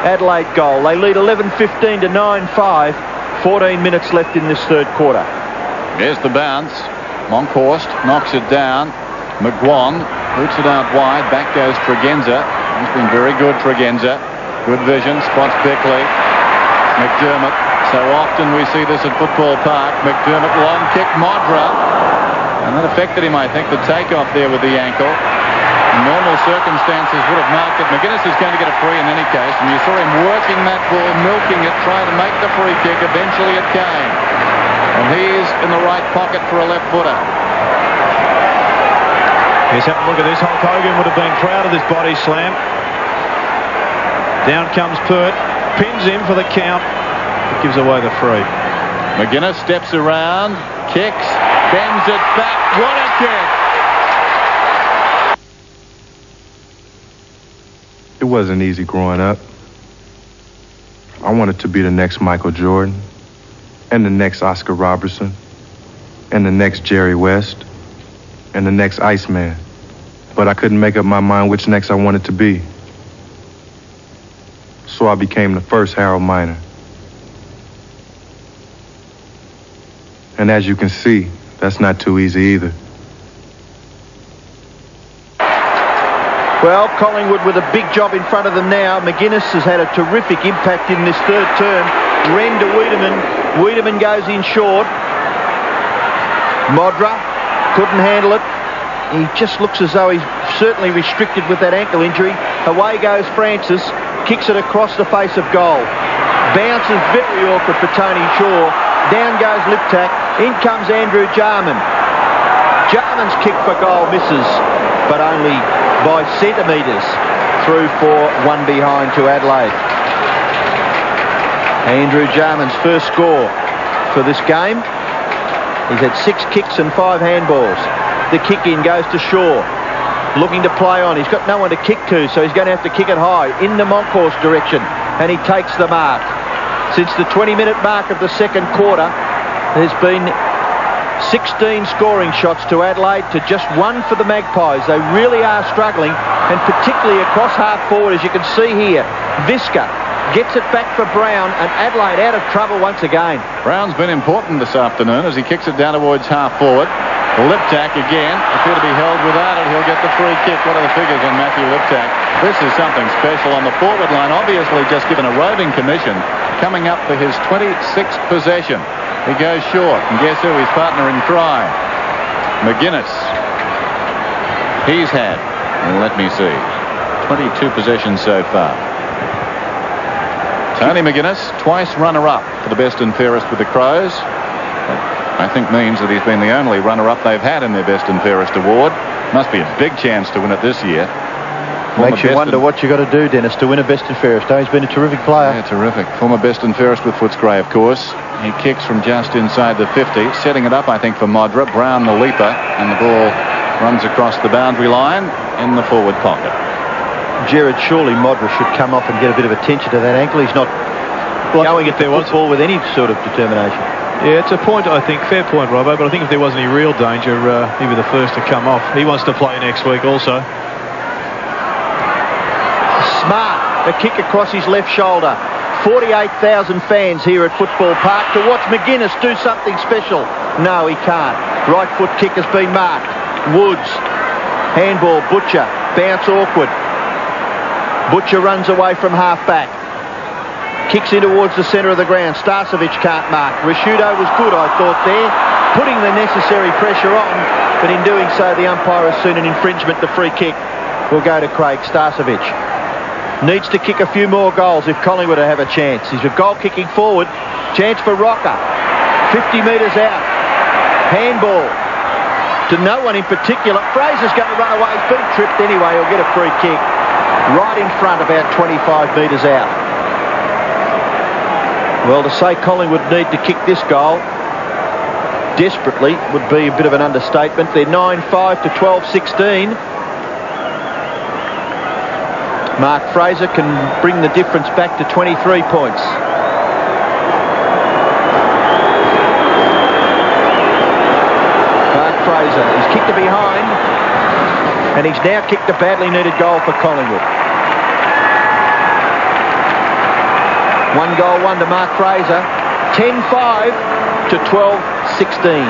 Adelaide goal. They lead 11-15 to 9-5. 14 minutes left in this third quarter. Here's the bounce. Monkhorst knocks it down. McGuan boots it out wide. Back goes Tregenza. He's been very good, Tregenza. Good vision. Spots Bickley. McDermott. So often we see this at Football Park. McDermott, long kick, Modra. And that affected him, I think, the takeoff there with the ankle. In normal circumstances would have marked it. McGuinness is going to get a free in any case, and you saw him working that ball, milking it, trying to make the free kick. Eventually it came. And he's in the right pocket for a left footer. Here's have a look at this. Hulk Hogan would have been proud of this body slam. Down comes Pert, pins him for the count. It gives away the free. McGuinness steps around, kicks, bends it back. What a kick! It wasn't easy growing up. I wanted to be the next Michael Jordan, and the next Oscar Robertson, and the next Jerry West, and the next Iceman. But I couldn't make up my mind which next I wanted to be. So I became the first Harold Miner. And as you can see, that's not too easy either. Well, Collingwood with a big job in front of them now. McGuinness has had a terrific impact in this third term. Wren to Wiedemann. Wiedemann goes in short. Modra couldn't handle it. He just looks as though he's certainly restricted with that ankle injury. Away goes Francis. Kicks it across the face of goal. Bounces very awkward for Tony Shaw. Down goes Liptak. In comes Andrew Jarman. Jarman's kick for goal misses, but only by centimetres, through for one behind to Adelaide. Andrew Jarman's first score for this game. He's had 6 kicks and 5 handballs. The kick in goes to Shaw, looking to play on. He's got no one to kick to, so he's going to have to kick it high in the Monkhorst direction, and he takes the mark. Since the 20-minute mark of the second quarter, there's been 16 scoring shots to Adelaide to just 1 for the Magpies. They really are struggling, and particularly across half forward, as you can see here. Visca gets it back for Brown, and Adelaide out of trouble once again. Brown's been important this afternoon as he kicks it down towards half forward. Liptak again, appear to be held without it. He'll get the free kick. What are the figures on Matthew Liptak? This is something special on the forward line. Obviously just given a roving commission, coming up for his 26th possession. He goes short, and guess who? His partner in crime, McGuinness. He's had, let me see, 22 possessions so far. Tony McGuinness, twice runner-up for the best and fairest with the Crows. That, I think, means that he's been the only runner-up they've had in their best and fairest award. Must be a big chance to win it this year. Makes you wonder what you got to do, Dennis, to win a best and fairest. He's been a terrific player. Yeah, terrific. Former best and fairest with Footscray, of course. He kicks from just inside the 50, setting it up, I think, for Modra. Brown the leaper, and the ball runs across the boundary line in the forward pocket. Gerard, surely Modra should come off and get a bit of attention to that ankle. He's not going at the football with any sort of determination. Yeah, it's a point, I think. Fair point, Robbo, but I think if there was any real danger, he'd be the first to come off. He wants to play next week also. Smart, a kick across his left shoulder. 48,000 fans here at Football Park to watch McGuinness do something special. No, he can't. Right foot kick has been marked. Woods, handball, Butcher, bounce awkward. Butcher runs away from half back. Kicks in towards the centre of the ground. Starcevic can't mark. Rashudo was good, I thought, there, putting the necessary pressure on, but in doing so, the umpire has seen an infringement. The free kick will go to Craig Starcevic. Needs to kick a few more goals if Collingwood have a chance. He's a goal kicking forward. Chance for Rocker. 50 metres out. Handball to no one in particular. Fraser's going to run away. He's been tripped anyway. He'll get a free kick right in front, about 25 metres out. Well, to say Collingwood need to kick this goal desperately would be a bit of an understatement. They're 9-5 to 12-16. Mark Fraser can bring the difference back to 23 points. Mark Fraser, he's kicked it behind, and he's now kicked a badly needed goal for Collingwood. 1 goal, 1 to Mark Fraser. 10-5 to 12-16.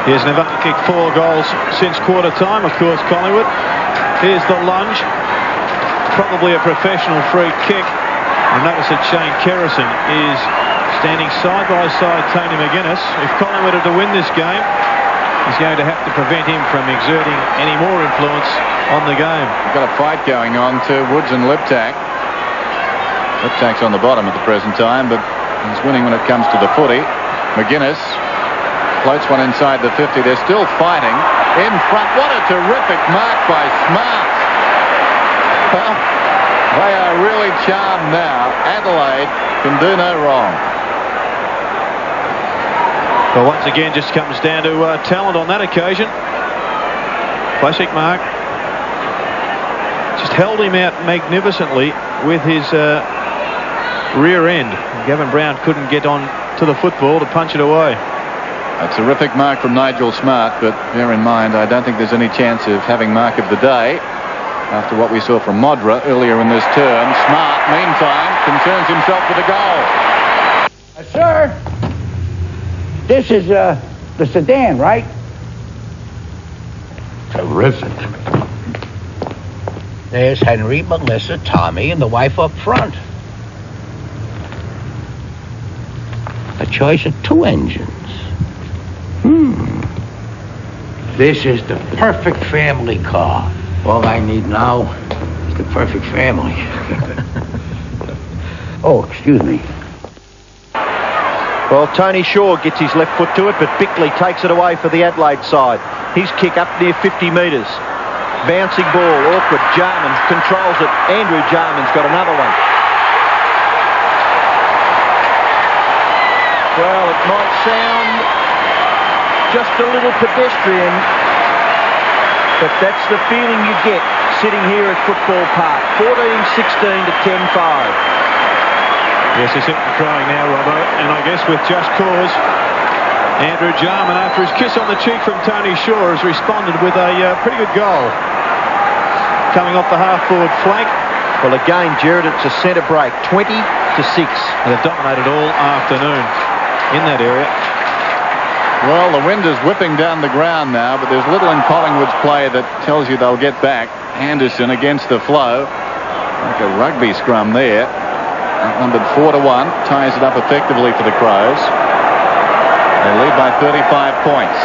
He has never kicked 4 goals since quarter time, of course, Collingwood. Here's the lunge. Probably a professional free kick. And notice that Shane Kerrison is standing side by side Tony McGuinness. If Collingwood are to win this game, he's going to have to prevent him from exerting any more influence on the game. We've got a fight going on to Woods and Liptak. Liptak's on the bottom at the present time, but he's winning when it comes to the footy. McGuinness floats one inside the 50. They're still fighting in front. What a terrific mark by Smart. Well, they are really charmed now. Adelaide can do no wrong. Well, once again, just comes down to talent on that occasion. Classic mark. Just held him out magnificently with his rear end. Gavin Brown couldn't get on to the football to punch it away. A terrific mark from Nigel Smart, but bear in mind, I don't think there's any chance of having mark of the day after what we saw from Modra earlier in this term. Smart, meantime, concerns himself with a goal. Sir, this is the sedan, right? Terrific. There's Henry, Melissa, Tommy, and the wife up front. A choice of 2 engines. This is the perfect family car. All I need now is the perfect family. Oh, excuse me. Well, Tony Shaw gets his left foot to it, but Bickley takes it away for the Adelaide side. His kick up near 50 metres. Bouncing ball, awkward. Jarman controls it. Andrew Jarman's got another one. Well, it might sound just a little pedestrian, but that's the feeling you get sitting here at Football Park. 14-16 to 10-5. Yes, he's hit the crying now, Robbo, and I guess with just cause. Andrew Jarman, after his kiss on the cheek from Tony Shaw, has responded with a pretty good goal. Coming off the half-forward flank. Well, again, Gerard, it's a centre break, 20-6. They've dominated all afternoon in that area. Well, the wind is whipping down the ground now, but there's little in Collingwood's play that tells you they'll get back. Anderson against the flow. Like a rugby scrum there. Outnumbered 4-1. Ties it up effectively for the Crows. They lead by 35 points.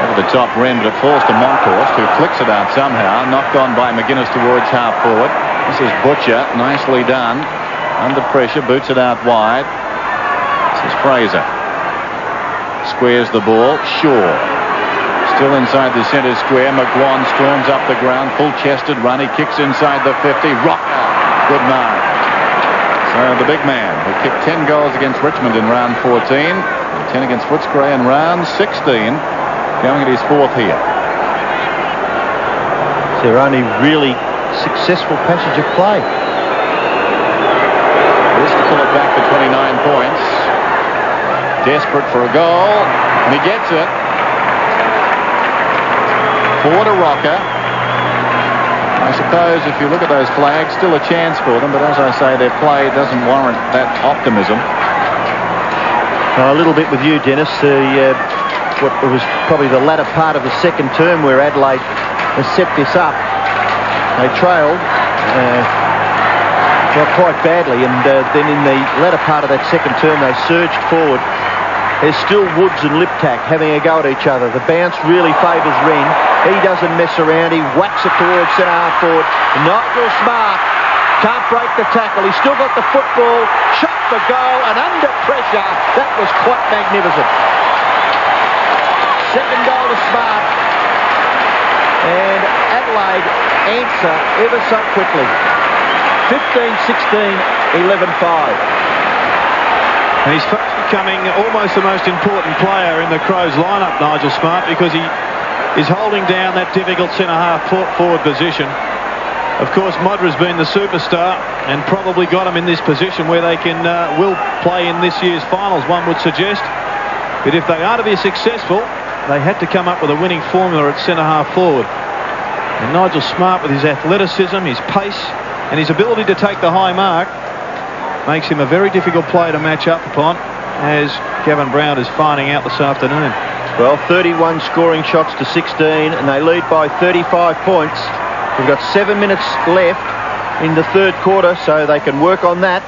Over the top rim, but it falls to Monkhorst, who flicks it out somehow. Knocked on by McGuinness towards half forward. This is Butcher. Nicely done. Under pressure, boots it out wide. This is Fraser. Squares the ball. Shaw. Still inside the centre square. McGuan storms up the ground. Full-chested run. He kicks inside the 50. Rocker. Good mark. So the big man who kicked 10 goals against Richmond in round 14. And 10 against Footscray in round 16. Going at his 4th here. It's their only really successful passage of play. This to pull it back to 29 points. Desperate for a goal, and he gets it. 4 to Rocker. I suppose if you look at those flags, still a chance for them, but as I say, their play doesn't warrant that optimism. A little bit with you, Dennis. What was probably the latter part of the second term where Adelaide has set this up. They trailed, quite badly, and then in the latter part of that second term they surged forward. There's still Woods and Liptak having a go at each other. The bounce really favours Wren. He doesn't mess around. He whacks it towards centre half forward. Nigel Smart can't break the tackle. He's still got the football. Shot for goal, and under pressure, that was quite magnificent. Second goal to Smart. And Adelaide answer ever so quickly. 15-16, 11-5. And he's becoming almost the most important player in the Crows lineup, Nigel Smart, because he is holding down that difficult centre-half forward position. Of course, Modra's been the superstar and probably got him in this position where they will play in this year's finals, one would suggest. But if they are to be successful, they had to come up with a winning formula at centre-half forward. And Nigel Smart, with his athleticism, his pace, and his ability to take the high mark, makes him a very difficult player to match up upon, as Gavin Brown is finding out this afternoon. Well, 31 scoring shots to 16, and they lead by 35 points. We've got 7 minutes left in the third quarter, so they can work on that.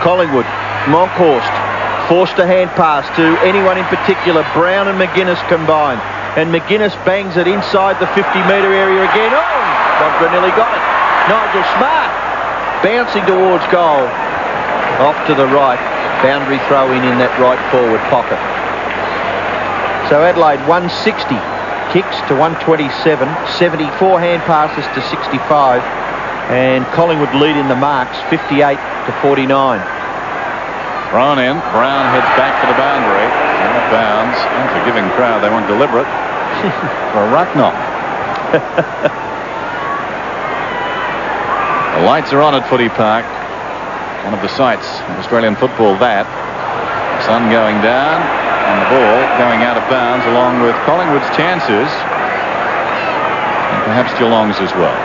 Collingwood, Monkhorst forced a hand pass to anyone in particular. Brown and McGuinness combined, and McGuinness bangs it inside the 50-metre area again. Oh, Mondra nearly got it. Nigel Smart bouncing towards goal. Off to the right. Boundary throw in that right forward pocket. So Adelaide 160 kicks to 127. 74 hand passes to 65. And Collingwood lead in the marks 58 to 49. Thrown in. Brown heads back to the boundary. Out of bounds. Unforgiving crowd. They weren't deliberate. For a ruck knock. The lights are on at Footy Park. One of the sights of Australian football, that. Sun going down and the ball going out of bounds, along with Collingwood's chances and perhaps Geelong's as well.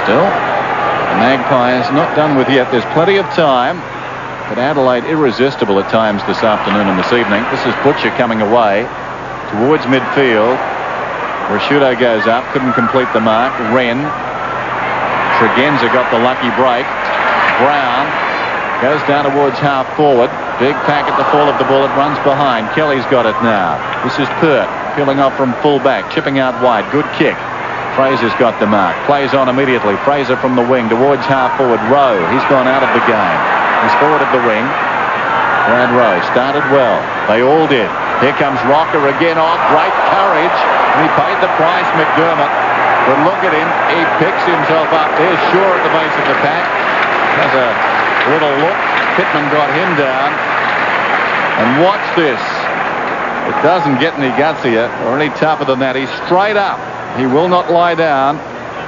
Still, the Magpies not done with yet. There's plenty of time, but Adelaide irresistible at times this afternoon and this evening. This is Butcher coming away towards midfield. Rashudo goes up, couldn't complete the mark. Wren. Tregenza got the lucky break. Brown goes down towards half forward. Big pack at the fall of the ball. It runs behind. Kelly's got it now. This is Pert peeling off from full back, chipping out wide. Good kick. Fraser's got the mark. Plays on immediately. Fraser from the wing towards half forward. Rowe. He's gone out of the game. He's forward of the wing. Brad Rowe started well. They all did. Here comes Rocker again off. Great courage. And he paid the price, McDermott. But look at him. He picks himself up. There's Shaw at the base of the pack. Has a little look. Pittman got him down. And watch this. It doesn't get any gutsier or any tougher than that. He's straight up. He will not lie down.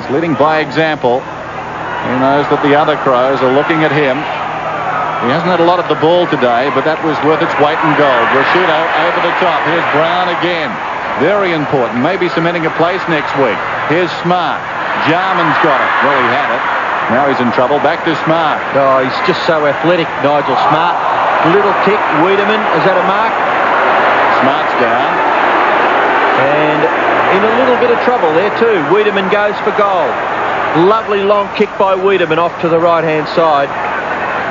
He's leading by example. He knows that the other Crows are looking at him. He hasn't had a lot of the ball today, but that was worth its weight in gold. Rashudo over the top. Here's Brown again. Very important. Maybe cementing a place next week. Here's Smart. Jarman's got it. Well, he had it. Now he's in trouble. Back to Smart. Oh, he's just so athletic, Nigel Smart. Little kick. Wiedemann. Is that a mark? Smart's down. And in a little bit of trouble there too. Wiedemann goes for goal. Lovely long kick by Wiedemann off to the right-hand side.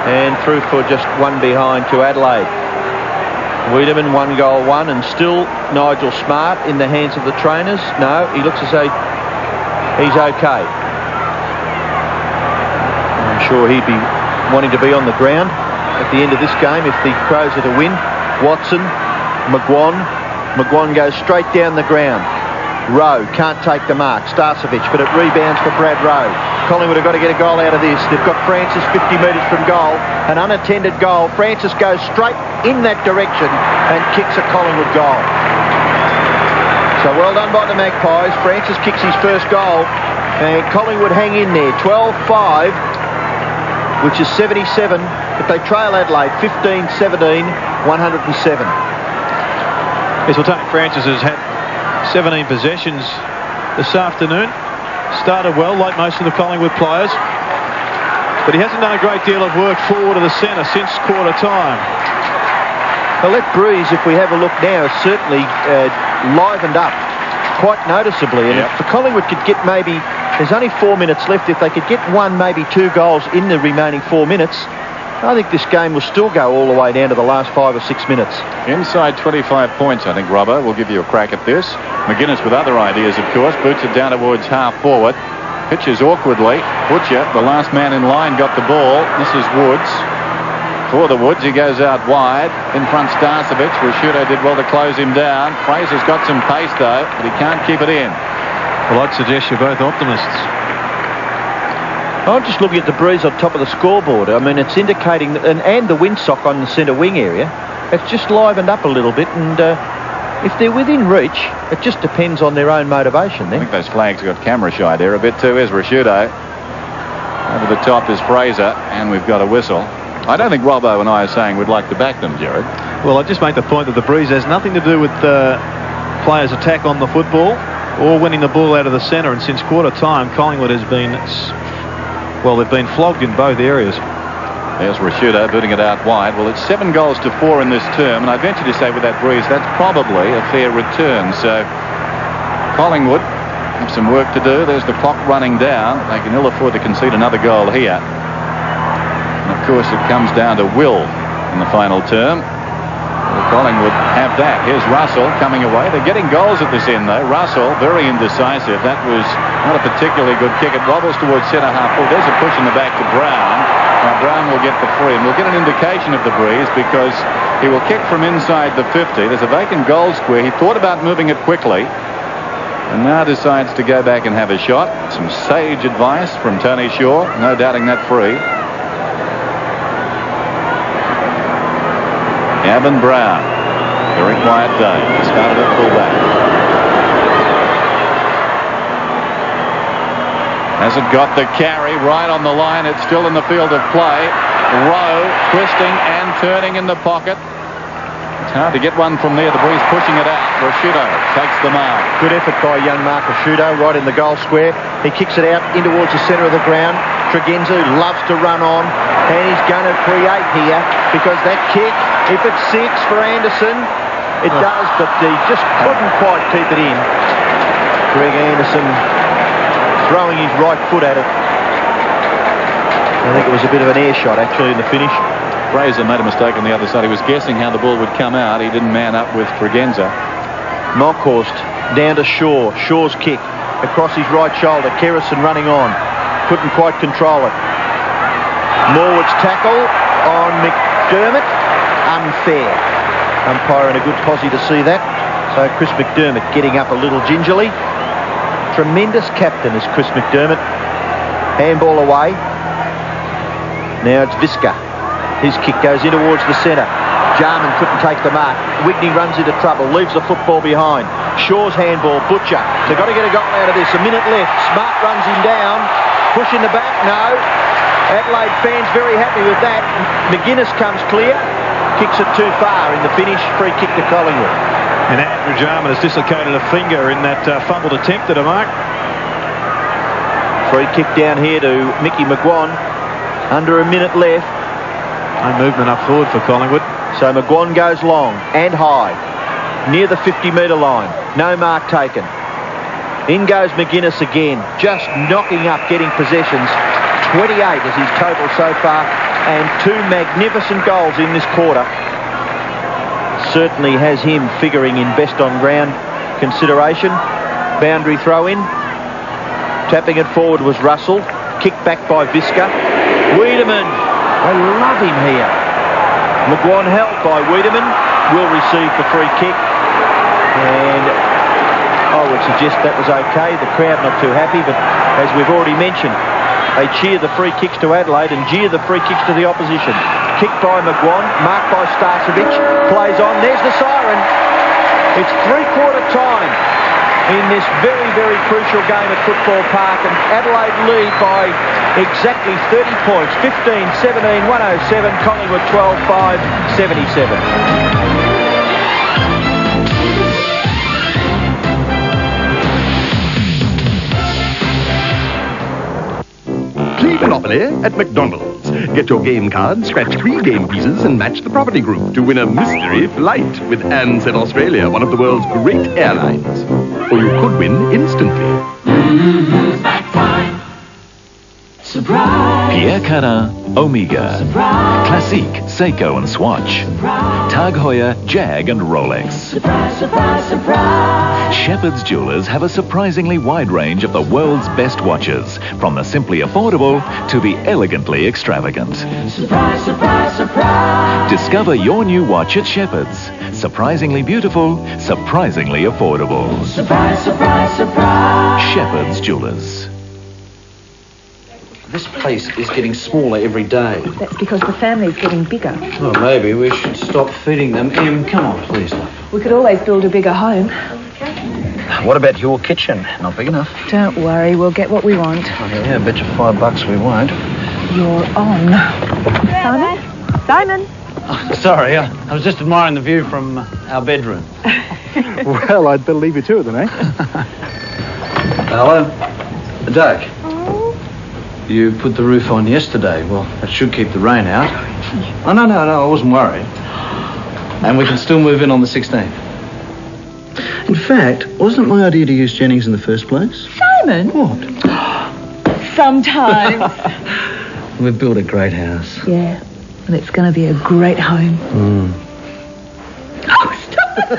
And through for just one behind to Adelaide. Wiedemann 1-1, and still Nigel Smart in the hands of the trainers. No, he looks as though he's okay. I'm sure he'd be wanting to be on the ground at the end of this game if the Crows are to win. Watson, McGuan goes straight down the ground. Rowe can't take the mark. Starcevic, but it rebounds for Brad Rowe. Collingwood have got to get a goal out of this. They've got Francis 50 metres from goal. An unattended goal. Francis goes straight in that direction and kicks a Collingwood goal. So well done by the Magpies. Francis kicks his first goal. And Collingwood hang in there. 12-5, which is 77. But they trail Adelaide 15-17, 107. Yes, well, Tony Francis has had 17 possessions this afternoon. Started well, like most of the Collingwood players. But he hasn't done a great deal of work forward of the centre since quarter time. Well, that breeze, if we have a look now, is certainly livened up quite noticeably. And if Collingwood could get maybe There's only 4 minutes left. If they could get 1, maybe 2 goals in the remaining 4 minutes, I think this game will still go all the way down to the last 5 or 6 minutes. Inside 25 points, I think, Robbo will give you a crack at this. McGuinness with other ideas, of course, boots it down towards half forward. Pitches awkwardly. Butcher, the last man in line, got the ball. This is Woods. For the Woods, he goes out wide. In front, Starcevic. Rashudo did well to close him down. Fraser's got some pace, though, but he can't keep it in. Well, I'd suggest you're both optimists. I'm just looking at the breeze on top of the scoreboard. I mean, it's indicating, and the windsock on the centre wing area, it's just livened up a little bit, and if they're within reach, it just depends on their own motivation then. I think those flags got camera shy there a bit too. Here's Rashudo. Over the top is Fraser, and we've got a whistle. I don't think Robbo and I are saying we'd like to back them, Jared. Well, I just make the point that the breeze has nothing to do with players' attack on the football or winning the ball out of the centre, and since quarter time, Collingwood has been, well, they've been flogged in both areas. There's Rashudo booting it out wide. Well, it's 7 goals to 4 in this term, and I venture to say with that breeze, that's probably a fair return. So Collingwood have some work to do. There's the clock running down. They can ill afford to concede another goal here. And of course, it comes down to will in the final term. Well, Collingwood have that. Here's Russell coming away. They're getting goals at this end, though. Russell, very indecisive. That was not a particularly good kick. It wobbles towards centre half. Oh, there's a push in the back to Brown. Now Brown will get the free, and we'll get an indication of the breeze because he will kick from inside the 50. There's a vacant goal square. He thought about moving it quickly and now decides to go back and have a shot. Some sage advice from Tony Shaw. No doubting that free. Gavin Brown. Very quiet day. He started at fullback. Has it got the carry right on the line? It's still in the field of play. Rowe twisting and turning in the pocket. It's hard to get one from there. The breeze pushing it out. Rashudo takes the mark. Good effort by young Mark Rashudo right in the goal square. He kicks it out in towards the centre of the ground. Tregenzu loves to run on, and he's going to create here because that kick, if it sinks for Anderson, it does, but he just couldn't quite keep it in. Greg Anderson throwing his right foot at it. I think it was a bit of an air shot actually in the finish. Fraser made a mistake on the other side. He was guessing how the ball would come out. He didn't man up with Tregenza. Monkhorst down to Shaw. Shaw's kick across his right shoulder. Kerrison running on. Couldn't quite control it. Morwood's tackle on McDermott. Unfair. Umpire in a good posse to see that. So Chris McDermott getting up a little gingerly. Tremendous captain is Chris McDermott. Handball away. Now it's Visca. His kick goes in towards the centre. Jarman couldn't take the mark. Wigney runs into trouble, leaves the football behind. Shaw's handball, Butcher. They've got to get a goal out of this. A minute left. Smart runs him down. Push in the back, no. Adelaide fans very happy with that. McGuinness comes clear. Kicks it too far in the finish. Free kick to Collingwood. And Andrew Jarman has dislocated a finger in that fumbled attempt at a mark. Free kick down here to Mickey McGuan. Under a minute left. No movement up forward for Collingwood. So McGuan goes long and high. Near the 50-metre line. No mark taken. In goes McGuinness again. Just knocking up, getting possessions. 28 is his total so far. And 2 magnificent goals in this quarter. Certainly has him figuring in best on ground consideration. Boundary throw in. Tapping it forward was Russell. Kicked back by Visca. Wiedemann. They love him here. McGuan held by Wiedemann. Will receive the free kick. And I would suggest that was okay. The crowd not too happy, but as we've already mentioned, they cheer the free kicks to Adelaide and jeer the free kicks to the opposition. Kicked by McGuan, marked by Starcevic, plays on. There's the siren. It's three-quarter time in this very, very crucial game at Football Park, and Adelaide lead by exactly 30 points. 15-17, 107, Collingwood 12-5, 77. Monopoly at McDonald's. Get your game card, scratch 3 game pieces, and match the property group to win a mystery flight with Ansett Australia, one of the world's great airlines. Or you could win instantly. Pierre Cardin, Omega. Classique, Seiko and Swatch. Tag Heuer, Jag and Rolex. Shepherd's Jewelers have a surprisingly wide range of the world's best watches, from the simply affordable to the elegantly extravagant. Discover your new watch at Shepherd's. Surprisingly beautiful, surprisingly affordable. Shepherd's Jewelers. This place is getting smaller every day. That's because the family's getting bigger. Well, maybe we should stop feeding them. Em, come on, please. We could always build a bigger home. What about your kitchen? Not big enough. Don't worry, we'll get what we want. Oh, yeah, I bet you $5 we won't. You're on. Simon? Simon? Oh, sorry, I was just admiring the view from our bedroom. Well, I'd better leave you to it then, eh? Hello? Doug. You put the roof on yesterday. Well, that should keep the rain out. Oh, no, I wasn't worried. And we can still move in on the 16th. In fact, wasn't it my idea to use Jennings in the first place? Simon? What? Sometimes. We've built a great house. Yeah, and it's going to be a great home. Oh, stop it!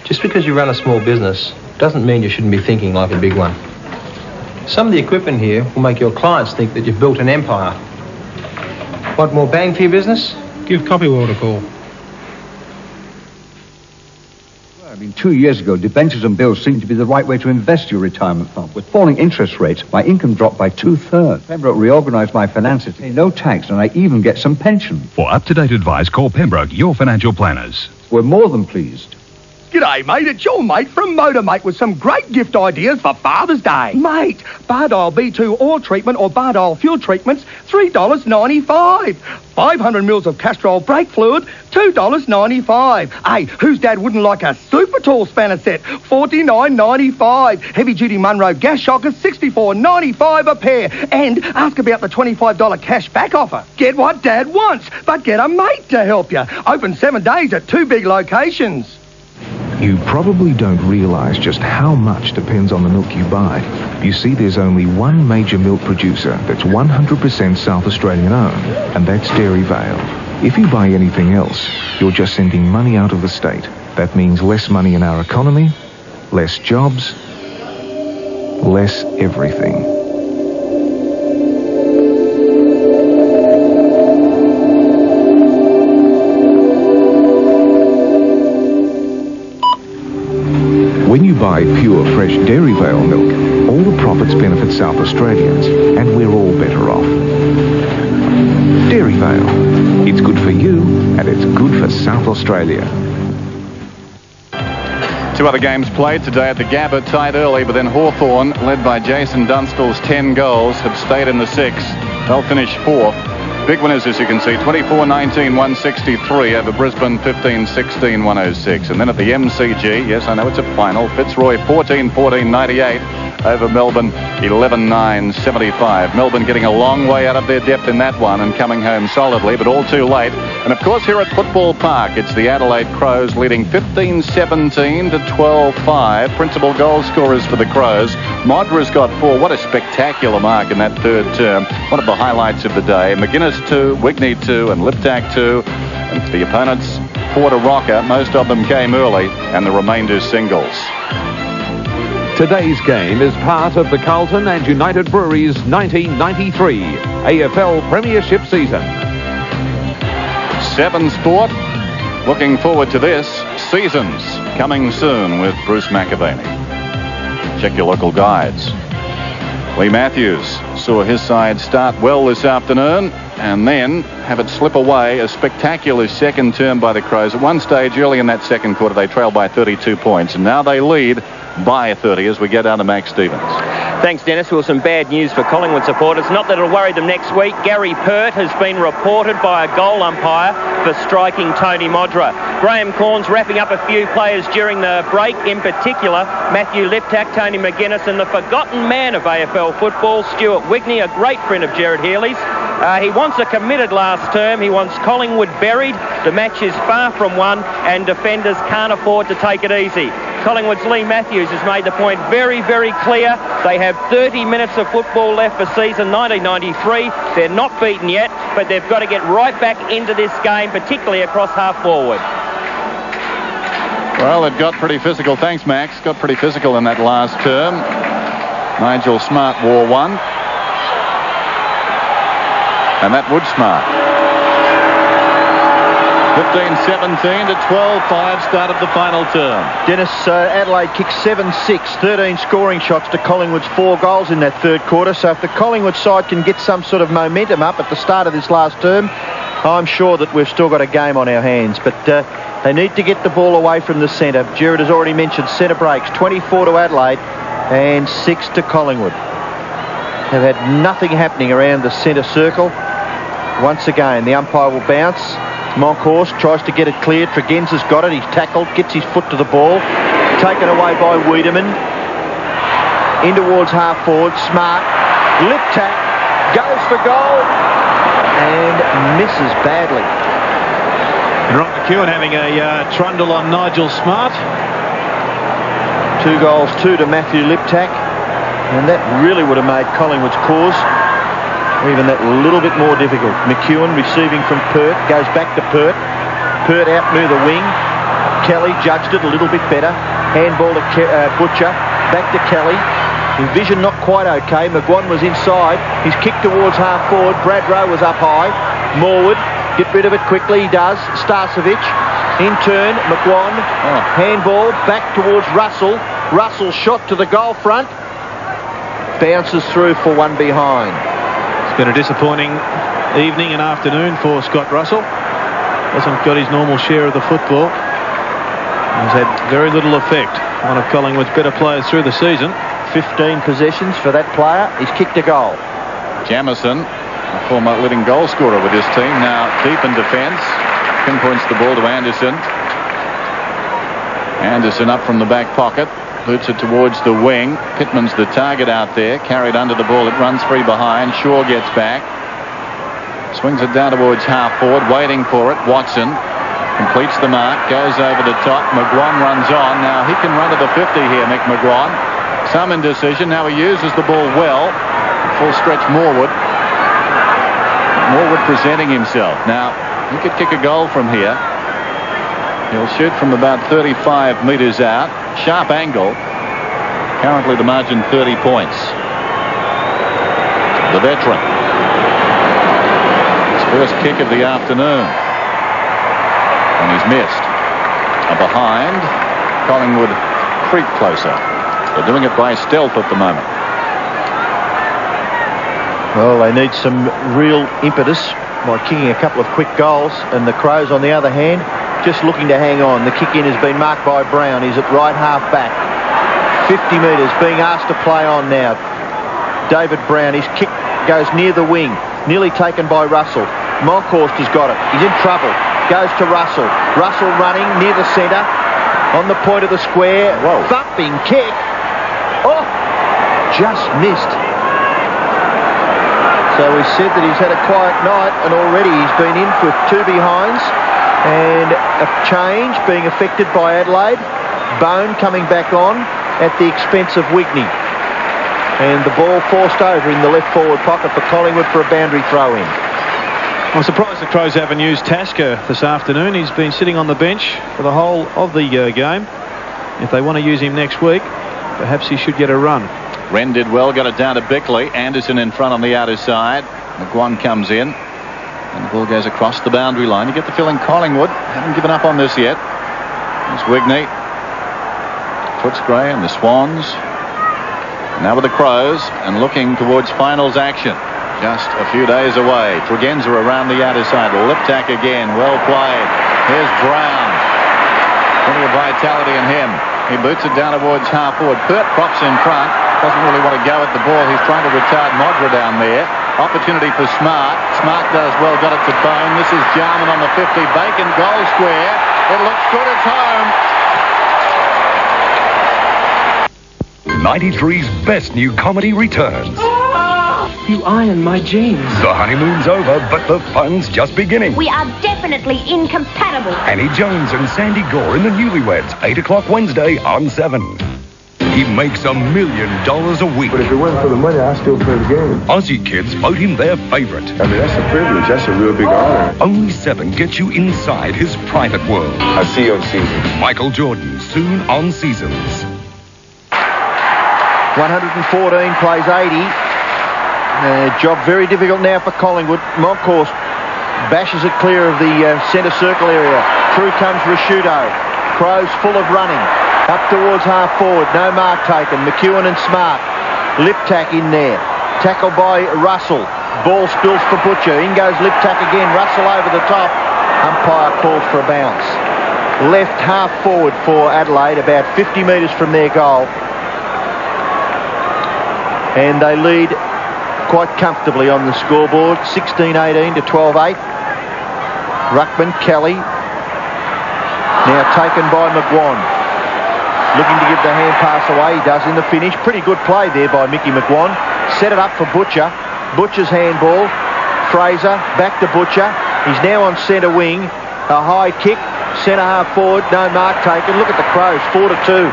Just because you run a small business doesn't mean you shouldn't be thinking like a big one. Some of the equipment here will make your clients think that you've built an empire. Want more bang for your business? Give Copyworld a call. I mean, 2 years ago, debentures and bills seemed to be the right way to invest your retirement fund. With falling interest rates, my income dropped by 2/3. Pembroke reorganised my finances, pay no tax, and I even get some pension. For up-to-date advice, call Pembroke, your financial planners. We're more than pleased. G'day, mate. It's your mate from Motormate with some great gift ideas for Father's Day. Mate, Bardile B2 oil treatment or Bardile fuel treatments, $3.95. 500 mils of Castrol brake fluid, $2.95. Hey, whose dad wouldn't like a super tall spanner set? $49.95. Heavy-duty Munro gas shockers, $64.95 a pair. And ask about the $25 cash back offer. Get what Dad wants, but get a mate to help you. Open 7 days at 2 big locations. You probably don't realise just how much depends on the milk you buy. You see, there's only one major milk producer that's 100% South Australian owned, and that's Dairy Vale. If you buy anything else, you're just sending money out of the state. That means less money in our economy, less jobs, less everything. When you buy pure, fresh Dairy Vale milk, all the profits benefit South Australians, and we're all better off. Dairy Vale. It's good for you, and it's good for South Australia. 2 other games played today at the Gabba, tied early, but then Hawthorn, led by Jason Dunstall's 10 goals, have stayed in the 6. They'll finish 4th. Big winners, as you can see, 24-19, 163 over Brisbane, 15-16, 106. And then at the MCG, yes, I know it's a final, Fitzroy 14-14, 98 over Melbourne, 11-9, 75. Melbourne getting a long way out of their depth in that one and coming home solidly, but all too late. And of course, here at Football Park, it's the Adelaide Crows leading 15-17 to 12-5. Principal goal scorers for the Crows. Modra's got 4. What a spectacular mark in that third term. One of the highlights of the day. McGuinness 2, Wigney 2, and Liptak 2. And for the opponents, 4 to Rocker. Most of them came early, and the remainder singles. Today's game is part of the Carlton and United Breweries 1993 AFL Premiership season. 7 Sport, looking forward to this. Seasons coming soon with Bruce McAvaney. Check your local guides. Lee Matthews saw his side start well this afternoon and then have it slip away. A spectacular second term by the Crows. At one stage early in that second quarter, they trailed by 32 points, and now they lead by 30 as we get down to Max Stevens. Thanks, Dennis. Well, some bad news for Collingwood supporters. Not that it'll worry them next week. Gary Pert has been reported by a goal umpire for striking Tony Modra. Graham Corns wrapping up a few players during the break, in particular Matthew Liptak, Tony McGuinness, and the forgotten man of AFL football, Stuart Wigney, a great friend of Gerard Healy's. He wants a committed last term. He wants Collingwood buried. The match is far from won, and defenders can't afford to take it easy. Collingwood's Lee Matthews has made the point very, very clear. They have 30 minutes of football left for season 1993. They're not beaten yet, but they've got to get right back into this game, particularly across half forward. Well, it got pretty physical. Thanks, Max. Got pretty physical in that last term. Nigel Smart wore one. And that would Smart. 15-17 to 12-5 started the final term. Dennis, Adelaide kicked 7-6, 13 scoring shots to Collingwood's 4 goals in that third quarter. So if the Collingwood side can get some sort of momentum up at the start of this last term, I'm sure that we've still got a game on our hands. But they need to get the ball away from the centre. Gerard has already mentioned centre breaks, 24 to Adelaide and 6 to Collingwood. They've had nothing happening around the centre circle. Once again, the umpire will bounce. Monkhorst tries to get it cleared. Tregenza's got it. He's tackled, gets his foot to the ball. Taken away by Wiedemann. In towards half forward. Smart. Lip tap. Goes for goal. And misses badly. And Ron McEwen having a trundle on Nigel Smart. 2 goals, 2 to Matthew Liptak. And that really would have made Collingwood's cause even that little bit more difficult. McEwen receiving from Pert, goes back to Pert. Pert out near the wing. Kelly judged it a little bit better. Handball to Butcher, back to Kelly. His vision not quite okay. McGuan was inside. He's kicked towards half forward. Brad Rowe was up high. Morwood, get rid of it quickly. He does. Starcevic, in turn, McGuan. Handball back towards Russell. Russell shot to the goal front. Bounces through for one behind. It's been a disappointing evening and afternoon for Scott Russell. Hasn't got his normal share of the football. He's had very little effect. One of Collingwood's better players through the season. 15 possessions for that player. He's kicked a goal. Jamison, a former leading goal scorer with his team, now deep in defence. Pinpoints the ball to Anderson. Anderson up from the back pocket. Boots it towards the wing. Pittman's the target out there. Carried under the ball. It runs free behind. Shaw gets back. Swings it down towards half forward. Waiting for it. Watson completes the mark. Goes over the top. McGuan runs on. Now he can run to the 50 here, Mick McGuan. Some indecision. Now he uses the ball well. Full stretch Morwood. Morwood presenting himself. Now he could kick a goal from here. He'll shoot from about 35 metres out. Sharp angle. Currently the margin 30 points. The veteran. His first kick of the afternoon. And he's missed. And behind, Collingwood creep closer. They're doing it by stealth at the moment. Well, they need some real impetus by kicking a couple of quick goals. And the Crows, on the other hand, just looking to hang on. The kick-in has been marked by Brown. He's at right half back. 50 metres, being asked to play on now. David Brown, his kick goes near the wing. Nearly taken by Russell. Monkhorst has got it. He's in trouble. Goes to Russell. Russell running near the centre. On the point of the square. Whoa. Thumping kick. Oh! Just missed. So he said that he's had a quiet night, and already he's been in for 2 behinds. And a change being affected by Adelaide. Bone coming back on at the expense of Wigney. And the ball forced over in the left forward pocket for Collingwood for a boundary throw in. I'm surprised the Crows haven't used Tasker this afternoon. He's been sitting on the bench for the whole of the game. If they want to use him next week, perhaps he should get a run. Wren did well, got it down to Bickley. Anderson in front on the outer side. McGuan comes in. And the ball goes across the boundary line. You get the feeling Collingwood haven't given up on this yet. There's Wigney. Footscray and the Swans. Now with the Crows and looking towards finals action. Just a few days away. Tregenza around the outer side. Liptak again. Well played. Here's Brown. Plenty of vitality in him. He boots it down towards half forward. Pert pops in front. Doesn't really want to go at the ball. He's trying to retard Modra down there. Opportunity for Smart. Smart does well. Got it to Bone. This is Jarman on the 50. Bacon goal square. It looks good. It's home. 93's best new comedy returns. You iron my jeans. The honeymoon's over, but the fun's just beginning. We are definitely incompatible. Annie Jones and Sandy Gore in The Newlyweds, 8 o'clock Wednesday on 7. He makes $1 million a week. But if it wasn't for the money, I'd still play the game. Aussie kids vote him their favorite. I mean, that's a privilege. That's a real big honor. Only 7 gets you inside his private world. I see you on Seasons. Michael Jordan, soon on Seasons. 114 plays 80. Job very difficult now for Collingwood. Moncourse bashes it clear of the centre circle area. Through comes Rashudo. Crows full of running. Up towards half forward. No mark taken. McEwen and Smart. Liptak in there. Tackled by Russell. Ball spills for Butcher. In goes Liptak again. Russell over the top. Umpire calls for a bounce. Left half forward for Adelaide, about 50 metres from their goal. And they lead quite comfortably on the scoreboard, 16-18 to 12-8. Ruckman, Kelly, now taken by McGuan. Looking to give the hand pass away, he does in the finish. Pretty good play there by Mickey McGuan. Set it up for Butcher. Butcher's handball. Fraser, back to Butcher. He's now on centre wing. A high kick, centre half forward, no mark taken. Look at the Crows, 4-2.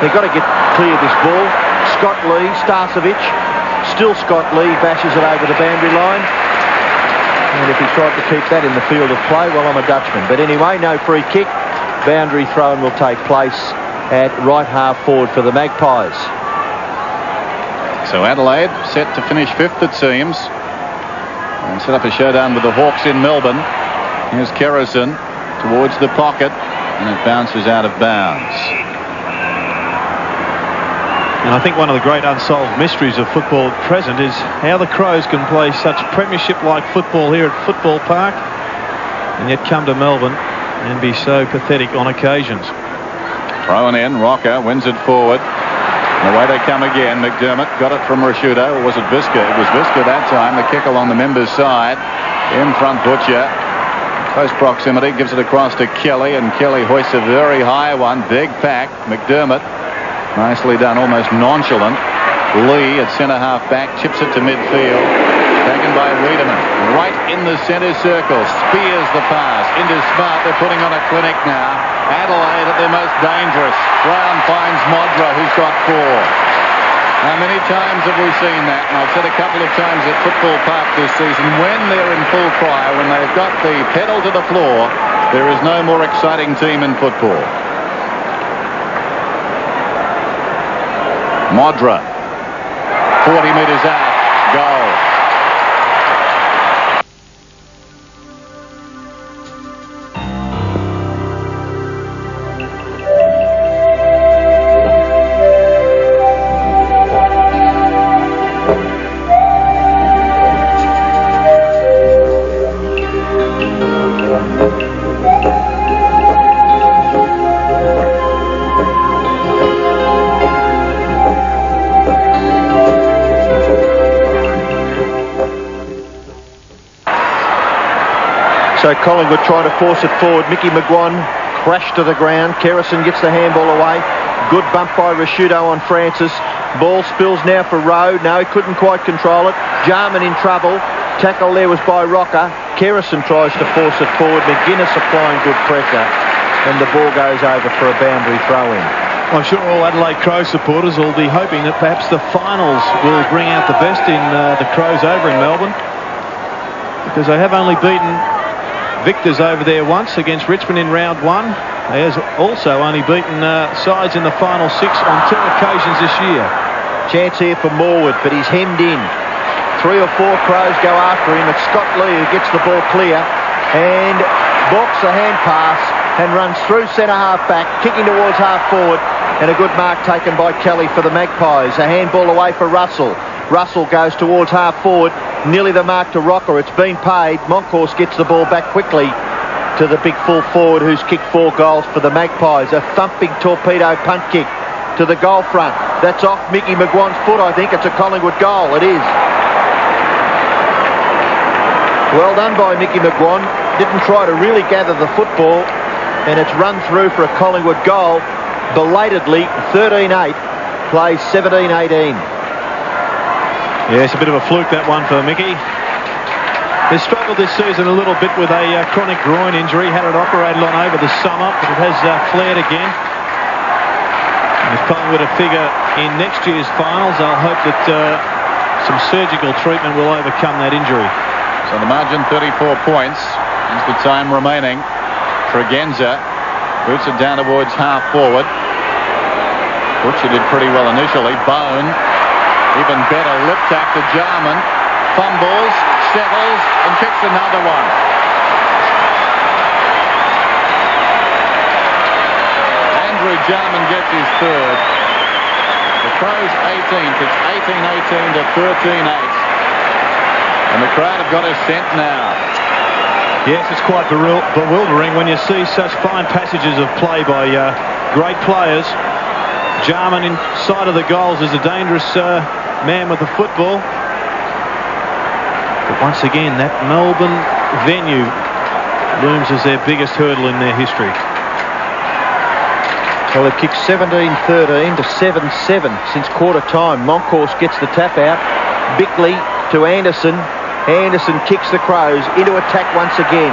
They've got to get clear this ball. Scott Lee, Starcevic. Still Scott Lee bashes it over the boundary line. And if he tried to keep that in the field of play, well, I'm a Dutchman. But anyway, no free kick. Boundary throw-in will take place at right half forward for the Magpies. So Adelaide set to finish 5th, it seems, and set up a showdown with the Hawks in Melbourne. Here's Kerrison towards the pocket, and it bounces out of bounds. And I think one of the great unsolved mysteries of football at present is how the Crows can play such premiership-like football here at Football Park and yet come to Melbourne and be so pathetic on occasions. Thrown in, Rocker wins it forward. And away they come again. McDermott got it from Rashudo, or was it Visca? It was Visca that time. The kick along the members' side. In front, Butcher. Close proximity, gives it across to Kelly, and Kelly hoists a very high one. Big pack. McDermott. Nicely done, almost nonchalant. Lee at centre half back, chips it to midfield. Taken by Wiedemann. Right in the centre circle. Spears the pass. Into Smart. They're putting on a clinic now. Adelaide at their most dangerous. Brown finds Modra, who's got 4. How many times have we seen that? And I've said a couple of times at Football Park this season, when they're in full cry, when they've got the pedal to the floor, there is no more exciting team in football. Modra, 40 metres out, goal. So Collingwood trying to force it forward. Mickey McGuan crashed to the ground. Kerrison gets the handball away. Good bump by Rashudo on Francis. Ball spills now for Rowe. No, he couldn't quite control it. Jarman in trouble. Tackle there was by Rocker. Kerrison tries to force it forward. McGuinness applying good pressure. And the ball goes over for a boundary throw-in. I'm sure all Adelaide Crows supporters will be hoping that perhaps the finals will bring out the best in the Crows over in Melbourne, because they have only beaten victors over there once against Richmond in round 1. They has also only beaten sides in the final 6 on 2 occasions this year. Chance here for Morwood, but he's hemmed in. 3 or 4 Crows go after him. It's Scott Lee who gets the ball clear and balks a hand pass and runs through centre half back, kicking towards half forward, and a good mark taken by Kelly for the Magpies. A handball away for Russell. Russell goes towards half forward, nearly the mark to Rocker. It's been paid. Moncourse gets the ball back quickly to the big full forward who's kicked 4 goals for the Magpies. A thumping torpedo punt kick to the goal front. That's off Mickey McGuan's foot, I think. It's a Collingwood goal. It is. Well done by Mickey McGuan. Didn't try to really gather the football, and it's run through for a Collingwood goal. Belatedly, 13-8, plays 17-18. Yeah, it's a bit of a fluke, that one for Mickey. He's struggled this season a little bit with a chronic groin injury. Had it operated on over the summer, but it has flared again. And if Collingwood are figure in next year's finals, I'll hope that some surgical treatment will overcome that injury. So the margin 34 points. Is the time remaining. Tregenza boots it down towards half forward. Butcher did pretty well initially. Bone, even better. Lip tack to Jarman. Fumbles, settles, and kicks another one. Andrew Jarman gets his third. The Crows 18th. It's 18-18 to 13-8. And the crowd have got a scent now. Yes, it's quite bewildering when you see such fine passages of play by great players. Jarman inside of the goals is a dangerous man with the football. But once again, that Melbourne venue looms as their biggest hurdle in their history. Well, they've kicked 17-13 to 7-7 since quarter time. Monkhorst gets the tap out. Bickley to Anderson. Anderson kicks the Crows into attack once again.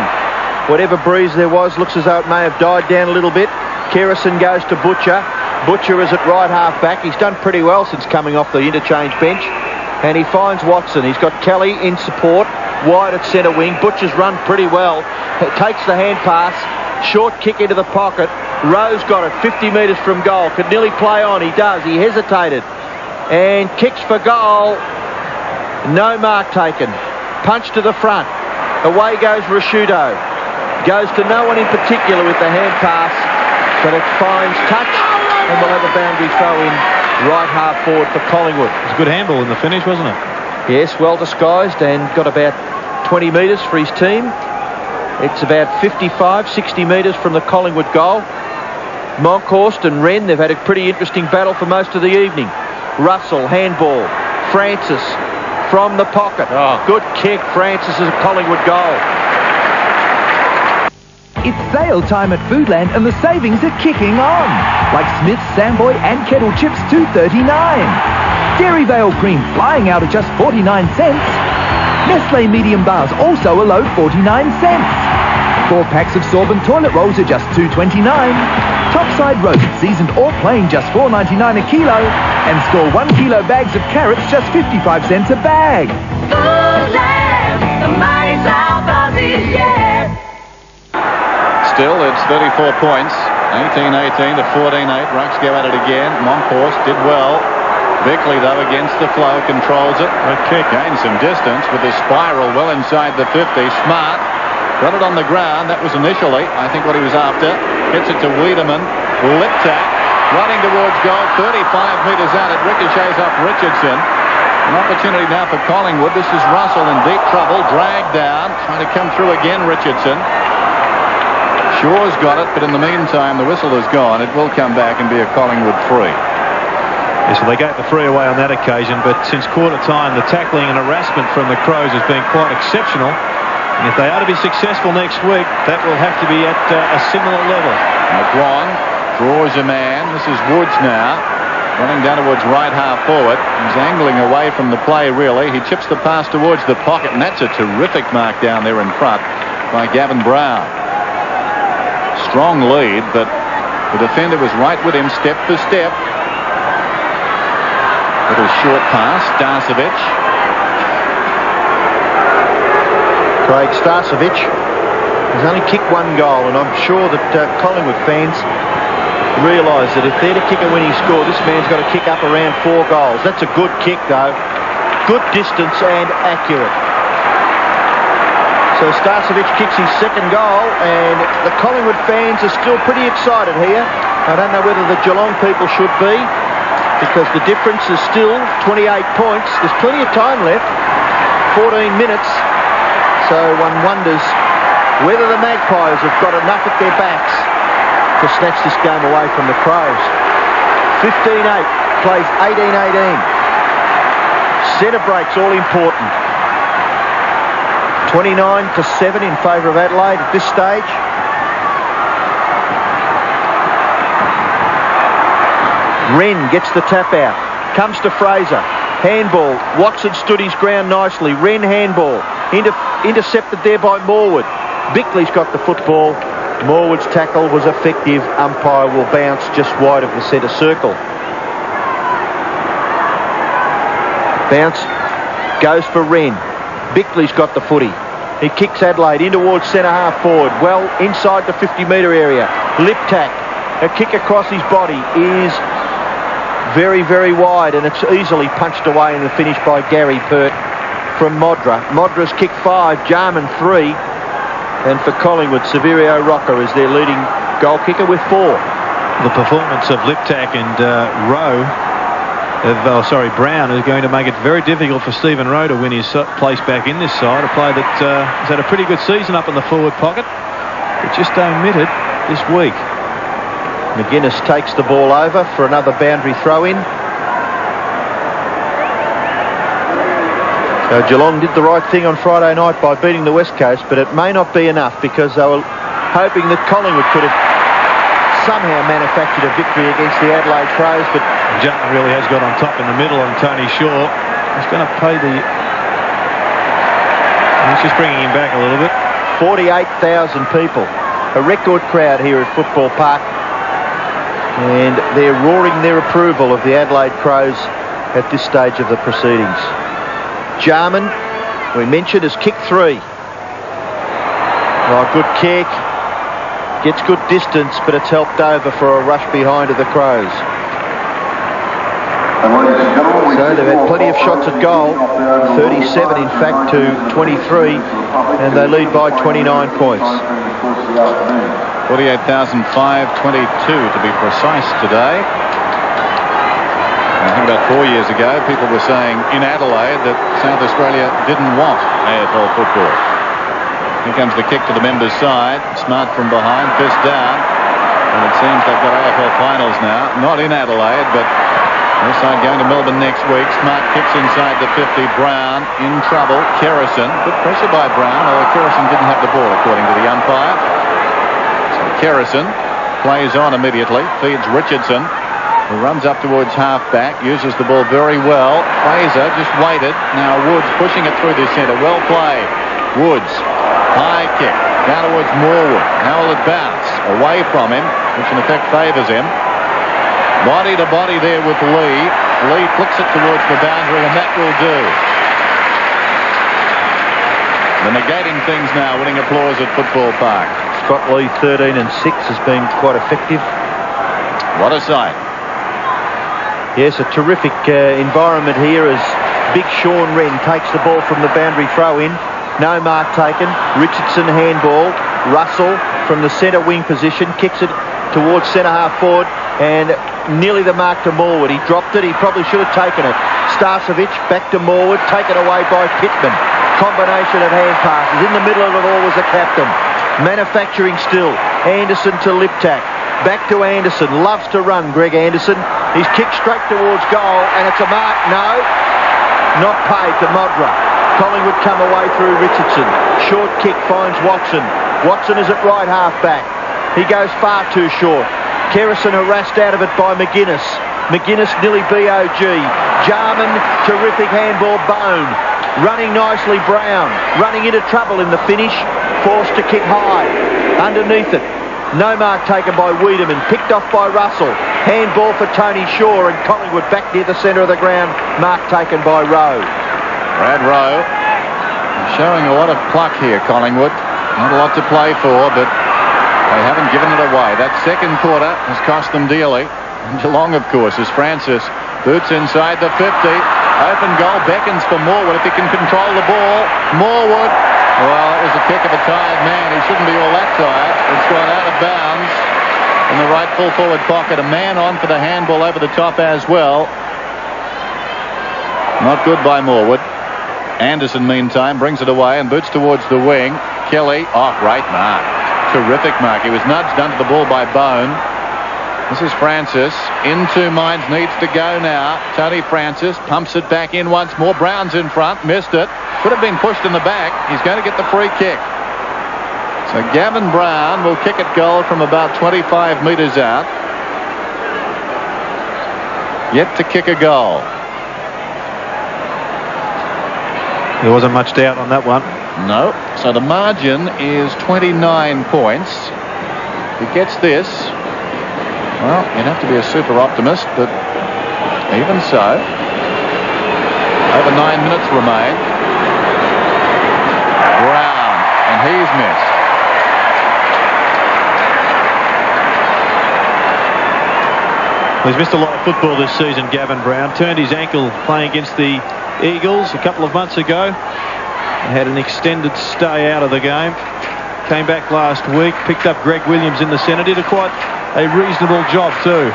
Whatever breeze there was, looks as though it may have died down a little bit. Kerrison goes to Butcher. Butcher is at right half back. He's done pretty well since coming off the interchange bench. And he finds Watson. He's got Kelly in support. Wide at centre wing. Butcher's run pretty well. Takes the hand pass. Short kick into the pocket. Rose got it 50 metres from goal. Could nearly play on. He does. He hesitated. And kicks for goal. No mark taken. Punch to the front. Away goes Rashudo. Goes to no one in particular with the hand pass. But it finds touch. And we'll have a boundary throw in right half forward for Collingwood. It was a good handball in the finish, wasn't it? Yes, well disguised and got about 20 metres for his team. It's about 55, 60 metres from the Collingwood goal. Monkhorst and Wren, they've had a pretty interesting battle for most of the evening. Russell, handball. Francis from the pocket. Good kick. Francis is a Collingwood goal. It's sale time at Foodland and the savings are kicking on. Like Smith's, Samboy and Kettle Chips $2.39. Dairy Vale Cream flying out at just 49 cents. Nestle medium bars also a low 49 cents. 4 packs of sorbent toilet rolls are just $2.29. Topside roast, seasoned or plain, just $4.99 a kilo. And store 1 kilo bags of carrots, just 55 cents a bag. Foodland, the mighty South Aussies, yeah. Still, it's 34 points. 18-18 to 14-8. Rucks go at it again. Monkhorst did well. Bickley, though, against the flow, controls it. A kick. Gained some distance with a spiral well inside the 50. Smart got it on the ground. That was initially, I think, what he was after. Gets it to Wiedemann. Lip tap. Running towards goal. 35 metres out. It ricochets off Richardson. An opportunity now for Collingwood. This is Russell in deep trouble. Dragged down. Trying to come through again, Richardson. Shaw's got it, but in the meantime, the whistle is gone. It will come back and be a Collingwood free. Yes, well, they gave the free away on that occasion, but since quarter time, the tackling and harassment from the Crows has been quite exceptional. And if they are to be successful next week, that will have to be at a similar level. McGuan draws a man. This is Woods now, running down towards right half forward. He's angling away from the play, really. He chips the pass towards the pocket, and that's a terrific mark down there in front by Gavin Brown. Strong lead, but the defender was right with him step for step. Little short pass, Starcevic. Craig Starcevic has only kicked 1 goal, and I'm sure that Collingwood fans realise that if they're to kick a winning score, this man's got to kick up around 4 goals. That's a good kick, though. Good distance and accurate. So Starcevic kicks his 2nd goal, and the Collingwood fans are still pretty excited here. I don't know whether the Geelong people should be, because the difference is still 28 points. There's plenty of time left, 14 minutes. So one wonders whether the Magpies have got enough at their backs to snatch this game away from the Crows. 15-8, plays 18-18. Centre breaks all important. 29-7 in favour of Adelaide at this stage. Wren gets the tap out. Comes to Fraser. Handball. Watson stood his ground nicely. Wren handball. Intercepted there by Morwood. Bickley's got the football. Morwood's tackle was effective. Umpire will bounce just wide of the centre circle. Bounce goes for Wren. Bickley's got the footy. He kicks Adelaide in towards centre half forward. Well inside the 50-metre area. Liptak. A kick across his body is very, very wide, and it's easily punched away in the finish by Gary Pert from Modra. Modra's kick 5, Jarman 3. And for Collingwood, Severio Rocca is their leading goal kicker with 4. The performance of Liptak and Brown is going to make it very difficult for Stephen Rowe to win his place back in this side. A player that has had a pretty good season up in the forward pocket, but just omitted this week. McGuinness takes the ball over for another boundary throw-in. So Geelong did the right thing on Friday night by beating the West Coast, but it may not be enough because they were hoping that Collingwood could have somehow manufactured a victory against the Adelaide Crows, but Jarman really has got on top in the middle on Tony Shaw. He's going to pay the... He's just bringing him back a little bit. 48,000 people. A record crowd here at Football Park. And they're roaring their approval of the Adelaide Crows at this stage of the proceedings. Jarman, we mentioned, has kicked 3. Oh, good kick. Gets good distance, but it's helped over for a rush behind of the Crows. So they've had plenty of shots at goal. 37, in fact, to 23. And they lead by 29 points. 48,522 to be precise today. I think about 4 years ago, people were saying in Adelaide that South Australia didn't want AFL football. Here comes the kick to the members' side. Smart from behind, fist down. And it seems they've got AFL finals now. Not in Adelaide, but this side going to Melbourne next week. Smart kicks inside the 50. Brown in trouble. Kerrison. Good pressure by Brown, although Kerrison didn't have the ball according to the umpire. Kerrison plays on immediately, feeds Richardson, who runs up towards half-back, uses the ball very well. Fraser just waited. Now Woods pushing it through the centre. Well played. Woods, high kick, down towards Morwood. How will it bounce? Away from him, which in effect favours him. Body to body there with Lee. Lee flicks it towards the boundary, and that will do. The negating things now, winning applause at Football Park. Scott Lee, 13 and 6, has been quite effective. What a sight. Yes, a terrific environment here as big Sean Wren takes the ball from the boundary throw-in. No mark taken. Richardson handball. Russell from the centre wing position kicks it towards centre half forward, and nearly the mark to Morwood. He dropped it. He probably should have taken it. Starcevic back to Morwood, taken away by Pittman. Combination of hand passes. In the middle of it all was the captain. Manufacturing still. Anderson to Liptak. Back to Anderson. Loves to run, Greg Anderson. He's kicked straight towards goal, and it's a mark. No. Not paid to Modra. Collingwood come away through Richardson. Short kick finds Watson. Watson is at right half back. He goes far too short. Kerrison harassed out of it by McGuinness. McGuinness nearly BOG. Jarman, terrific handball. Bone. Running nicely, Brown. Running into trouble in the finish. Forced to kick high. Underneath it. No mark taken by Wiedemann. Picked off by Russell. Handball for Tony Shaw, and Collingwood back near the centre of the ground. Mark taken by Rowe. Brad Rowe showing a lot of pluck here, Collingwood. Not a lot to play for, but they haven't given it away. That second quarter has cost them dearly. And Geelong, of course, as Francis boots inside the 50. Open goal, beckons for Morwood if he can control the ball. Morwood, well, it was a kick of a tired man. He shouldn't be all that tired. It's gone out of bounds in the right full forward pocket. A man on for the handball over the top as well. Not good by Morwood. Anderson, meantime, brings it away and boots towards the wing. Kelly, great mark. Terrific mark. He was nudged under the ball by Bone. This is Francis. In two minds, needs to go now. Tony Francis pumps it back in once more. Brown's in front. Missed it. Could have been pushed in the back. He's going to get the free kick. So Gavin Brown will kick it goal from about 25 metres out. Yet to kick a goal. There wasn't much doubt on that one. No. So the margin is 29 points. If he gets this, well, you'd have to be a super optimist, but even so, over 9 minutes remain. Brown, and he's missed. He's missed a lot of football this season, Gavin Brown. Turned his ankle playing against the Eagles a couple of months ago. Had an extended stay out of the game. Came back last week, picked up Greg Williams in the centre, did quite a reasonable job too.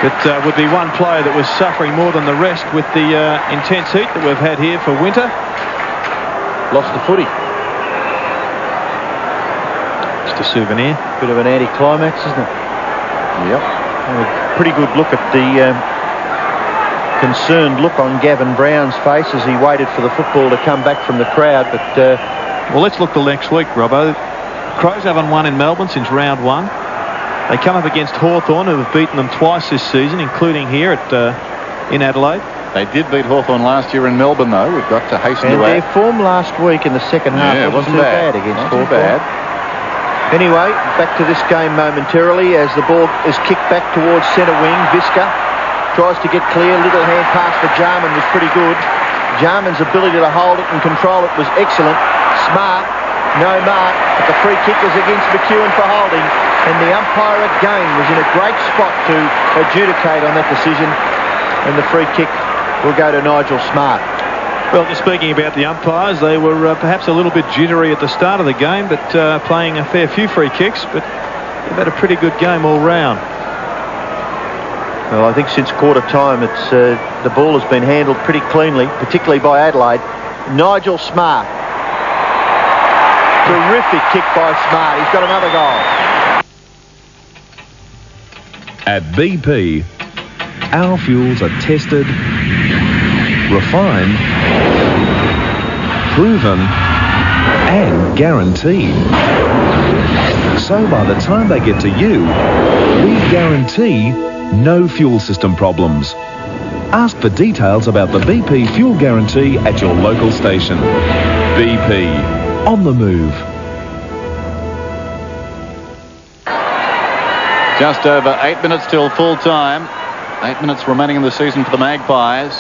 But would be one player that was suffering more than the rest with the intense heat that we've had here for winter. Lost the footy. Just a souvenir. Bit of an anticlimax, isn't it? Yep. A pretty good look at the concerned look on Gavin Brown's face as he waited for the football to come back from the crowd. But well, let's look to next week, Robbo. Crows haven't won in Melbourne since round 1. They come up against Hawthorn, who have beaten them twice this season, including here at in Adelaide. They did beat Hawthorn last year in Melbourne, though. We've got to hasten to add. And their form last week in the second half wasn't too bad against Hawthorn. Anyway, back to this game momentarily as the ball is kicked back towards centre wing. Visca tries to get clear. Little hand pass for Jarman was pretty good. Jarman's ability to hold it and control it was excellent. Smart, no mark, but the free kick was against McEwen for holding. And the umpire again was in a great spot to adjudicate on that decision. And the free kick will go to Nigel Smart. Well, just speaking about the umpires, they were perhaps a little bit jittery at the start of the game, but playing a fair few free kicks, but they've had a pretty good game all round. Well, I think since quarter time, it's the ball has been handled pretty cleanly, particularly by Adelaide. Nigel Smart. Terrific kick by Smart. He's got another goal. At BP, our fuels are tested, refined, proven and guaranteed. So by the time they get to you, we guarantee no fuel system problems. Ask for details about the BP fuel guarantee at your local station. BP, on the move. Just over 8 minutes till full time. 8 minutes remaining in the season for the Magpies.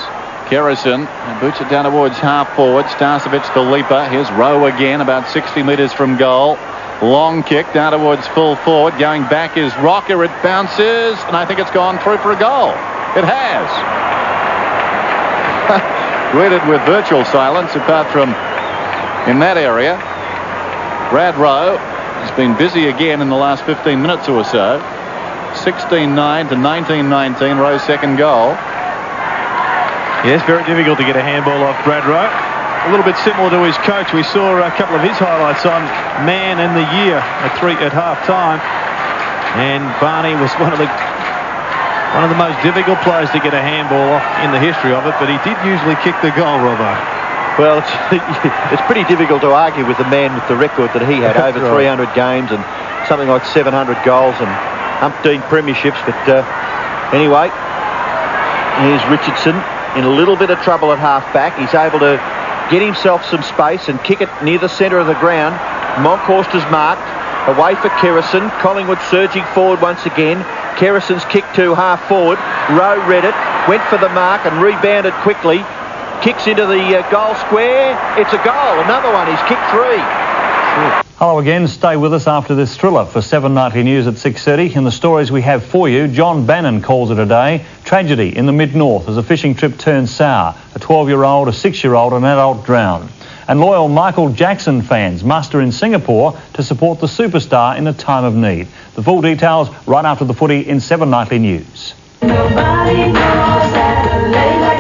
Kerrison boots it down towards half forward. Starcevic to Leaper. Here's Rowe again, about 60 metres from goal. Long kick down towards full forward. Going back is Rocker. It bounces, and I think it's gone through for a goal. It has. Greeted with virtual silence, apart from in that area. Brad Rowe has been busy again in the last 15 minutes or so. 16-9 to 19-19, Rowe's second goal. Yes, very difficult to get a handball off Brad Rowe. A little bit similar to his coach. We saw a couple of his highlights on Man in the Year at half-time. And Barney was one of the most difficult players to get a handball off in the history of it, but he did usually kick the goal, Robbo. Well, it's pretty difficult to argue with the man with the record that he had, over 300 games and something like 700 goals and umpteen premierships. But anyway, here's Richardson in a little bit of trouble at half-back. He's able to get himself some space and kick it near the centre of the ground. Monkhorst is marked. Away for Kerrison. Collingwood surging forward once again. Kerrison's kick to half forward. Rowe read it, went for the mark and rebounded quickly. Kicks into the goal square. It's a goal. Another one. He's kicked 3. Hello again. Stay with us after this thriller for 7:90 News at 6:30. In the stories we have for you, John Bannon calls it a day. Tragedy in the mid-north as a fishing trip turns sour. A 12-year-old, a 6-year-old and an adult drowned. And loyal Michael Jackson fans muster in Singapore to support the superstar in a time of need. The full details right after the footy in 7:90 News. Nobody knows Adelaide like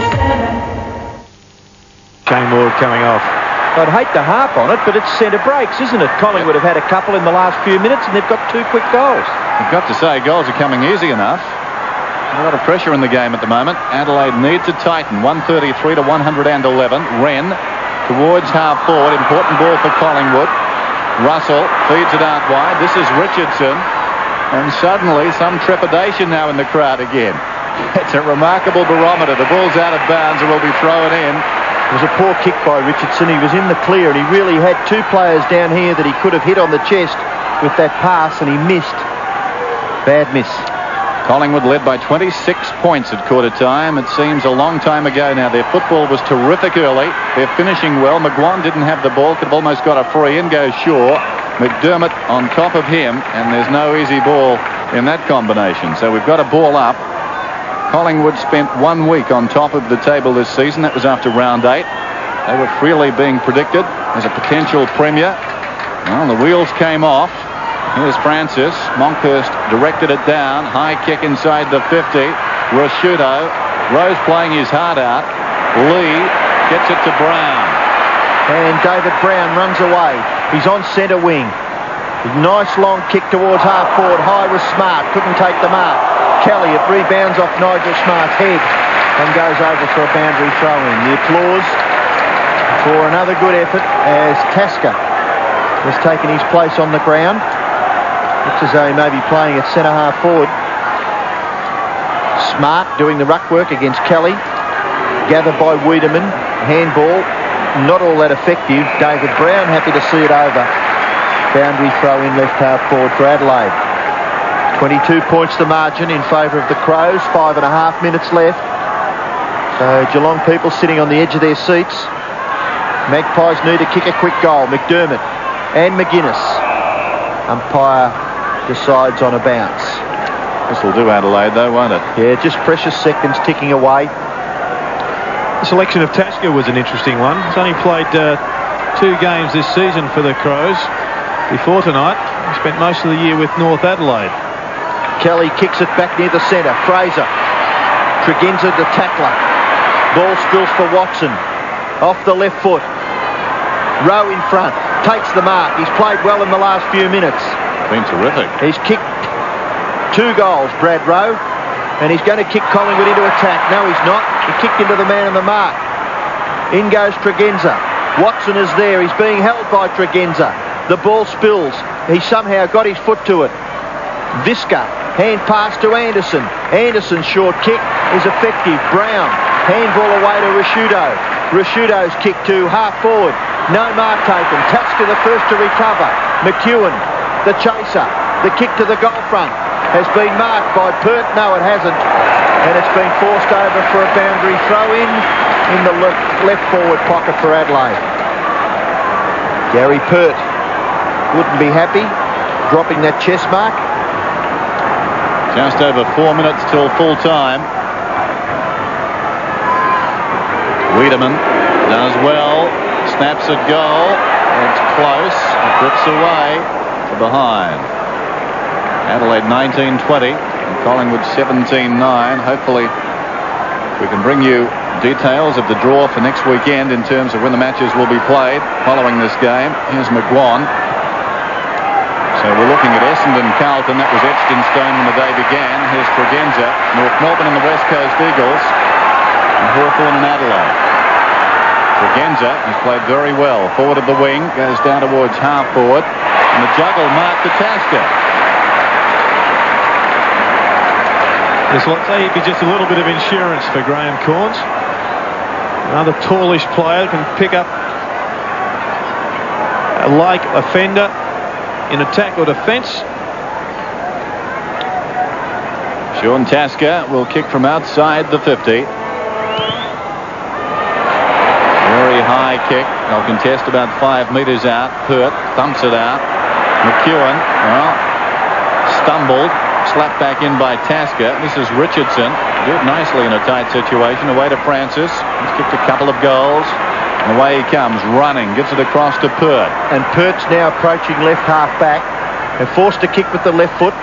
Kane Ward coming off. I'd hate to harp on it, but it's centre breaks, isn't it? Collingwood have had a couple in the last few minutes and they've got 2 quick goals. You've got to say, goals are coming easy enough. A lot of pressure in the game at the moment. Adelaide need to tighten. 133 to 111. Wren towards half forward. Important ball for Collingwood. Russell feeds it out wide. This is Richardson. And suddenly some trepidation now in the crowd again. It's a remarkable barometer. The ball's out of bounds and will be thrown in. It was a poor kick by Richardson. He was in the clear, and he really had two players down here that he could have hit on the chest with that pass, and he missed. Bad miss. Collingwood led by 26 points at quarter time. It seems a long time ago now. Their football was terrific early. They're finishing well. McGuan didn't have the ball. Could have almost got a free. In goes Shaw. McDermott on top of him, and there's no easy ball in that combination. So we've got a ball up. Collingwood spent 1 week on top of the table this season. That was after round 8. They were freely being predicted as a potential premier. Well, the wheels came off. Here's Francis. Monkhurst directed it down. High kick inside the 50. Rashuto. Rose playing his heart out. Lee gets it to Brown. And David Brown runs away. He's on centre wing. Nice long kick towards half forward. High was Smart. Couldn't take the mark. Kelly, it rebounds off Nigel Smart's head and goes over for a boundary throw-in. The applause for another good effort as Tasker has taken his place on the ground. Looks as though he may be playing at centre half forward. Smart doing the ruck work against Kelly. Gathered by Wiedemann. Handball, not all that effective. David Brown happy to see it over. Boundary throw-in left half forward for Adelaide. 22 points the margin in favour of the Crows. 5.5 minutes left. So Geelong people sitting on the edge of their seats. Magpies need to kick a quick goal. McDermott and McGuinness. Umpire decides on a bounce. This will do Adelaide though, won't it? Yeah, just precious seconds ticking away. The selection of Tasker was an interesting one. He's only played 2 games this season for the Crows. Before tonight, he spent most of the year with North Adelaide. Kelly kicks it back near the centre. Fraser. Tregenza the tackler. Ball spills for Watson. Off the left foot. Rowe in front. Takes the mark. He's played well in the last few minutes. Been terrific. He's kicked 2 goals, Brad Rowe. And he's going to kick Collingwood into attack. No, he's not. He kicked into the man on the mark. In goes Tregenza. Watson is there. He's being held by Tregenza. The ball spills. He somehow got his foot to it. Visca. Hand pass to Anderson. Anderson's short kick is effective. Brown. Handball away to Rashuto. Rashuto's kick to half forward. No mark taken. Tasker the first to recover. McEwen, the chaser. The kick to the goal front has been marked by Pert. No, it hasn't. And it's been forced over for a boundary throw-in the left forward pocket for Adelaide. Gary Pert wouldn't be happy dropping that chest mark. Just over 4 minutes till full time. Wiedemann does well. Snaps at goal. It's close. It drifts away to behind. Adelaide 19-20. Collingwood 17-9. Hopefully we can bring you details of the draw for next weekend in terms of when the matches will be played following this game. Here's McGuan. So we're looking at Essendon Carlton. That was etched in stone when the day began. Here's Tregenza. North Melbourne and the West Coast Eagles. And Hawthorn and Adelaide. Tregenza has played very well. Forward of the wing. Goes down towards half forward. And the juggle marked to Tasker. This looks like he'd be just a little bit of insurance for Graham Corns. Another tallish player can pick up a like offender in attack or defence. Sean Tasker will kick from outside the 50. Very high kick. They'll contest about 5 metres out. Pert thumps it out. McEwen, well, stumbled. Slapped back in by Tasker. This is Richardson. Did nicely in a tight situation. Away to Francis. He's kicked a couple of goals. And away he comes, running. Gives it across to Pert. And Pert's now approaching left half back. And forced to kick with the left foot.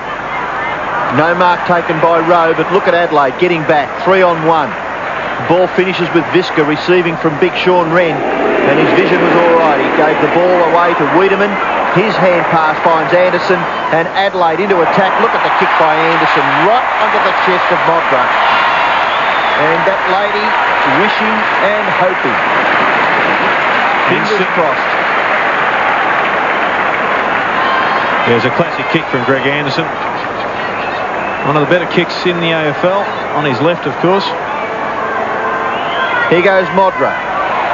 No mark taken by Rowe, but look at Adelaide getting back. 3-on-1. Ball finishes with Visca receiving from Big Sean Wren. And his vision was all right. He gave the ball away to Wiedemann. His hand pass finds Anderson. And Adelaide into attack. Look at the kick by Anderson. Right under the chest of Modra. And that lady wishing and hoping. Fingers crossed. There's a classic kick from Greg Anderson. One of the better kicks in the AFL. On his left, of course. Here goes Modra.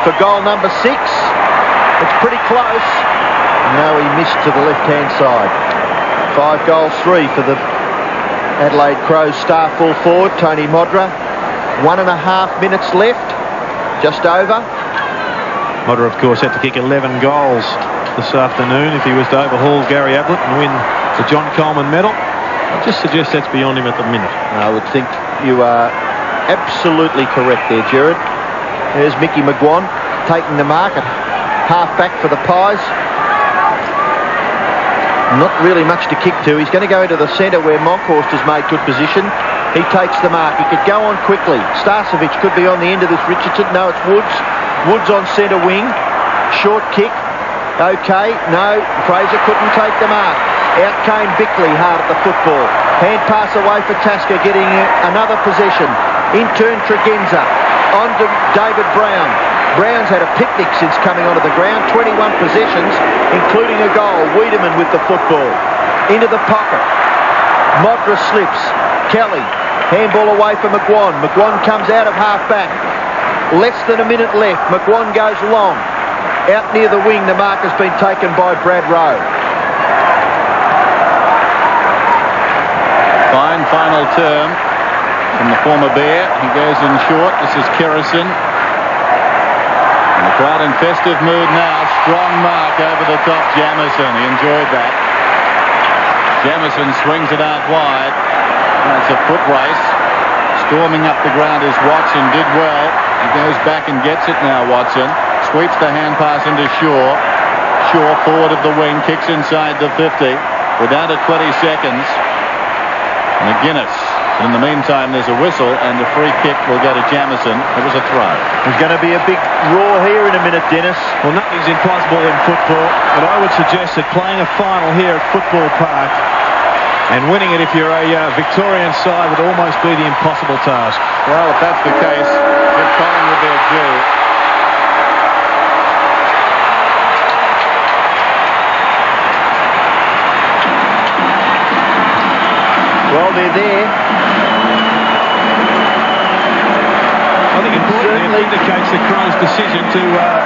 for goal number 6. It's pretty close. No, he missed to the left-hand side. 5 goals, 3 for the Adelaide Crows star full forward, Tony Modra. 1.5 minutes left, just over. Modra, of course, had to kick 11 goals this afternoon if he was to overhaul Gary Ablett and win the John Coleman medal. I just suggest that's beyond him at the minute. I would think you are absolutely correct there, Gerard. There's Mickey McGuan taking the mark at half-back for the Pies. Not really much to kick to. He's going to go into the centre where Monkhorst has made good position. He takes the mark. He could go on quickly. Starcevic could be on the end of this Richardson. No, it's Woods. Woods on centre wing. Short kick. Okay, no. Fraser couldn't take the mark. Out came Bickley hard at the football. Hand pass away for Tasker, getting another possession. In turn, Tregenza. On to David Brown. Brown's had a picnic since coming onto the ground. 21 possessions, including a goal. Wiedemann with the football. Into the pocket. Modra slips. Kelly. Handball away for McGuan. McGuan comes out of half-back. Less than a minute left. McGuan goes long. Out near the wing, the mark has been taken by Brad Rowe. Fine final term from the former Bear. He goes in short. This is Kerrison. And the crowd in festive mood now. Strong mark over the top, Jamieson. He enjoyed that. Jamieson swings it out wide. It's a foot race. Storming up the ground is Watson. Did well. He goes back and gets it now, Watson. Sweeps the hand pass into Shaw. Shaw forward of the wing. Kicks inside the 50. We're down to 20 seconds. McGuinness. In the meantime, there's a whistle and the free kick will go to Jamieson. It was a throw. There's going to be a big roar here in a minute, Dennis. Well, nothing's impossible in football, but I would suggest that playing a final here at Football Park and winning it if you're a Victorian side would almost be the impossible task. Well, if that's the case, give Collingwood their due. Well, they're there. I think importantly it indicates the Crows' decision to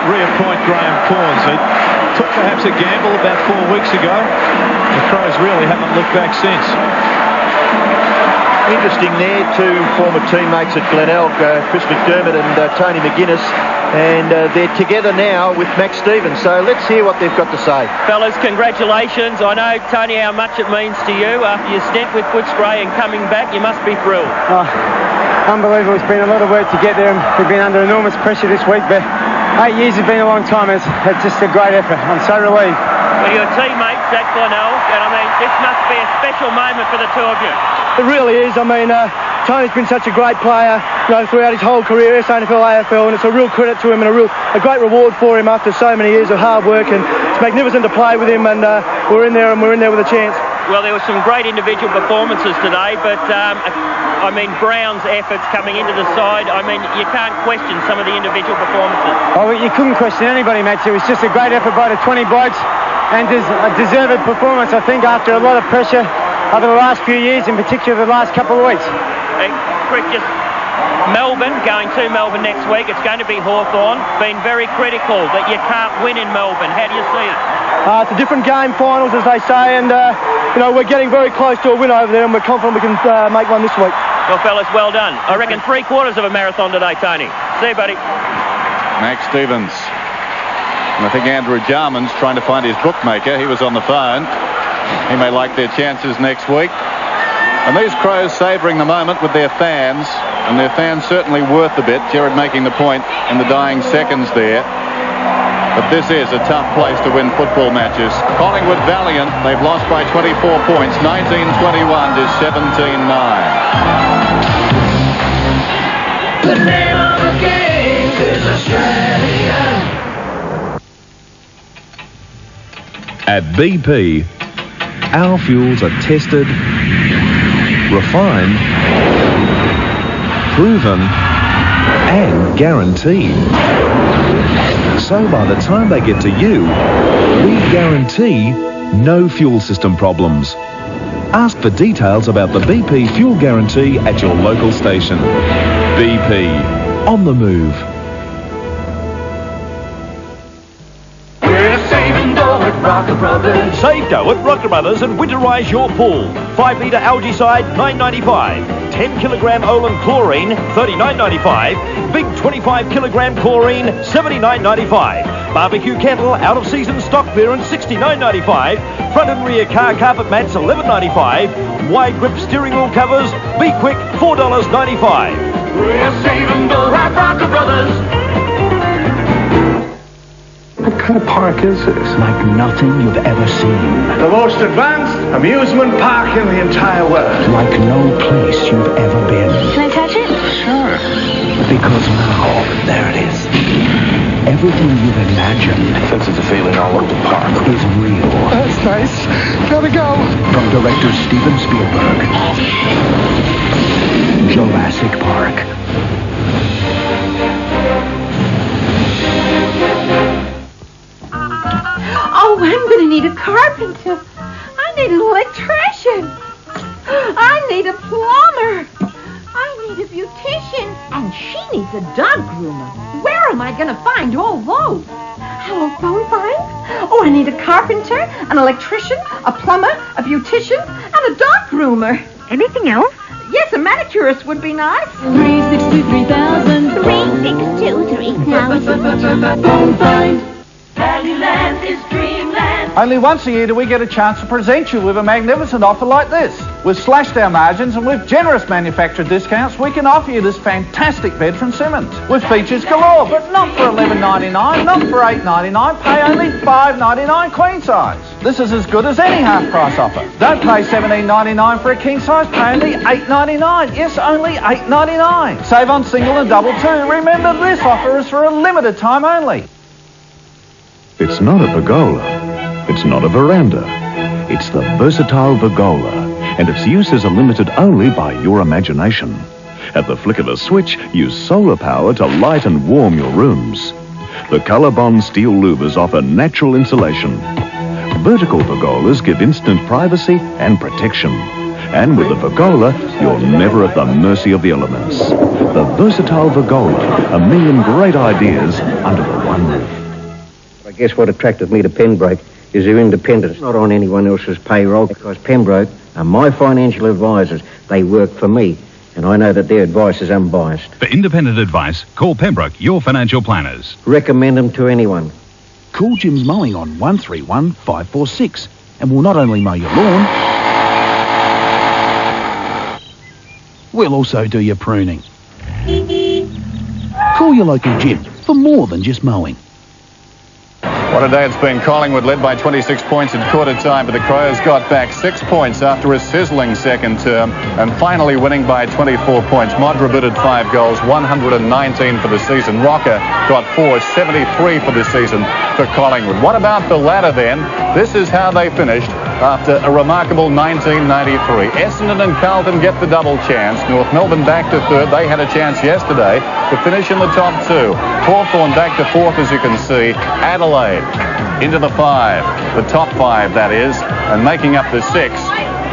reappoint Graham Corns. They took perhaps a gamble about 4 weeks ago. The Crows really haven't looked back since. Interesting there, 2 former teammates at Glenelg, Chris McDermott and Tony McGuinness, and they're together now with Max Stevens. So let's hear what they've got to say. Fellas, congratulations. I know, Tony, how much it means to you. After your stint with Footscray and coming back, you must be thrilled. Oh, unbelievable. It's been a lot of work to get there. We've been under enormous pressure this week, but 8 years has been a long time. It's just a great effort. I'm so relieved. Well, your teammates at Glenelg, and I mean, this must be a special moment for the two of you. It really is. I mean, Tony's been such a great player, throughout his whole career, SANFL, AFL, and it's a real credit to him and a great reward for him after so many years of hard work, and it's magnificent to play with him, and we're in there with a chance. Well, there were some great individual performances today, but I mean, Brown's efforts coming into the side, I mean, you can't question some of the individual performances. Oh, you couldn't question anybody, Max. It was just a great effort by the 20 blokes, and a deserved performance, I think, after a lot of pressure over the last few years, in particular the last couple of weeks. Quick, just Melbourne, going to Melbourne next week. It's going to be Hawthorn. Been very critical that you can't win in Melbourne. How do you see it? It's a different game, finals, as they say, and we're getting very close to a win over there, and we're confident we can make one this week. Well, fellas, well done. I reckon 3/4 of a marathon today, Tony. See you, buddy. Max Stevens. And I think Andrew Jarman's trying to find his bookmaker. He was on the phone. He may like their chances next week. And these Crows savouring the moment with their fans, and their fans certainly worth a bit. Gerard making the point in the dying seconds there. But this is a tough place to win football matches. Collingwood valiant. They've lost by 24 points, 19-21 to 17-9. The name of the game is Australian. At BP, our fuels are tested, refined, proven, and guaranteed. So by the time they get to you, we guarantee no fuel system problems. Ask for details about the BP fuel guarantee at your local station. BP, on the move. Brothers. Save dough at Rocker Brothers and winterise your pool. 5 litre Algaecide, $9.95. 10 kilogram Olin chlorine, $39.95. Big 25 kilogram chlorine, $79.95. Barbecue kettle, out of season stock clearance, $69.95. Front and rear car carpet mats, $11.95. Wide grip steering wheel covers, be quick, $4.95. We're saving dough at Rocker Brothers. What kind of park is this? Like nothing you've ever seen. The most advanced amusement park in the entire world. Like no place you've ever been. Can I touch it? Sure. Because now, there it is. Everything you've imagined. Senses a feeling all over the park. Is real. That's nice. Gotta go. From director Steven Spielberg. Jurassic Park. Oh, I'm going to need a carpenter. I need an electrician. I need a plumber. I need a beautician. And she needs a dog groomer. Where am I going to find all those? Hello, phone fine. Oh, I need a carpenter, an electrician, a plumber, a beautician, and a dog groomer. Anything else? Yes, a manicurist would be nice. 362-3000. 362-3000. Phone find. Valleyland is dreamland. Only once a year do we get a chance to present you with a magnificent offer like this. We've slashed our margins, and with generous manufacturer discounts, we can offer you this fantastic bed from Simmons with features galore, but not for $11.99, not for $8.99. Pay only $5.99 queen size. This is as good as any half-price offer. Don't pay $17.99 for a king size. Pay only $8.99. Yes, only $8.99. Save on single and double too. Remember, this offer is for a limited time only. It's not a pergola. It's not a veranda. It's the versatile Pergola, and its uses are limited only by your imagination. At the flick of a switch, use solar power to light and warm your rooms. The Colorbond steel louvers offer natural insulation. Vertical pergolas give instant privacy and protection. And with the Pergola, you're never at the mercy of the elements. The versatile Pergola, a million great ideas under the one roof. I guess what attracted me to Pembroke is their independence, not on anyone else's payroll, because Pembroke are my financial advisors. They work for me, and I know that their advice is unbiased. For independent advice, call Pembroke, your financial planners. Recommend them to anyone. Call Jim's Mowing on 131 546 and we'll not only mow your lawn, we'll also do your pruning. Call your local Jim for more than just mowing. What a day it's been. Collingwood led by 26 points in quarter time, but the Crows got back 6 points after a sizzling second term and finally winning by 24 points. Modra bitted 5 goals, 119 for the season. Rocker got 4, 73 for the season for Collingwood. What about the ladder then? This is how they finished after a remarkable 1993. Essendon and Carlton get the double chance. North Melbourne back to third. They had a chance yesterday to finish in the top 2. Hawthorn back to fourth, as you can see. Adelaide into the 5, the top 5 that is, and making up the 6,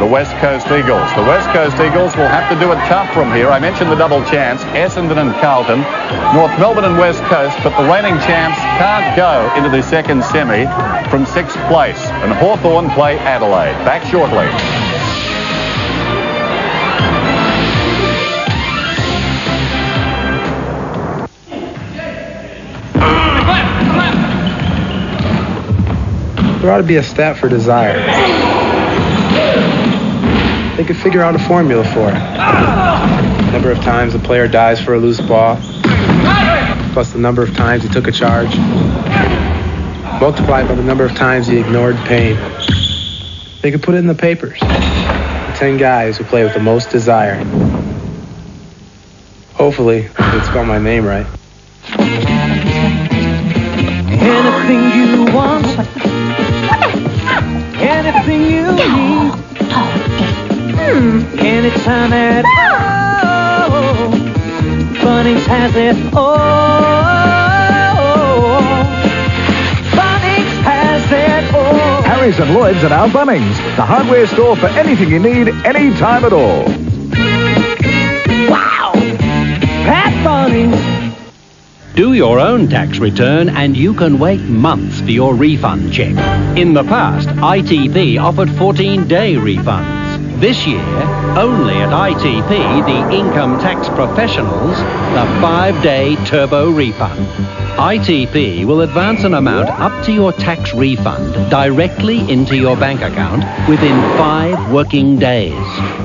the West Coast Eagles. The West Coast Eagles will have to do it tough from here. I mentioned the double chance, Essendon and Carlton, North Melbourne and West Coast, but the reigning champs can't go into the second semi from 6th place, and Hawthorn play Adelaide. Back shortly. There ought to be a stat for desire. They could figure out a formula for it. Number of times the player dies for a loose ball, plus the number of times he took a charge, multiplied by the number of times he ignored pain. They could put it in the papers. The 10 guys who play with the most desire. Hopefully, they'd spell my name right. Anything you want, anything you need, anytime at all, Bunnings has it all. Bunnings has it all. Harry's and Lloyd's at our Bunnings, the hardware store for anything you need, anytime at all. Wow! At Bunnings. Do your own tax return and you can wait months for your refund check. In the past, ITP offered 14-day refunds. This year, only at ITP, the income tax professionals, the 5-day turbo refund. ITP will advance an amount up to your tax refund directly into your bank account within 5 working days.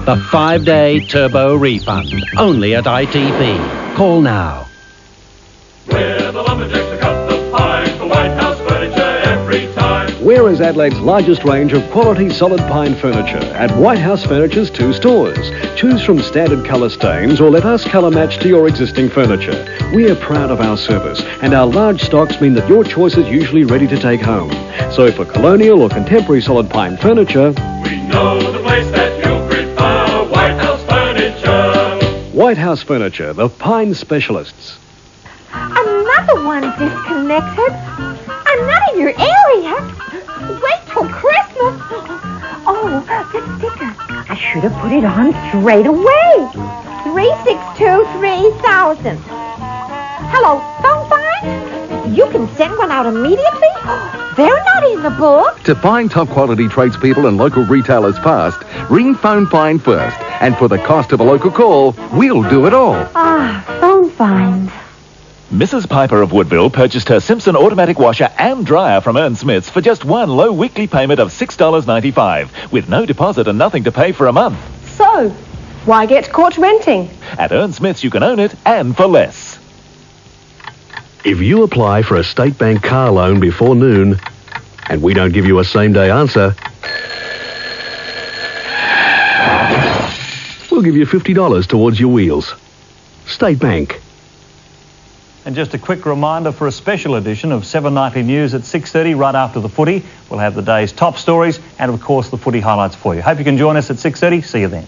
The 5-day turbo refund, only at ITP. Call now. We're the lumberjacks, to cut the pine for White House furniture every time. Where is Adelaide's largest range of quality solid pine furniture? At White House Furniture's 2 stores. Choose from standard colour stains or let us colour match to your existing furniture. We are proud of our service and our large stocks mean that your choice is usually ready to take home. So for colonial or contemporary solid pine furniture, We know the place that you prefer, White House Furniture. White House Furniture, the pine specialists. Another one disconnected. I'm not in your area. Wait till Christmas. Oh, the sticker. I should have put it on straight away. 362-3000. Hello, phone fine? You can send one out immediately? They're not in the book. To find top quality tradespeople and local retailers fast, ring Phone Fine first. And for the cost of a local call, we'll do it all. Ah, phone fines. Mrs. Piper of Woodville purchased her Simpson automatic washer and dryer from Ern Smith's for just one low weekly payment of $6.95, with no deposit and nothing to pay for a month. So, why get caught renting? At Ern Smith's you can own it, and for less. If you apply for a State Bank car loan before noon and we don't give you a same-day answer, we'll give you $50 towards your wheels. State Bank. And just a quick reminder for a special edition of 7:90 News at 6:30 right after the footy. We'll have the day's top stories and, of course, the footy highlights for you. Hope you can join us at 6:30. See you then.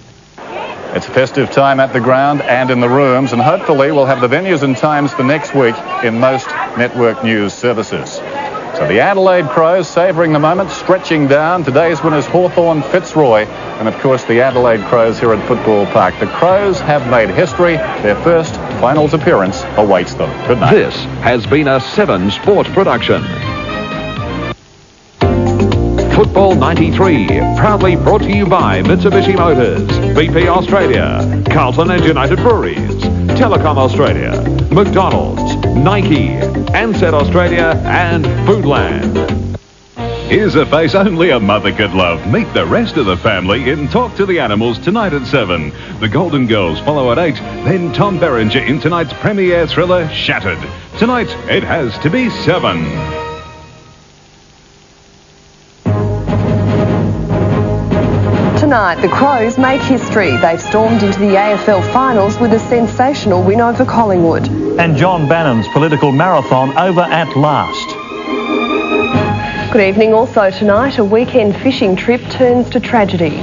It's a festive time at the ground and in the rooms, and hopefully we'll have the venues and times for next week in most network news services. So the Adelaide Crows savouring the moment, stretching down. Today's winners Hawthorn, Fitzroy, and of course the Adelaide Crows here at Football Park. The Crows have made history. Their first finals appearance awaits them. Good night. This has been a 7 Sport production. Football 93, proudly brought to you by Mitsubishi Motors, BP Australia, Carlton and United Breweries, Telecom Australia, McDonald's, Nike, Ansett Australia, and Foodland. Here's a face only a mother could love. Meet the rest of the family in Talk to the Animals tonight at 7. The Golden Girls follow at 8. Then Tom Berenger in tonight's premiere thriller, Shattered. Tonight, it has to be 7. Tonight, the Crows make history. They've stormed into the AFL finals with a sensational win over Collingwood. And John Bannon's political marathon over at last. Good evening. Also tonight, a weekend fishing trip turns to tragedy.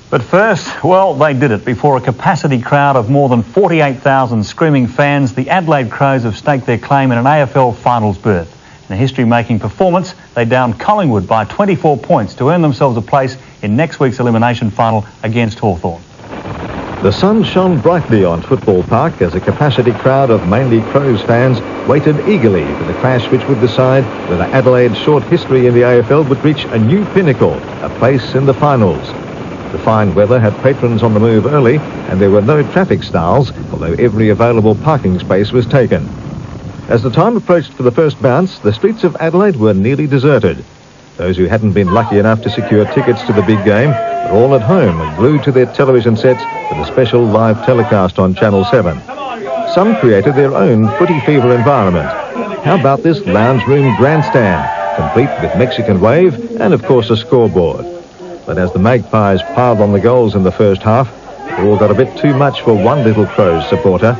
But first, well, they did it. Before a capacity crowd of more than 48,000 screaming fans, the Adelaide Crows have staked their claim in an AFL finals berth. In a history-making performance, they downed Collingwood by 24 points to earn themselves a place in next week's elimination final against Hawthorn. The sun shone brightly on Football Park as a capacity crowd of mainly Crows fans waited eagerly for the clash which would decide whether Adelaide's short history in the AFL would reach a new pinnacle, a place in the finals. The fine weather had patrons on the move early and there were no traffic snarls, although every available parking space was taken. As the time approached for the first bounce, the streets of Adelaide were nearly deserted. Those who hadn't been lucky enough to secure tickets to the big game were all at home and glued to their television sets for the special live telecast on Channel 7. Some created their own footy fever environment. How about this lounge room grandstand, complete with Mexican wave and, of course, a scoreboard. But as the Magpies piled on the goals in the first half, it all got a bit too much for one little Crows supporter.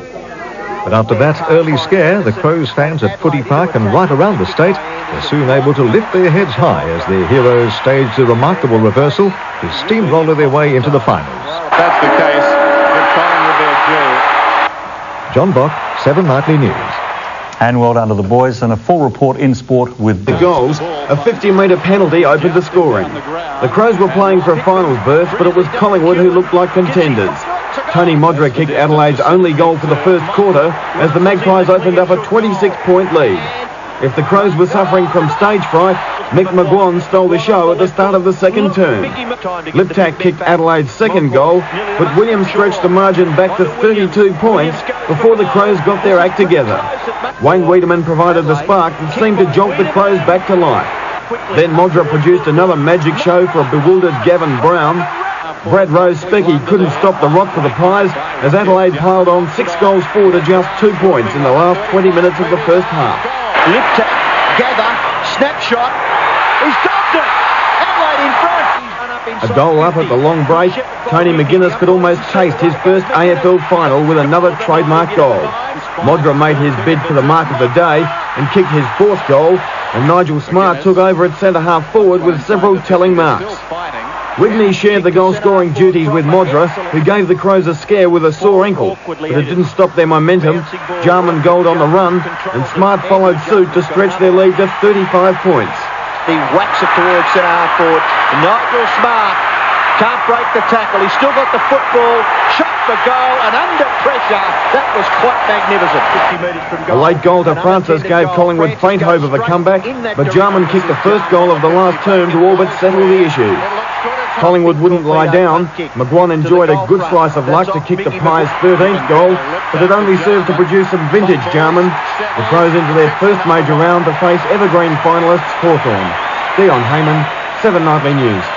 But after that early scare, the Crows fans at Footy Park and right around the state were soon able to lift their heads high as their heroes staged a remarkable reversal to steamroller their way into the finals. That's the case. Give Collingwood their due. John Bock, 7 Nightly News. And well done to the boys, and a full report in sport with the goals. A 50-metre penalty opened the scoring. The Crows were playing for a finals berth, but it was Collingwood who looked like contenders. Tony Modra kicked Adelaide's only goal for the first quarter as the Magpies opened up a 26-point lead. If the Crows were suffering from stage fright, Mick McGuan stole the show at the start of the second term. Liptak kicked Adelaide's second goal, but Williams stretched the margin back to 32 points before the Crows got their act together. Wayne Wiedemann provided the spark that seemed to jolt the Crows back to life. Then Modra produced another magic show for a bewildered Gavin Brown. Brad Rose-Specky couldn't stop the rot for the Pies as Adelaide piled on 6 goals forward to just 2 points in the last 20 minutes of the first half. Liptak, Gather, snapshot. He's stopped it. Adelaide in front. A goal up at the long break, Tony McGuinness could almost taste his first AFL final with another trademark goal. Modra made his bid for the mark of the day and kicked his 4th goal, and Nigel Smart took over at centre-half forward with several telling marks. Wigney shared the goal-scoring duties with Modra, who gave the Crows a scare with a sore ankle, but it didn't stop their momentum. Jarman goaled on the run, and Smart followed suit to stretch their lead to 35 points. He whacks it towards centre-half forward. Nigel Smart can't break the tackle. He's still got the football, shot for goal, and under pressure. That was quite magnificent. 50 metres from goal. A late goal to Francis gave Collingwood faint hope of a comeback, but Jarman kicked the first goal of the last term to all but settle the issue. Collingwood wouldn't lie down. McGuan enjoyed a good slice of luck to kick the Pies' 13th goal, but it only served to produce some vintage Jarman. The Crows into their first major round to face evergreen finalists Hawthorn. Dion Heyman, 7 Nightly News.